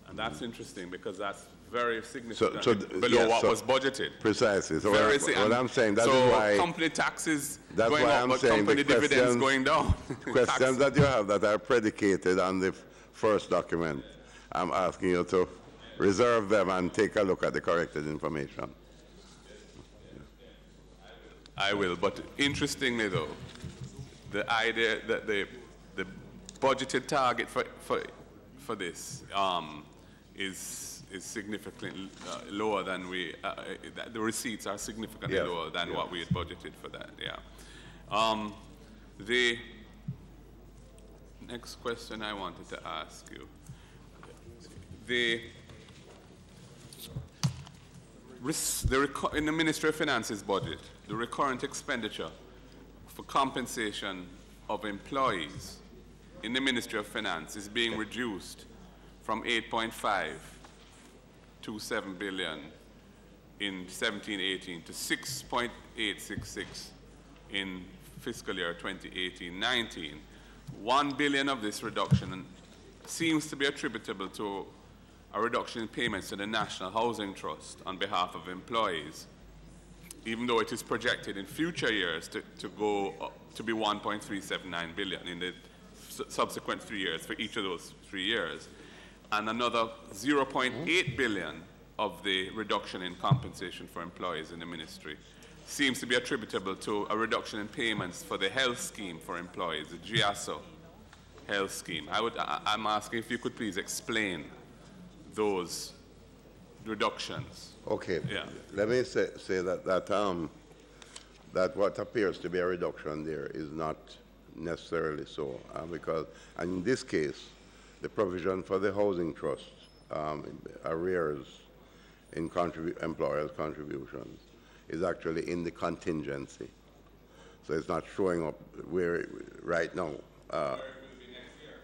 And that's interesting because that's very significant below yes, what was budgeted. Precisely. So What I'm saying, that so is why company taxes that's going why up, I'm but saying company dividends going down. Questions that you have that are predicated on the first document, I'm asking you to reserve them and take a look at the corrected information. I will, but interestingly though, the idea that the budgeted target for this is significantly lower than the receipts are significantly lower than what we had budgeted for that. Yeah. The next question I wanted to ask you, in the Ministry of Finance's budget, the recurrent expenditure for compensation of employees in the Ministry of Finance is being reduced from 8.527 billion in 17-18 to 6.866 in fiscal year 2018-19. 1 billion of this reduction seems to be attributable to a reduction in payments to the National Housing Trust on behalf of employees, even though it is projected in future years to go up to be 1.379 billion in the subsequent 3 years for each of those 3 years. And another 0.8 billion of the reduction in compensation for employees in the ministry seems to be attributable to a reduction in payments for the health scheme for employees, the GIASO health scheme. I'm asking if you could please explain those reductions. Okay. Yeah. Let me say that what appears to be a reduction there is not necessarily so, because in this case, the provision for the housing trust arrears in employers' contributions is actually in the contingency. So it's not showing up right now.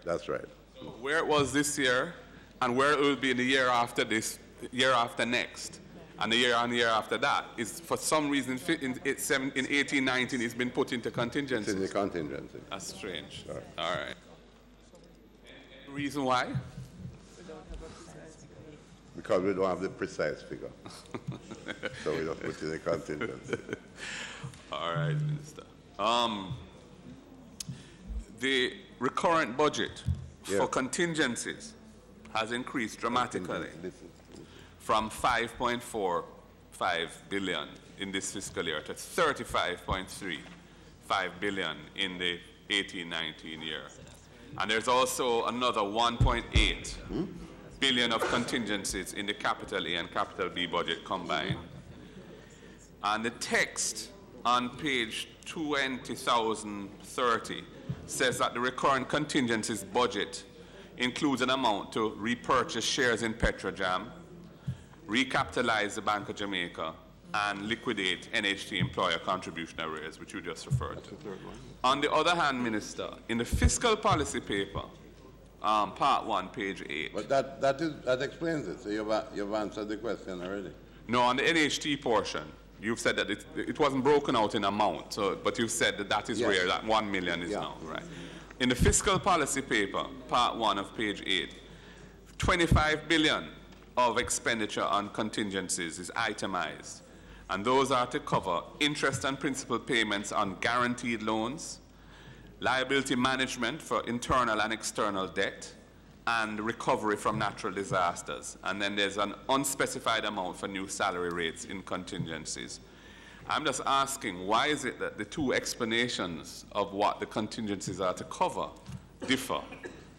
That's right. So where it was this year and where it will be in the year after this, year after next, and the year after that, is for some reason in 18-19 it's been put into contingency. It's in the contingency. That's strange. Sorry. All right. Reason why? Because we don't have the precise figure. So we don't put it in the contingency. All right, Minister. The recurrent budget for contingencies has increased dramatically from 5.45 billion in this fiscal year to 35.35 billion in the 18-19 year. And there's also another 1.8 billion of contingencies in the capital A and capital B budget combined. And the text on page 20,030 says that the recurrent contingencies budget includes an amount to repurchase shares in PetroJam, recapitalize the Bank of Jamaica, and liquidate NHT employer contribution arrears, which you just referred to. On the other hand, Minister, in the fiscal policy paper, part 1, page 8. But that explains it, so you've answered the question already. No, on the NHT portion, you've said that it wasn't broken out in amount, so, but you've said that that is yes. where that 1 million is now, right? In the fiscal policy paper, part 1 of page 8, 25 billion of expenditure on contingencies is itemized, and those are to cover interest and principal payments on guaranteed loans, liability management for internal and external debt, and recovery from natural disasters. And then there's an unspecified amount for new salary rates in contingencies. I'm just asking, why is it that the two explanations of what the contingencies are to cover differ?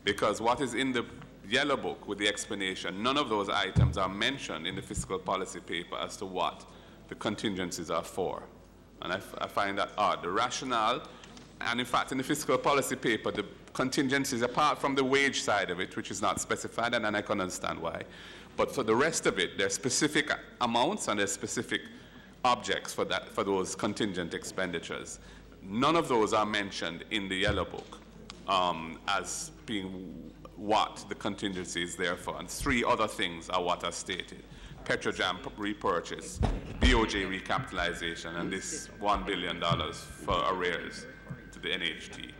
Because what is in the yellow book with the explanation, none of those items are mentioned in the fiscal policy paper as to what the contingencies are for. And I find that odd. The rationale, and in fact in the fiscal policy paper, the contingencies, apart from the wage side of it, which is not specified, and I can understand why, but for the rest of it, there's specific amounts and there's specific objects for those contingent expenditures. None of those are mentioned in the yellow book as being what the contingency is there for. And 3 other things are what are stated: PetroJam repurchase, BOJ recapitalization, and this $1 billion for arrears to the NHT.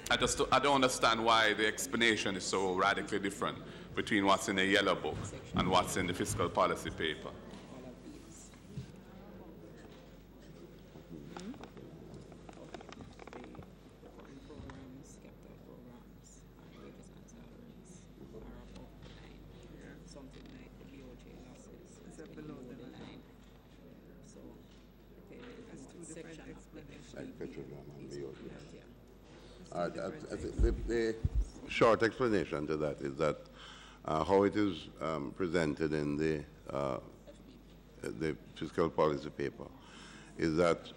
I don't understand why the explanation is so radically different between what's in the yellow book and what's in the fiscal policy paper. The short explanation to that is that how it is presented in the fiscal policy paper is that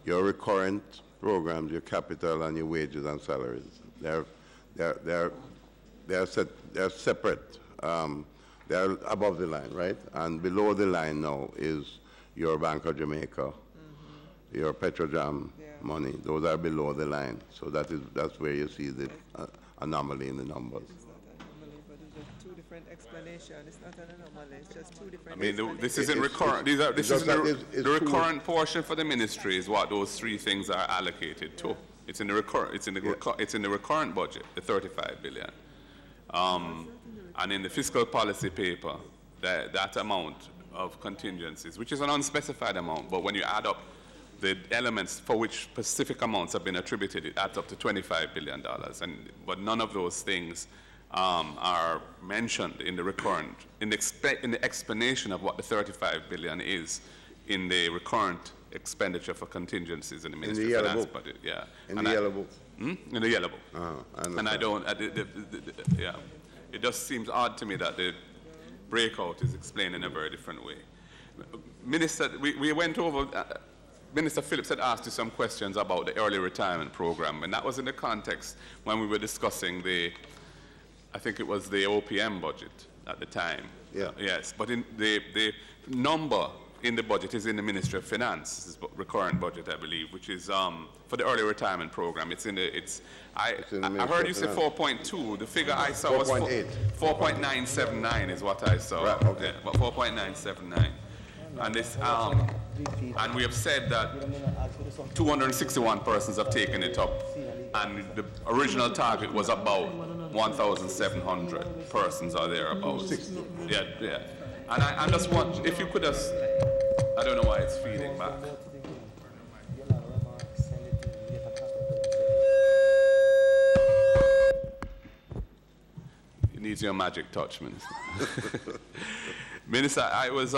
your recurrent programs, your capital and your wages and salaries, they're separate. They're above the line, right? And below the line now is your Bank of Jamaica, your PetroJam money. Those are below the line. So that's where you see the anomaly in the numbers. It's not an anomaly, but it's just 2 different explanations. It's not an anomaly. It's just 2 different. I mean, this isn't recurrent. The recurrent portion for the ministry is what those 3 things are allocated to. It's in the recurrent budget, the 35 billion. And in the fiscal policy paper, that amount of contingencies, which is an unspecified amount, but when you add up the elements for which specific amounts have been attributed, it adds up to $25 billion. But none of those things are mentioned in the recurrent, in the explanation of what the 35 billion is in the recurrent expenditure for contingencies in the Ministry of Finance budget. Yeah. In the yellow book? In the yellow book. And I don't, yeah. It just seems odd to me that the breakout is explained in a very different way. Minister, we went over, Minister Phillips had asked you some questions about the early retirement program, and that was in the context when we were discussing I think it was the OPM budget at the time. Yeah. Yes, but in the number in the budget is in the Ministry of Finance, this recurrent budget, I believe, which is for the early retirement program. I heard you say 4.2. The figure I saw was 4.979 is what I saw. Right, okay. Yeah, but 4.979. And this, and we have said that 261 persons have taken it up, and the original target was about 1,700 persons are there about. Yeah, yeah. And I just want, if you could just, I don't know why it's feeding back. It needs your magic touch, Minister. Minister, I was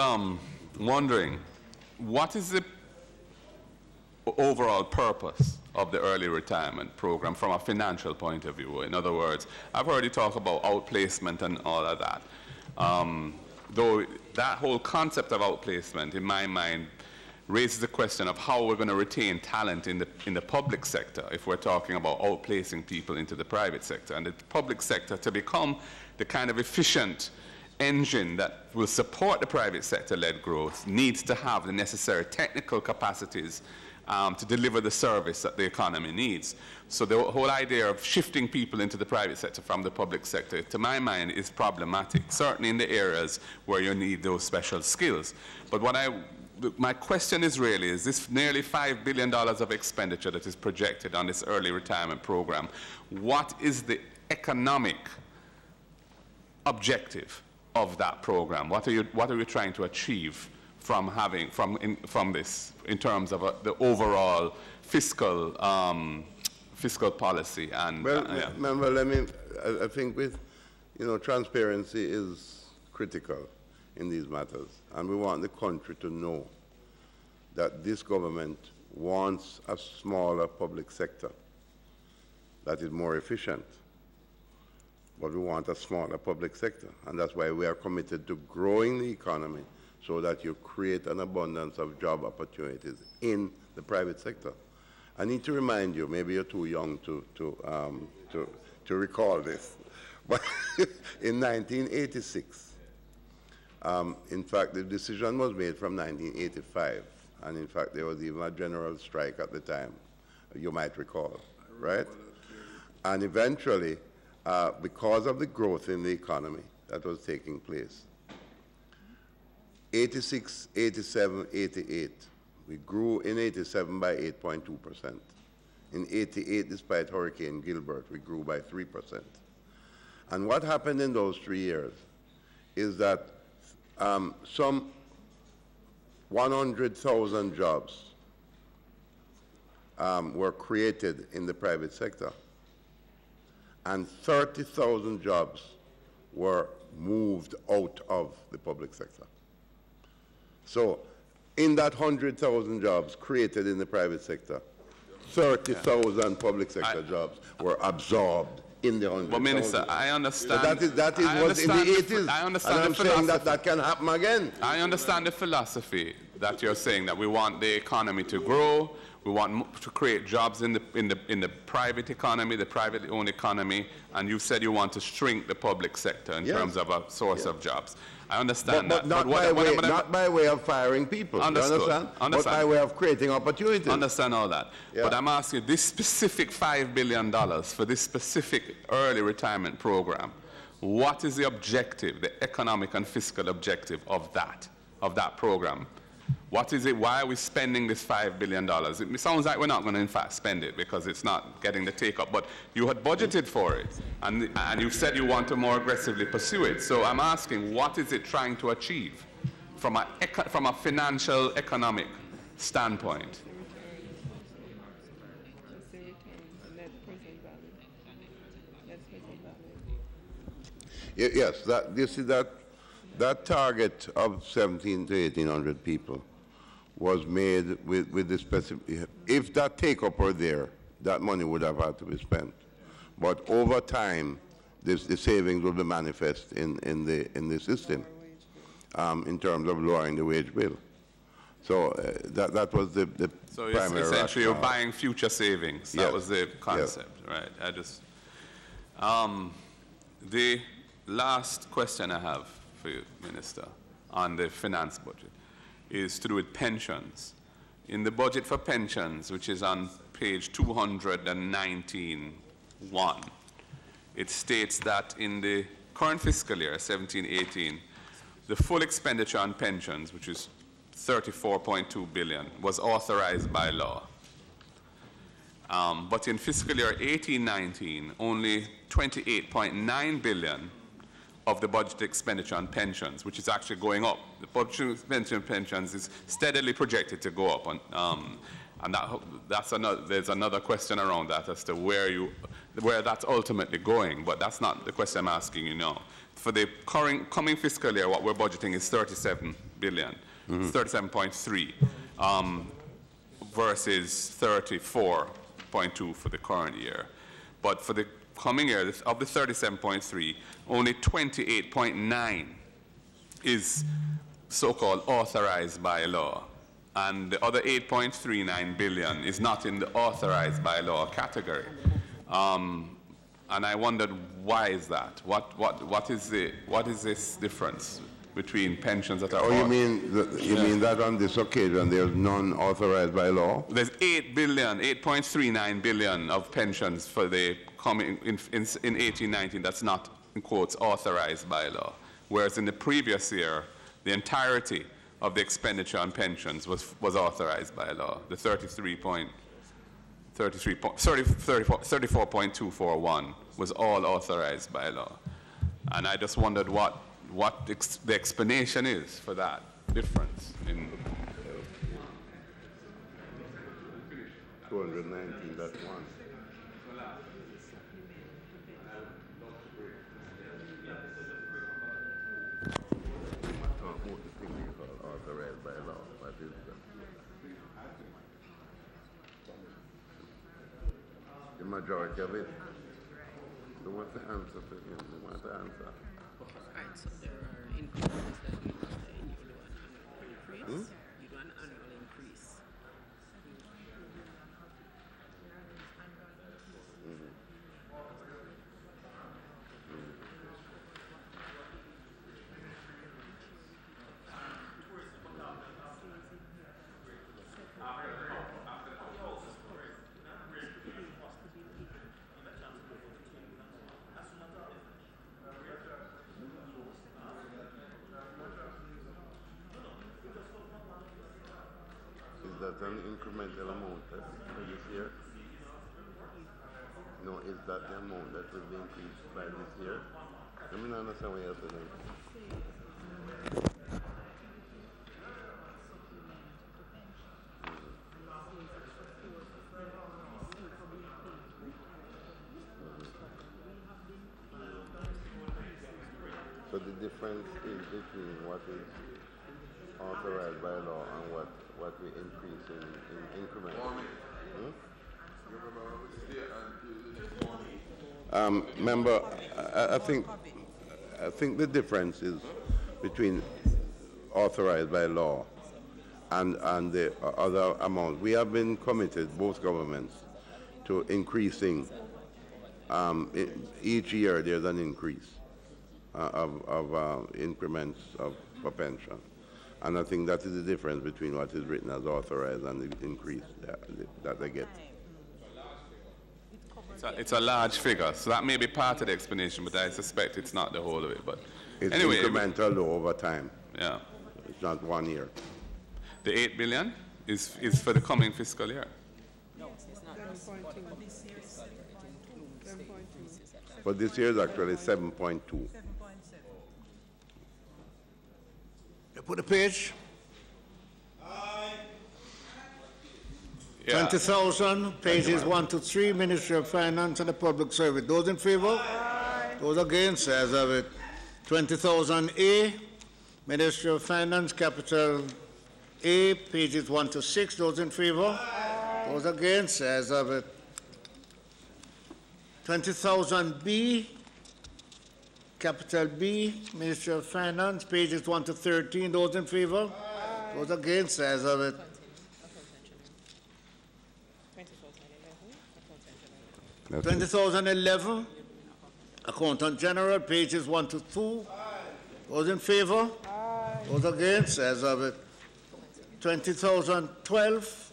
wondering, what is the overall purpose of the early retirement program from a financial point of view. In other words, I've heard you talk about outplacement and all of that. Though that whole concept of outplacement, in my mind, raises the question of how we're going to retain talent in the public sector if we're talking about outplacing people into the private sector. And the public sector, to become the kind of efficient engine that will support the private sector-led growth, needs to have the necessary technical capacities to deliver the service that the economy needs. So the whole idea of shifting people into the private sector from the public sector, to my mind, is problematic, certainly in the areas where you need those special skills. But my question is really, is this nearly $5 billion of expenditure that is projected on this early retirement program, what is the economic objective of that program? What are you trying to achieve from this in terms of the overall fiscal policy? And well, remember, I think transparency is critical in these matters, and we want the country to know that this government wants a smaller public sector that is more efficient. But we want a smaller public sector, and that's why we are committed to growing the economy so that you create an abundance of job opportunities in the private sector. I need to remind you, maybe you're too young to recall this, but in 1986, in fact, the decision was made from 1985, and in fact, there was even a general strike at the time, you might recall, right? And eventually, because of the growth in the economy that was taking place, 86, 87, 88, we grew in 87 by 8.2%. In 88, despite Hurricane Gilbert, we grew by 3%. And what happened in those 3 years is that some 100,000 jobs were created in the private sector, and 30,000 jobs were moved out of the public sector. So in that 100,000 jobs created in the private sector, 30,000 public sector jobs were absorbed in the 100,000. But Minister, I understand. So that is what in the 80s. I understand and I'm saying that can happen again. I understand the philosophy that you're saying, that we want the economy to grow, we want to create jobs in the private economy, the privately owned economy, and you said you want to shrink the public sector in terms of a source of jobs. I understand but that. Not by way of firing people. Understood. You understand? But by way of creating opportunities. Understand all that. Yeah. But I'm asking, this specific $5 billion for this specific early retirement program, what is the objective, the economic and fiscal objective of that program? What is it? Why are we spending this $5 billion? It sounds like we're not going to, in fact, spend it because it's not getting the take-up. But you had budgeted for it, and you said you want to more aggressively pursue it. So I'm asking, what is it trying to achieve from a financial, economic standpoint? Yes, you see that target of 1,700 to 1,800 people was made with the specific. If that take-up were there, that money would have had to be spent. But over time, the savings will be manifest in the system in terms of lowering the wage bill. So that was the primary. So essentially, you're buying future savings. That was the concept, right? The last question I have for you, Minister, on the finance budget is to do with pensions. In the budget for pensions, which is on page 219.1, it states that in the current fiscal year, 17-18, the full expenditure on pensions, which is $34.2 billion, was authorized by law. But in fiscal year 18-19, only $28.9 billion of the budget expenditure on pensions, which is actually going up. The budget expenditure on pensions is steadily projected to go up, and there's another question around that as to where that's ultimately going, but that's not the question I'm asking you now. For the coming fiscal year, what we're budgeting is $37 billion, 37.3, versus 37.2 for the current year. But for the coming year, of the 37.3, only 28.9 is so-called authorized by law. And the other 8.39 billion is not in the authorized by law category. And I wondered, why is that? What is this difference between pensions that are... Oh, you mean that on this occasion there's none authorized by law? There's 8.39 billion of pensions for the coming in 1819 that's not, in quotes, authorized by law. Whereas in the previous year, the entirety of the expenditure on pensions was authorized by law. The 34.241 was all authorized by law. And I just wondered what the explanation is for that difference in 219.1. Authorized by law. What is that? The majority of it. So what's the answer to him? What's the answer? Right, so there are increases that you do an annual increase. You do an annual increase. Is that an incremental amount for this year? No, is that the amount that will be increased by this year? Let me understand what you're saying. So the difference is between what is authorized by law and what we increase in increment. Member, I think the difference is between authorized by law and the other amount. We have been committed, both governments, to increasing. Each year there's an increase of increments for pension. And I think that is the difference between what is written as authorized and the increase that they get. It's a large figure, so that may be part of the explanation, but I suspect it's not the whole of it. But it's anyway, incremental though, over time. Yeah. It's not 1 year. The 8 billion is for the coming fiscal year. No, it's not. For this year, it's actually 7.2. You put the page. Yeah. 20,000, pages 1 to 3, Ministry of Finance and the Public Service. Those in favor? Those against? As of it. 20,000 A, Ministry of Finance, Capital A, pages 1 to 6. Those in favor? Those against? As of it. 20,000 B, Capital B, Ministry of Finance, pages 1 to 13. Those in favor? Those against? As of it. 20,011, Accountant General, pages 1 to 2. Those in favor? Those against? As of it. 20,012,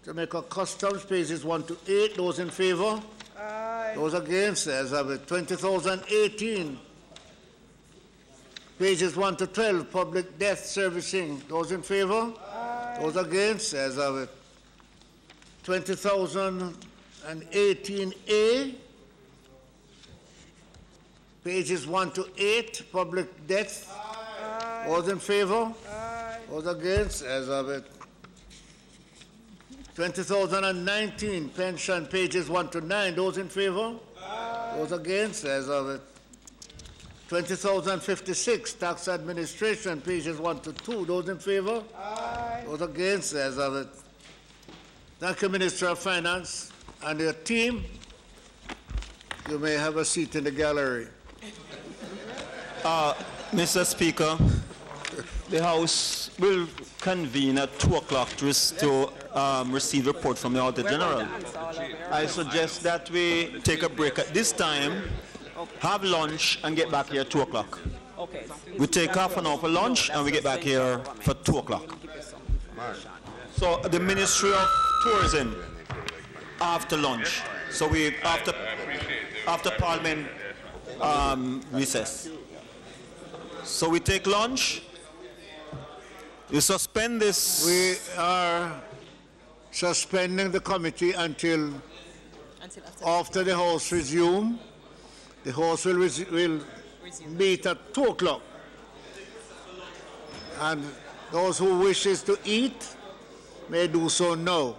Jamaica Customs, pages 1 to 8. Those in favor? Those against? As of it. 20,018, pages 1 to 12, Public Debt Servicing. Those in favor? Those against? As of it. 20,018A, pages 1 to 8, Public Debt. Those in favor? Those against? As of it. 20,019, Pension, pages 1 to 9. Those in favor? Those against? As of it. 20,056, Tax Administration, pages 1 to 2. Those in favor? Those against? As of it. Thank you, Minister of Finance. and your team, you may have a seat in the gallery. Mr. Speaker, the House will convene at 2 o'clock to receive a report from the Auditor General. I suggest that we take a break at this time, have lunch, and get back here at 2 o'clock. Okay. We take half an hour for lunch, and we get back here for 2 o'clock. So the Ministry of Tourism after lunch. So we after Parliament recess. So we take lunch. You suspend this. We are suspending the committee until after the House resume. The House will meet at 2 o'clock. And those who wishes to eat may do so now.